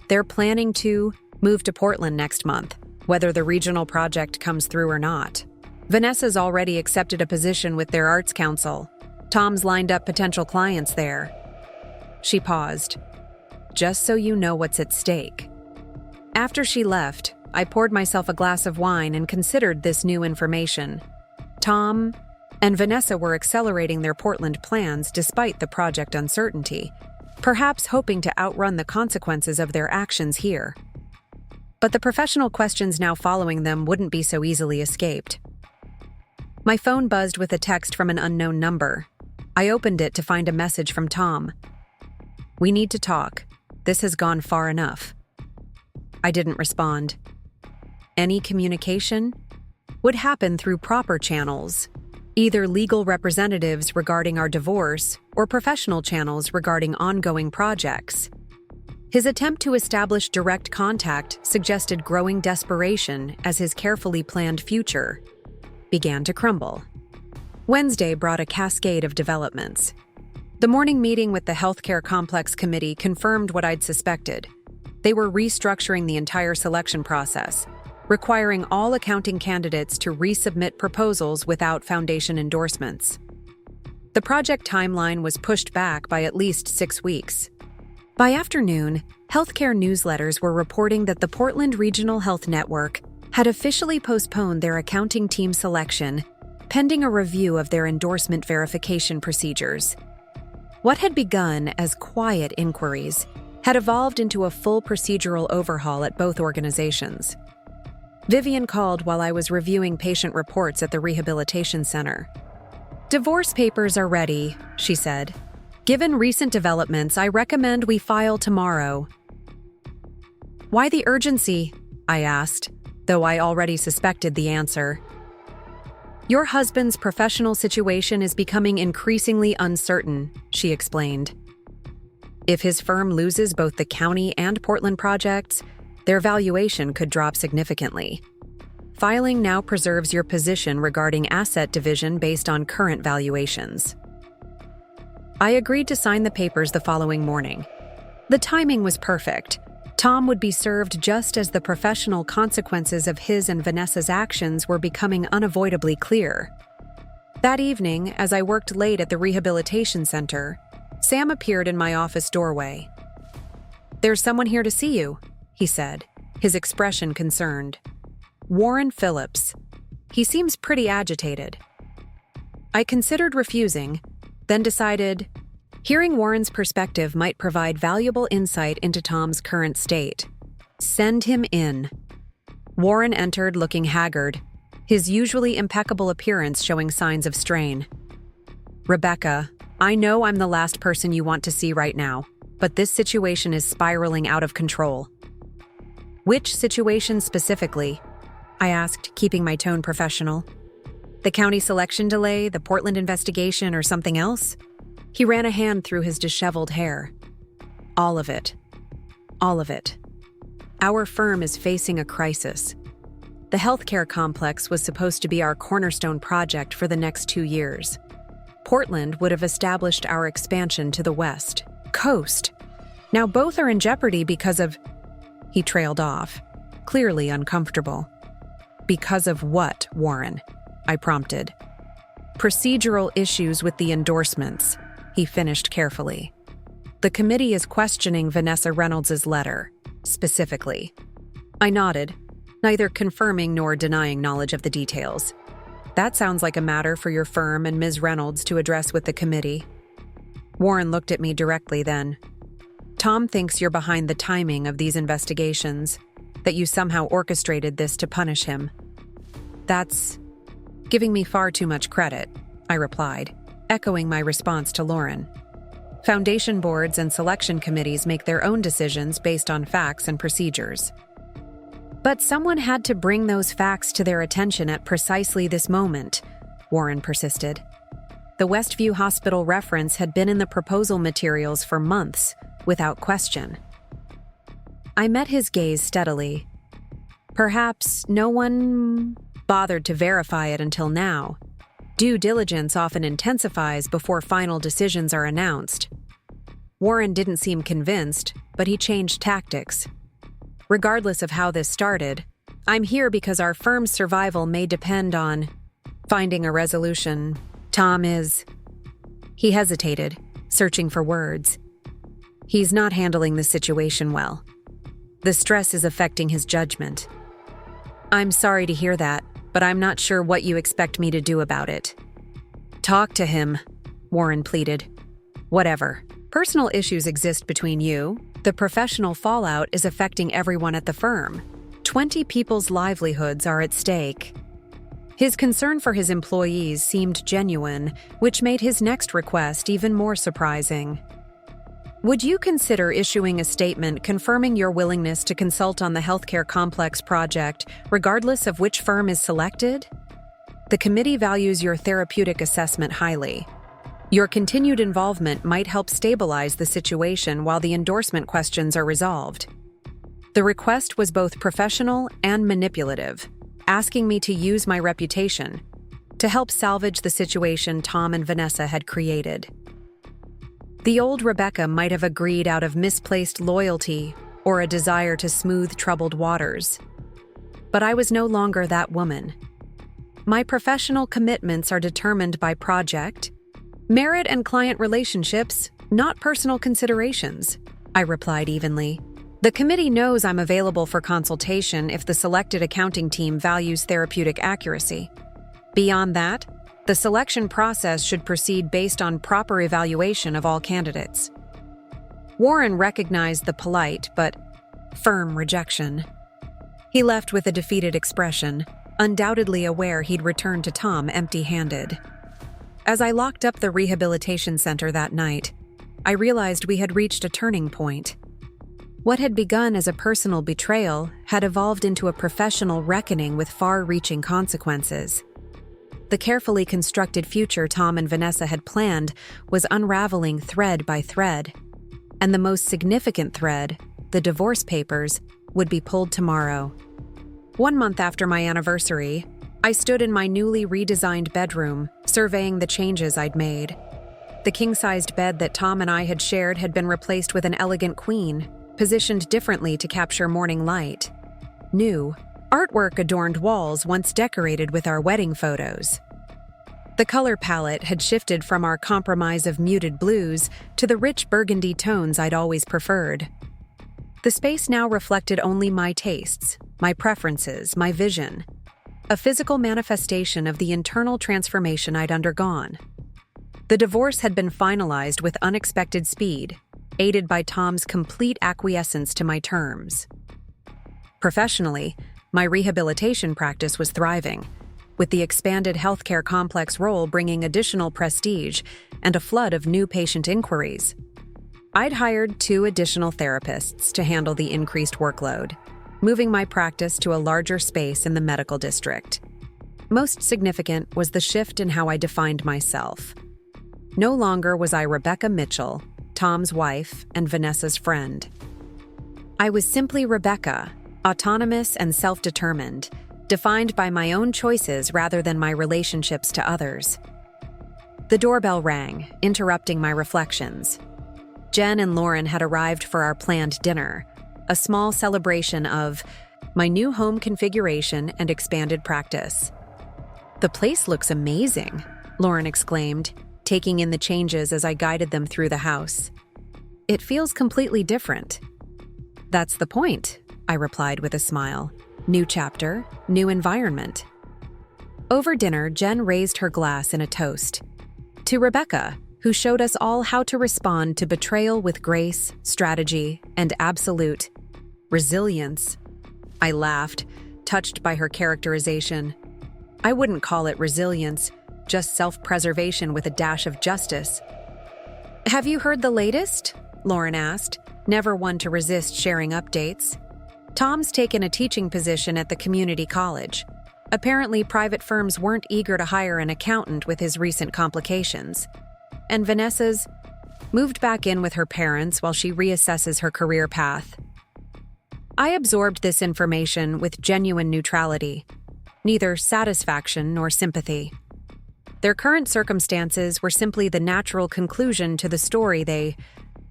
"They're planning to move to Portland next month, whether the regional project comes through or not. Vanessa's already accepted a position with their arts council. Tom's lined up potential clients there." She paused. "Just so you know what's at stake." After she left, I poured myself a glass of wine and considered this new information. Tom and Vanessa were accelerating their Portland plans despite the project uncertainty, perhaps hoping to outrun the consequences of their actions here. But the professional questions now following them wouldn't be so easily escaped. My phone buzzed with a text from an unknown number. I opened it to find a message from Tom. "We need to talk. This has gone far enough." I didn't respond. Any communication would happen through proper channels, either legal representatives regarding our divorce or professional channels regarding ongoing projects. His attempt to establish direct contact suggested growing desperation as his carefully planned future began to crumble. Wednesday brought a cascade of developments. The morning meeting with the Healthcare Complex Committee confirmed what I'd suspected. They were restructuring the entire selection process, requiring all accounting candidates to resubmit proposals without foundation endorsements. The project timeline was pushed back by at least 6 weeks. By afternoon, healthcare newsletters were reporting that the Portland Regional Health Network had officially postponed their accounting team selection, pending a review of their endorsement verification procedures. What had begun as quiet inquiries had evolved into a full procedural overhaul at both organizations. Vivian called while I was reviewing patient reports at the rehabilitation center. "Divorce papers are ready," she said. "Given recent developments, I recommend we file tomorrow." "Why the urgency?" I asked, though I already suspected the answer. "Your husband's professional situation is becoming increasingly uncertain," she explained. "If his firm loses both the county and Portland projects, their valuation could drop significantly. Filing now preserves your position regarding asset division based on current valuations." I agreed to sign the papers the following morning. The timing was perfect. Tom would be served just as the professional consequences of his and Vanessa's actions were becoming unavoidably clear. That evening, as I worked late at the rehabilitation center, Sam appeared in my office doorway. "There's someone here to see you," he said, his expression concerned. "Warren Phillips. He seems pretty agitated." I considered refusing, then decided hearing Warren's perspective might provide valuable insight into Tom's current state. "Send him in." Warren entered looking haggard, his usually impeccable appearance showing signs of strain. "Rebecca, I know I'm the last person you want to see right now, but this situation is spiraling out of control." "Which situation specifically?" I asked, keeping my tone professional. "The county selection delay, the Portland investigation, or something else?" He ran a hand through his disheveled hair. "All of it. All of it. Our firm is facing a crisis. The healthcare complex was supposed to be our cornerstone project for the next 2 years. Portland would have established our expansion to the west coast. Now both are in jeopardy because of... He trailed off, clearly uncomfortable. Because of what, Warren? I prompted. Procedural issues with the endorsements, he finished carefully. The committee is questioning Vanessa Reynolds' letter, specifically. I nodded, neither confirming nor denying knowledge of the details. That sounds like a matter for your firm and Ms. Reynolds to address with the committee. Warren looked at me directly then. Tom thinks you're behind the timing of these investigations, that you somehow orchestrated this to punish him. That's giving me far too much credit, I replied, echoing my response to Lauren. Foundation boards and selection committees make their own decisions based on facts and procedures. But someone had to bring those facts to their attention at precisely this moment, Warren persisted. The Westview Hospital reference had been in the proposal materials for months, without question. I met his gaze steadily. Perhaps no one bothered to verify it until now. Due diligence often intensifies before final decisions are announced. Warren didn't seem convinced, but he changed tactics. Regardless of how this started, I'm here because our firm's survival may depend on finding a resolution. Tom is... He hesitated, searching for words. He's not handling the situation well. The stress is affecting his judgment. I'm sorry to hear that, but I'm not sure what you expect me to do about it. Talk to him, Warren pleaded. Whatever. Personal issues exist between you. The professional fallout is affecting everyone at the firm. 20 people's livelihoods are at stake. His concern for his employees seemed genuine, which made his next request even more surprising. Would you consider issuing a statement confirming your willingness to consult on the healthcare complex project, regardless of which firm is selected? The committee values your therapeutic assessment highly. Your continued involvement might help stabilize the situation while the endorsement questions are resolved. The request was both professional and manipulative, asking me to use my reputation to help salvage the situation Tom and Vanessa had created. The old Rebecca might have agreed out of misplaced loyalty or a desire to smooth troubled waters. But I was no longer that woman. My professional commitments are determined by project, merit, and client relationships, not personal considerations, I replied evenly. The committee knows I'm available for consultation if the selected accounting team values therapeutic accuracy. Beyond that, the selection process should proceed based on proper evaluation of all candidates. Warren recognized the polite but firm rejection. He left with a defeated expression, undoubtedly aware he'd returned to Tom empty-handed. As I locked up the rehabilitation center that night, I realized we had reached a turning point. What had begun as a personal betrayal had evolved into a professional reckoning with far-reaching consequences. The carefully constructed future Tom and Vanessa had planned was unraveling thread by thread, and the most significant thread, the divorce papers, would be pulled tomorrow. 1 month after my anniversary, I stood in my newly redesigned bedroom, surveying the changes I'd made. The king-sized bed that Tom and I had shared had been replaced with an elegant queen, positioned differently to capture morning light. New artwork adorned walls once decorated with our wedding photos. The color palette had shifted from our compromise of muted blues to the rich burgundy tones I'd always preferred. The space now reflected only my tastes, my preferences, my vision, a physical manifestation of the internal transformation I'd undergone. The divorce had been finalized with unexpected speed, aided by Tom's complete acquiescence to my terms. Professionally, my rehabilitation practice was thriving, with the expanded healthcare complex role bringing additional prestige and a flood of new patient inquiries. I'd hired 2 additional therapists to handle the increased workload, moving my practice to a larger space in the medical district. Most significant was the shift in how I defined myself. No longer was I Rebecca Mitchell, Tom's wife and Vanessa's friend. I was simply Rebecca, autonomous and self-determined, defined by my own choices rather than my relationships to others. The doorbell rang, interrupting my reflections. Jen and Lauren had arrived for our planned dinner, a small celebration of my new home configuration and expanded practice. "The place looks amazing," Lauren exclaimed, taking in the changes as I guided them through the house. "It feels completely different." "That's the point," I replied with a smile. "New chapter, new environment." Over dinner, Jen raised her glass in a toast to Rebecca, who showed us all how to respond to betrayal with grace, strategy, and absolute resilience. I laughed, touched by her characterization. I wouldn't call it resilience, just self-preservation with a dash of justice. "Have you heard the latest?" Lauren asked, never one to resist sharing updates. "Tom's taken a teaching position at the community college. Apparently, private firms weren't eager to hire an accountant with his recent complications. And Vanessa's moved back in with her parents while she reassesses her career path." I absorbed this information with genuine neutrality, neither satisfaction nor sympathy. Their current circumstances were simply the natural conclusion to the story they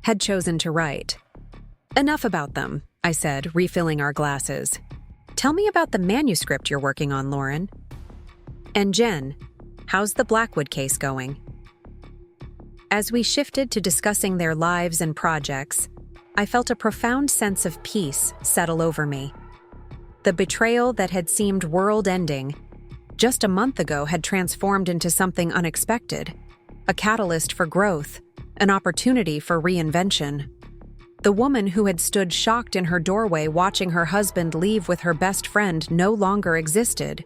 had chosen to write. "Enough about them," I said, refilling our glasses. "Tell me about the manuscript you're working on, Lauren. And Jen, how's the Blackwood case going?" As we shifted to discussing their lives and projects, I felt a profound sense of peace settle over me. The betrayal that had seemed world-ending just a month ago had transformed into something unexpected, a catalyst for growth, an opportunity for reinvention. The woman who had stood shocked in her doorway watching her husband leave with her best friend no longer existed.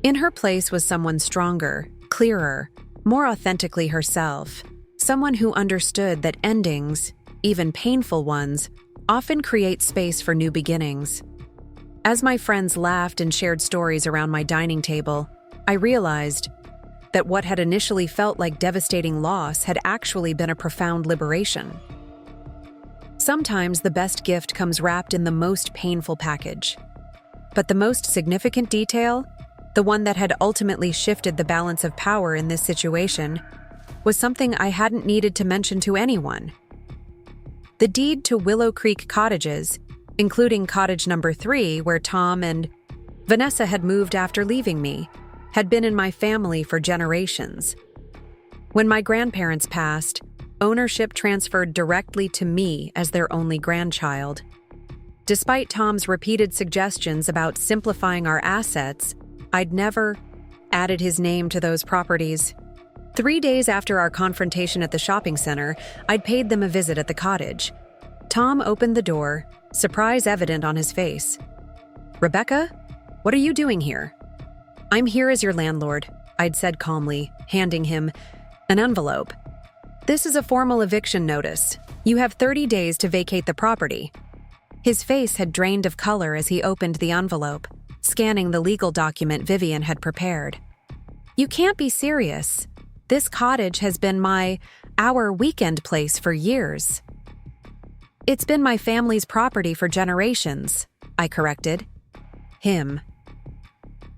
In her place was someone stronger, clearer, more authentically herself, someone who understood that endings, even painful ones, often create space for new beginnings. As my friends laughed and shared stories around my dining table, I realized that what had initially felt like devastating loss had actually been a profound liberation. Sometimes the best gift comes wrapped in the most painful package. But the most significant detail, the one that had ultimately shifted the balance of power in this situation, was something I hadn't needed to mention to anyone. The deed to Willow Creek Cottages, including cottage number 3, where Tom and Vanessa had moved after leaving me, had been in my family for generations. When my grandparents passed, ownership transferred directly to me as their only grandchild. Despite Tom's repeated suggestions about simplifying our assets, I'd never added his name to those properties. 3 days after our confrontation at the shopping center, I'd paid them a visit at the cottage. Tom opened the door, surprise evident on his face. "Rebecca, what are you doing here?" "I'm here as your landlord," I'd said calmly, handing him an envelope. "This is a formal eviction notice. You have 30 days to vacate the property." His face had drained of color as he opened the envelope, scanning the legal document Vivian had prepared. "You can't be serious. This cottage has been our weekend place for years." "It's been my family's property for generations," I corrected him.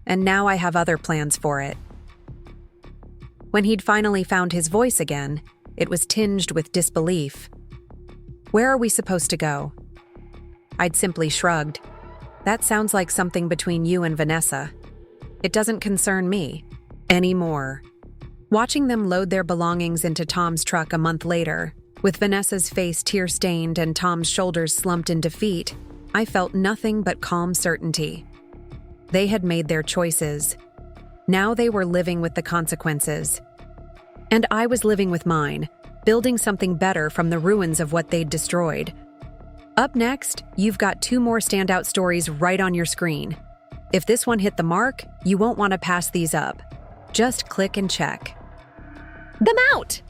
"And now I have other plans for it." When he'd finally found his voice again, it was tinged with disbelief. "Where are we supposed to go?" I'd simply shrugged. "That sounds like something between you and Vanessa. It doesn't concern me anymore." Watching them load their belongings into Tom's truck a month later, with Vanessa's face tear-stained and Tom's shoulders slumped in defeat, I felt nothing but calm certainty. They had made their choices. Now they were living with the consequences. And I was living with mine, building something better from the ruins of what they'd destroyed. Up next, you've got 2 more standout stories right on your screen. If this one hit the mark, you won't want to pass these up. Just click and check them out.